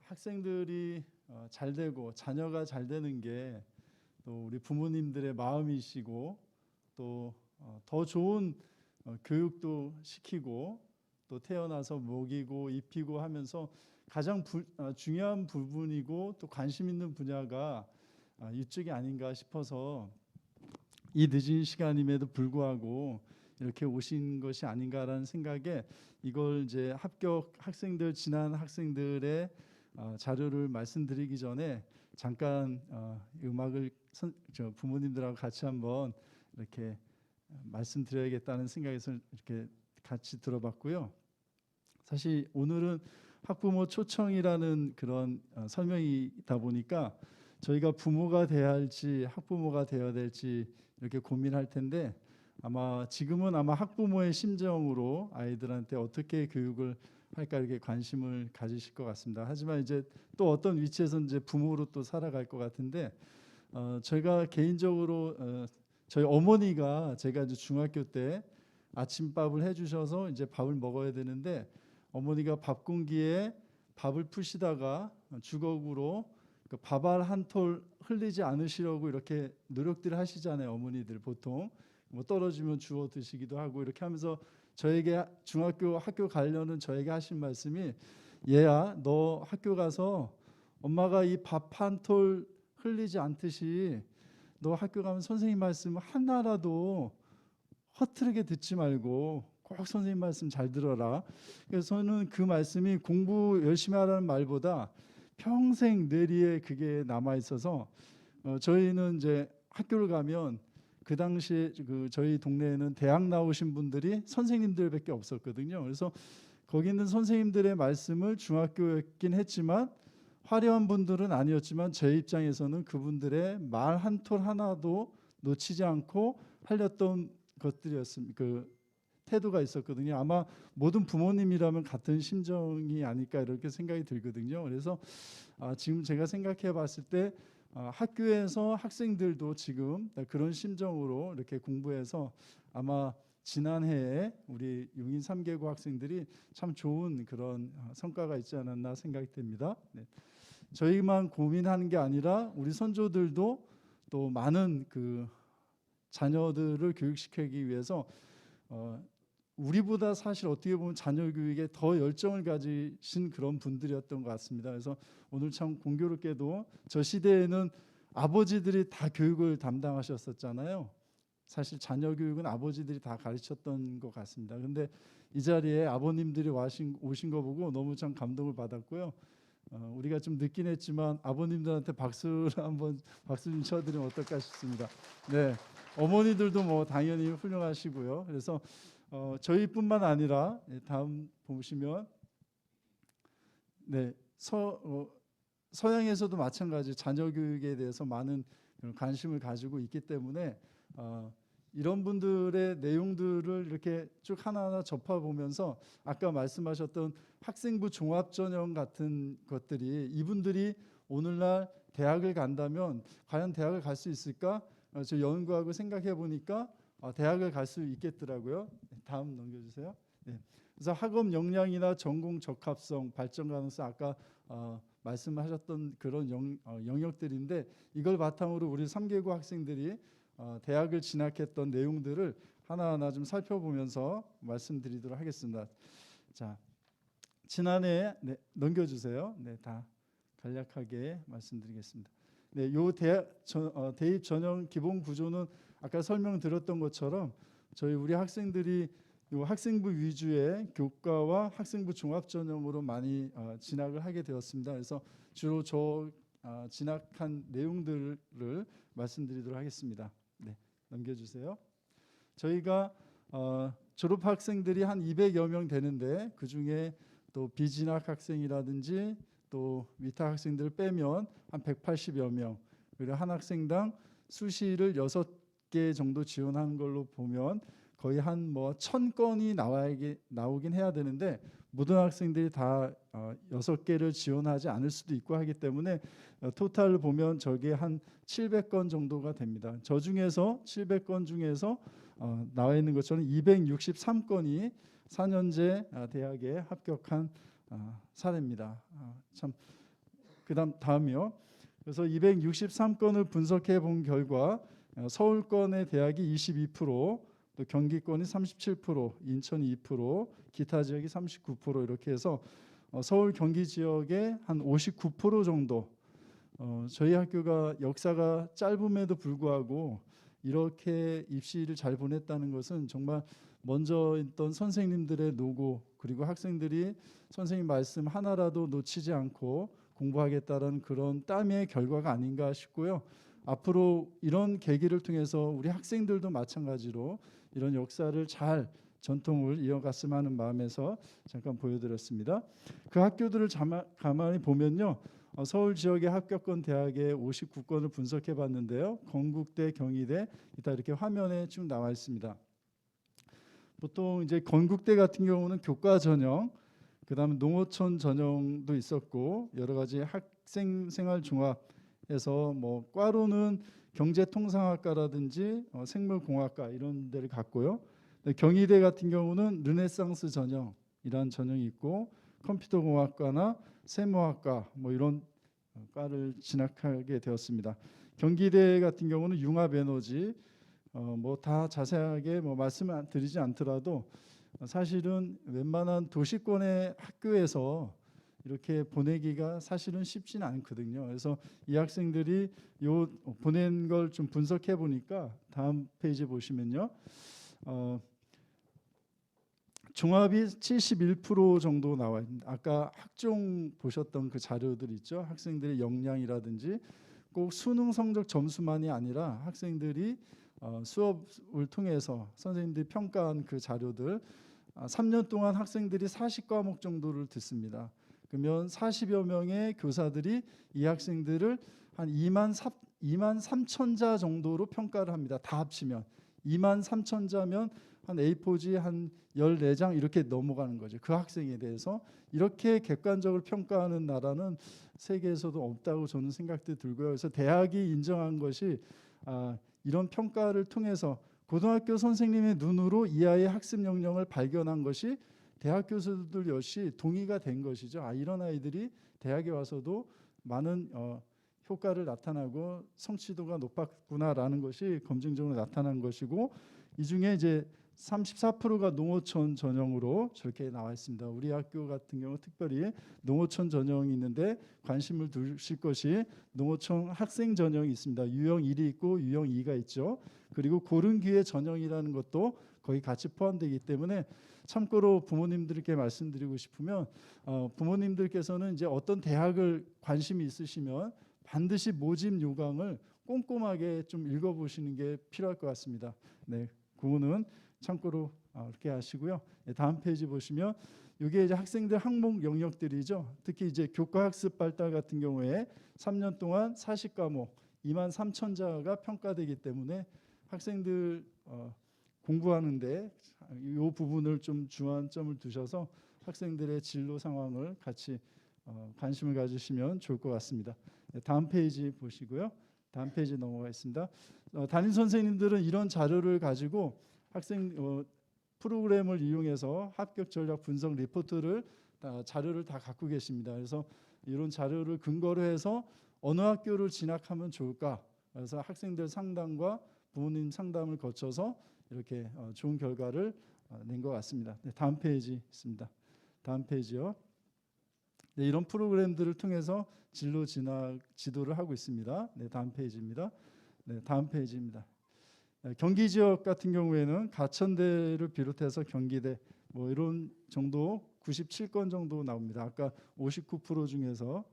학생들이 잘 되고 자녀가 잘 되는 게 또 우리 부모님들의 마음이시고 또 더 좋은 교육도 시키고 또 태어나서 먹이고 입히고 하면서 가장 중요한 부분이고 또 관심 있는 분야가 이쪽이 아닌가 싶어서 이 늦은 시간임에도 불구하고 이렇게 오신 것이 아닌가라는 생각에 이걸 이제 합격 학생들 지난 학생들의 자료를 말씀드리기 전에 잠깐 음악을 부모님들하고 같이 한번 이렇게 말씀드려야겠다는 생각에서 이렇게 같이 들어봤고요. 사실 오늘은 학부모 초청이라는 그런 설명이다 보니까 저희가 부모가 돼야 할지 학부모가 되어야 될지 이렇게 고민할 텐데 지금은 아마 학부모의 심정으로 아이들한테 어떻게 교육을 할까 이렇게 관심을 가지실 것 같습니다. 하지만 이제 또 어떤 위치에서 이제 부모로 또 살아갈 것 같은데 저희가 개인적으로 저희 어머니가 제가 이제 중학교 때 아침밥을 해주셔서 이제 밥을 먹어야 되는데 어머니가 밥 공기에 밥을 푸시다가 주걱으로 밥알 한 톨 흘리지 않으시려고 이렇게 노력들을 하시잖아요. 어머니들 보통 뭐 떨어지면 주워 드시기도 하고 이렇게 하면서 저에게 중학교 학교 가려는 저에게 하신 말씀이 얘야 너 학교 가서 엄마가 이 밥 한 톨 흘리지 않듯이 너 학교 가면 선생님 말씀 하나라도 허투르게 듣지 말고 꼭 선생님 말씀 잘 들어라. 그래서 저는 그 말씀이 공부 열심히 하라는 말보다 평생 뇌리에 그게 남아 있어서 저희는 이제 학교를 가면 그 당시에 저희 동네에는 대학 나오신 분들이 선생님들밖에 없었거든요. 그래서 거기 있는 선생님들의 말씀을 중학교였긴 했지만 화려한 분들은 아니었지만 제 입장에서는 그분들의 말 한 톨 하나도 놓치지 않고 하렸던 것들이었습니다. 그 태도가 있었거든요. 아마 모든 부모님이라면 같은 심정이 아닐까 이렇게 생각이 들거든요. 그래서 지금 제가 생각해 봤을 때 학교에서 학생들도 지금 그런 심정으로 이렇게 공부해서 아마 지난해에 우리 용인 3개고 학생들이 참 좋은 그런 성과가 있지 않았나 생각이 듭니다. 네. 저희만 고민하는 게 아니라 우리 선조들도 또 많은 그 자녀들을 교육시키기 위해서 우리보다 사실 어떻게 보면 자녀 교육에 더 열정을 가지신 그런 분들이었던 것 같습니다. 그래서 오늘 참 공교롭게도 저 시대에는 아버지들이 다 교육을 담당하셨었잖아요. 사실 자녀 교육은 아버지들이 다 가르쳤던 것 같습니다. 그런데 이 자리에 아버님들이 오신 거 보고 너무 참 감동을 받았고요. 우리가 좀 늦긴 했지만 아버님들한테 박수 좀 쳐드리면 어떨까 싶습니다. 네, 어머니들도 뭐 당연히 훌륭하시고요. 그래서 저희뿐만 아니라 다음 보시면 서양에서도 마찬가지 자녀 교육에 대해서 많은 관심을 가지고 있기 때문에 이런 분들의 내용들을 이렇게 쭉 하나하나 접해보면서 아까 말씀하셨던 학생부 종합전형 같은 것들이 이분들이 오늘날 대학을 간다면 과연 대학을 갈 수 있을까? 저 연구하고 생각해 보니까 대학을 갈 수 있겠더라고요. 다음 넘겨주세요. 네. 그래서 학업 역량이나 전공 적합성, 발전 가능성 아까 말씀하셨던 그런 영역들인데 이걸 바탕으로 우리 3개고 학생들이 대학을 진학했던 내용들을 하나하나 좀 살펴보면서 말씀드리도록 하겠습니다. 자, 지난해 넘겨주세요. 네, 다 간략하게 말씀드리겠습니다. 네, 요 대입 전형 기본 구조는 아까 설명드렸던 것처럼 우리 학생들이 요 학생부 위주의 교과와 학생부 종합 전형으로 많이 진학을 하게 되었습니다. 그래서 주로 진학한 내용들을 말씀드리도록 하겠습니다. 네, 넘겨주세요. 저희가 졸업 학생들이 한 200여 명 되는데 그 중에 또 비진학 학생이라든지 또 위탁 학생들 빼면 한 180여 명, 그리고 한 학생당 수시를 6개 정도 지원하는 걸로 보면 거의 한 1000건이 나오긴 해야 되는데 모든 학생들이 다 6개를 지원하지 않을 수도 있고 하기 때문에 토탈을 보면 저게 한 700건 정도가 됩니다. 저 중에서 700건 중에서 나와 있는 것처럼 263건이 4년제 대학에 합격한 사례입니다. 참 다음이요. 그래서 263건을 분석해 본 결과 서울권의 대학이 22%, 또 경기권이 37%, 인천이 2%, 기타 지역이 39% 이렇게 해서 서울 경기 지역의 한 59% 정도. 저희 학교가 역사가 짧음에도 불구하고 이렇게 입시를 잘 보냈다는 것은 정말 먼저 있던 선생님들의 노고, 그리고 학생들이 선생님 말씀 하나라도 놓치지 않고 공부하겠다는 그런 땀의 결과가 아닌가 싶고요. 앞으로 이런 계기를 통해서 우리 학생들도 마찬가지로 이런 역사를 잘 전통을 이어갔으면 하는 마음에서 잠깐 보여드렸습니다. 그 학교들을 가만히 보면요, 서울 지역의 합격권 대학의 59건을 분석해 봤는데요. 건국대, 경희대 이따 이렇게 화면에 쭉 나와 있습니다. 보통 이제 건국대 같은 경우는 교과 전형, 그다음에 농어촌 전형도 있었고 여러 가지 학생 생활 종합에서 뭐 과로는 경제통상학과라든지 생물공학과 이런 데를 갔고요. 경희대 같은 경우는 르네상스 전형이란 전형이 있고 컴퓨터공학과나 세무학과 뭐 이런 과를 진학하게 되었습니다. 경기대 같은 경우는 융합에너지 뭐 다 자세하게 뭐 말씀을 드리지 않더라도 사실은 웬만한 도시권의 학교에서 이렇게 보내기가 사실은 쉽지는 않거든요. 그래서 이 학생들이 요 보낸 걸 좀 분석해 보니까 다음 페이지 보시면요. 종합이 71% 정도 나와 있습니다. 아까 학종 보셨던 그 자료들 있죠. 학생들의 역량이라든지 꼭 수능 성적 점수만이 아니라 학생들이 수업을 통해서 선생님들이 평가한 그 자료들 3년 동안 학생들이 40과목 정도를 듣습니다. 그러면 40여 명의 교사들이 이 학생들을 한 2만 3천 정도로 평가를 합니다. 다 합치면 2만 3천 자면 한 A4지 한 14장 이렇게 넘어가는 거죠. 그 학생에 대해서 이렇게 객관적으로 평가하는 나라는 세계에서도 없다고 저는 생각도 들고요. 그래서 대학이 인정한 것이 이런 평가를 통해서 고등학교 선생님의 눈으로 이 아이의 학습 역량을 발견한 것이 대학 교수들 역시 동의가 된 것이죠. 이런 아이들이 대학에 와서도 많은 효과를 나타나고 성취도가 높았구나라는 것이 검증적으로 나타난 것이고 이 중에 이제 34%가 농어촌 전형으로 저렇게 나와 있습니다. 우리 학교 같은 경우 특별히 농어촌 전형이 있는데 관심을 두실 것이 농어촌 학생 전형이 있습니다. 유형 1이 있고 유형 2가 있죠. 그리고 고른 기회 전형이라는 것도 거의 같이 포함되기 때문에 참고로 부모님들께 말씀드리고 싶으면 부모님들께서는 이제 어떤 대학을 관심이 있으시면 반드시 모집 요강을 꼼꼼하게 좀 읽어보시는 게 필요할 것 같습니다. 네, 그거는 참고로 이렇게 하시고요. 다음 페이지 보시면 이게 이제 학생들 항목 영역들이죠. 특히 이제 교과 학습 발달 같은 경우에 3년 동안 40과목 2만 3천 자가 평가되기 때문에 학생들 공부하는데 이 부분을 좀 중앙점을 두셔서 학생들의 진로 상황을 같이 관심을 가지시면 좋을 것 같습니다. 다음 페이지 보시고요. 다음 페이지 넘어가겠습니다. 담임 선생님들은 이런 자료를 가지고 학생 프로그램을 이용해서 합격 전략 분석 리포트를 자료를 다 갖고 계십니다. 그래서 이런 자료를 근거로 해서 어느 학교를 진학하면 좋을까? 그래서 학생들 상담과 부모님 상담을 거쳐서 이렇게 좋은 결과를 낸 것 같습니다. 네, 다음 페이지 있습니다. 다음 페이지요. 네, 이런 프로그램들을 통해서 진로 진학 지도를 하고 있습니다. 네, 다음 페이지입니다. 네, 다음 페이지입니다. 경기 지역 같은 경우에는 가천대를 비롯해서 경기대 뭐 이런 정도 97건 정도 나옵니다. 아까 59% 중에서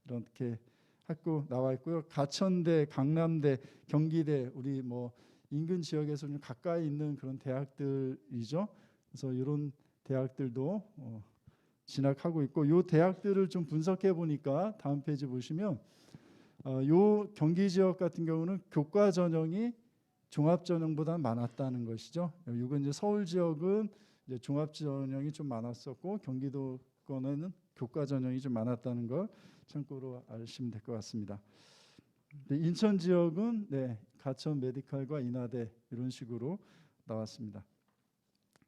이렇게 학교 나와 있고요. 가천대, 강남대, 경기대 우리 뭐 인근 지역에서 좀 가까이 있는 그런 대학들이죠. 그래서 이런 대학들도 진학하고 있고 이 대학들을 좀 분석해 보니까 다음 페이지 보시면 요 경기 지역 같은 경우는 교과 전형이 종합 전형보다 많았다는 것이죠. 이건 이제 서울 지역은 이제 종합 전형이 좀 많았었고 경기도 거는 교과 전형이 좀 많았다는 걸 참고로 아시면 될 것 같습니다. 인천 지역은 가천 메디칼과 인하대 이런 식으로 나왔습니다.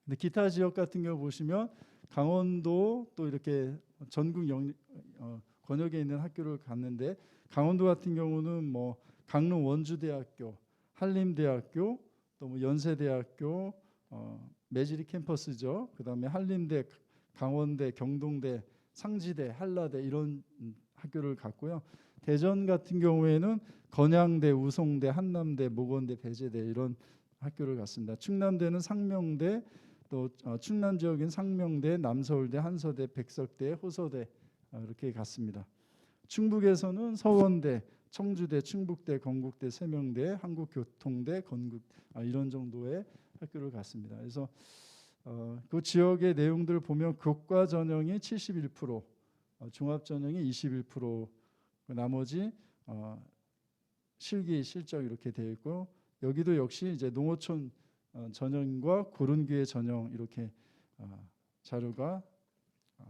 근데 기타 지역 같은 경우 보시면 강원도 또 이렇게 전국 권역에 있는 학교를 갔는데 강원도 같은 경우는 뭐 강릉 원주대학교, 한림대학교, 또 뭐 연세대학교, 매지리 캠퍼스죠. 그다음에 한림대, 강원대, 경동대, 상지대, 한라대 이런 학교를 갔고요. 대전 같은 경우에는 건양대, 우송대, 한남대, 목원대, 배재대 이런 학교를 갔습니다. 충남대는 상명대, 또 충남 지역인 상명대, 남서울대, 한서대, 백석대, 호서대 이렇게 갔습니다. 충북에서는 서원대, 청주대, 충북대, 건국대, 세명대, 한국교통대, 건국 이런 정도의 학교를 갔습니다. 그래서 그 지역의 내용들을 보면 교과 전형이 71%, 종합 전형이 21%, 나머지 실기, 실적 이렇게 되어 있고 여기도 역시 이제 농어촌 전형과 고른교회 전형 이렇게 자료가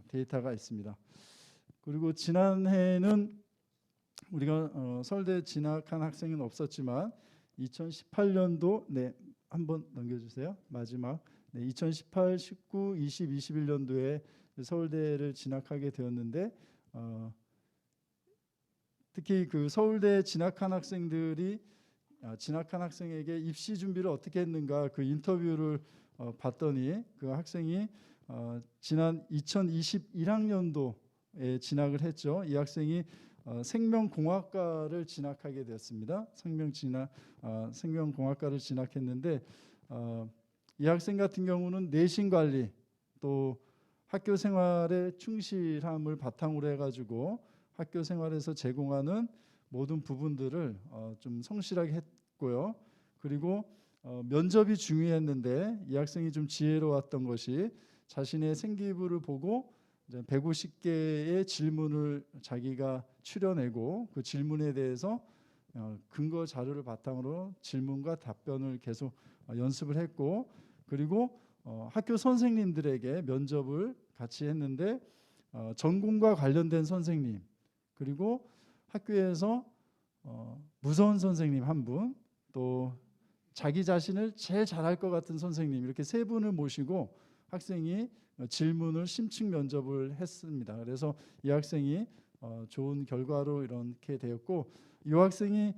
데이터가 있습니다. 그리고 지난해는 우리가 서울대 진학한 학생은 없었지만 2018년도 네 한번 넘겨주세요. 마지막 2018, 19, 20, 21년도에 서울대를 진학하게 되었는데 특히 그 서울대 진학한 학생들이 진학한 학생에게 입시 준비를 어떻게 했는가 그 인터뷰를 봤더니 그 학생이 지난 2021학년도에 진학을 했죠. 이 학생이 생명공학과를 진학하게 되었습니다. 생명공학과를 진학했는데 이 학생 같은 경우는 내신 관리 또 학교 생활의 충실함을 바탕으로 해가지고 학교 생활에서 제공하는 모든 부분들을 좀 성실하게 했고요. 그리고 면접이 중요했는데 이 학생이 좀 지혜로웠던 것이 자신의 생기부를 보고 150개의 질문을 자기가 추려내고 그 질문에 대해서 근거 자료를 바탕으로 질문과 답변을 계속 연습을 했고 그리고 학교 선생님들에게 면접을 같이 했는데 전공과 관련된 선생님 그리고 학교에서 무서운 선생님 한 분 또 자기 자신을 제일 잘할 것 같은 선생님 이렇게 세 분을 모시고 학생이 질문을 심층 면접을 했습니다. 그래서 이 학생이 좋은 결과로 이렇게 되었고 이 학생이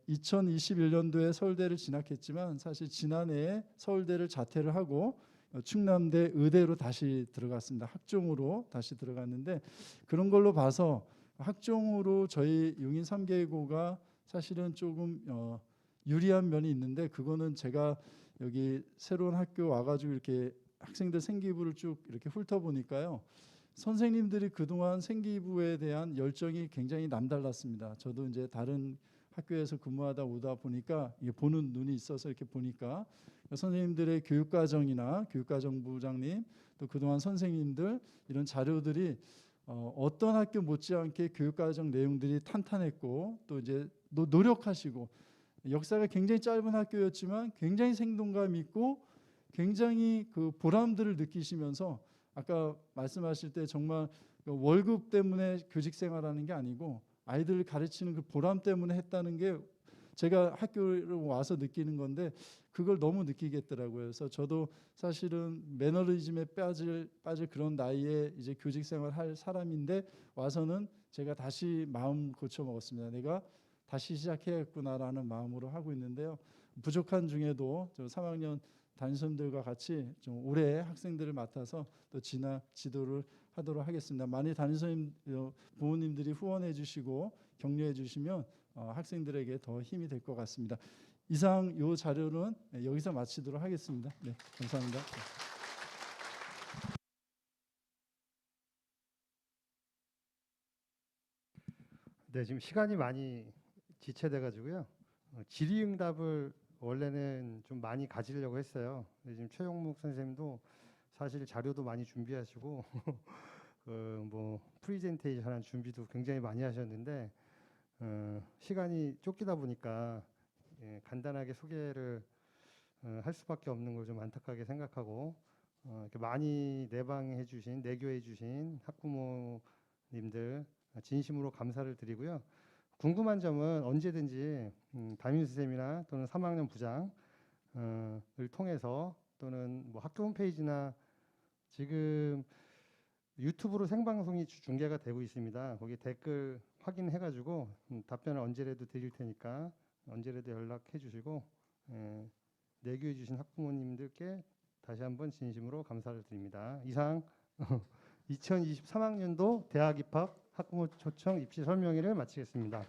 2021년도에 서울대를 진학했지만 사실 지난해에 서울대를 자퇴를 하고 충남대 의대로 다시 들어갔습니다. 학종으로 다시 들어갔는데 그런 걸로 봐서 학종으로 저희 용인 3계고가 사실은 조금 유리한 면이 있는데 그거는 제가 여기 새로운 학교 와가지고 이렇게 학생들 생기부를 쭉 이렇게 훑어보니까요. 선생님들이 그동안 생기부에 대한 열정이 굉장히 남달랐습니다. 저도 이제 다른 학교에서 근무하다 오다 보니까 이게 보는 눈이 있어서 이렇게 보니까 선생님들의 교육과정이나 교육과정부장님 또 그동안 선생님들 이런 자료들이 어떤 학교 못지않게 교육과정 내용들이 탄탄했고 또 이제 노력하시고 역사가 굉장히 짧은 학교였지만 굉장히 생동감 있고 굉장히 그 보람들을 느끼시면서 아까 말씀하실 때 정말 월급 때문에 교직 생활하는 게 아니고 아이들을 가르치는 그 보람 때문에 했다는 게 제가 학교를 와서 느끼는 건데 그걸 너무 느끼겠더라고요. 그래서 저도 사실은 매너리즘에 빠질 그런 나이에 이제 교직 생활할 사람인데 와서는 제가 다시 마음 고쳐 먹었습니다. 내가 다시 시작해야겠구나라는 마음으로 하고 있는데요. 부족한 중에도 저 3학년 담임선생님들과 같이 좀 오래 학생들을 맡아서 또 진학 지도를 하도록 하겠습니다. 많이 담임선생님 부모님들이 후원해 주시고 격려해 주시면 학생들에게 더 힘이 될 것 같습니다. 이상 이 자료는 여기서 마치도록 하겠습니다. 네, 감사합니다. 네, 지금 시간이 많이 지체돼 가지고요. 질의응답을 원래는 좀 많이 가지려고 했어요. 근데 지금 최용묵 선생님도 사실 자료도 많이 준비하시고 뭐 프리젠테이션한 준비도 굉장히 많이 하셨는데 시간이 쫓기다 보니까 간단하게 소개를 할 수밖에 없는 걸 좀 안타깝게 생각하고 이렇게 많이 내방해 주신 내교해 주신 학부모님들 진심으로 감사를 드리고요. 궁금한 점은 언제든지 담임 선생님이나 또는 3학년 부장을 통해서 또는 뭐 학교 홈페이지나 지금 유튜브로 생방송이 중계가 되고 있습니다. 거기 댓글 확인해가지고 답변을 언제라도 드릴 테니까 언제라도 연락해 주시고 내교해 주신 학부모님들께 다시 한번 진심으로 감사를 드립니다. 이상 2023학년도 대학 입학 학부모 초청 입시 설명회를 마치겠습니다.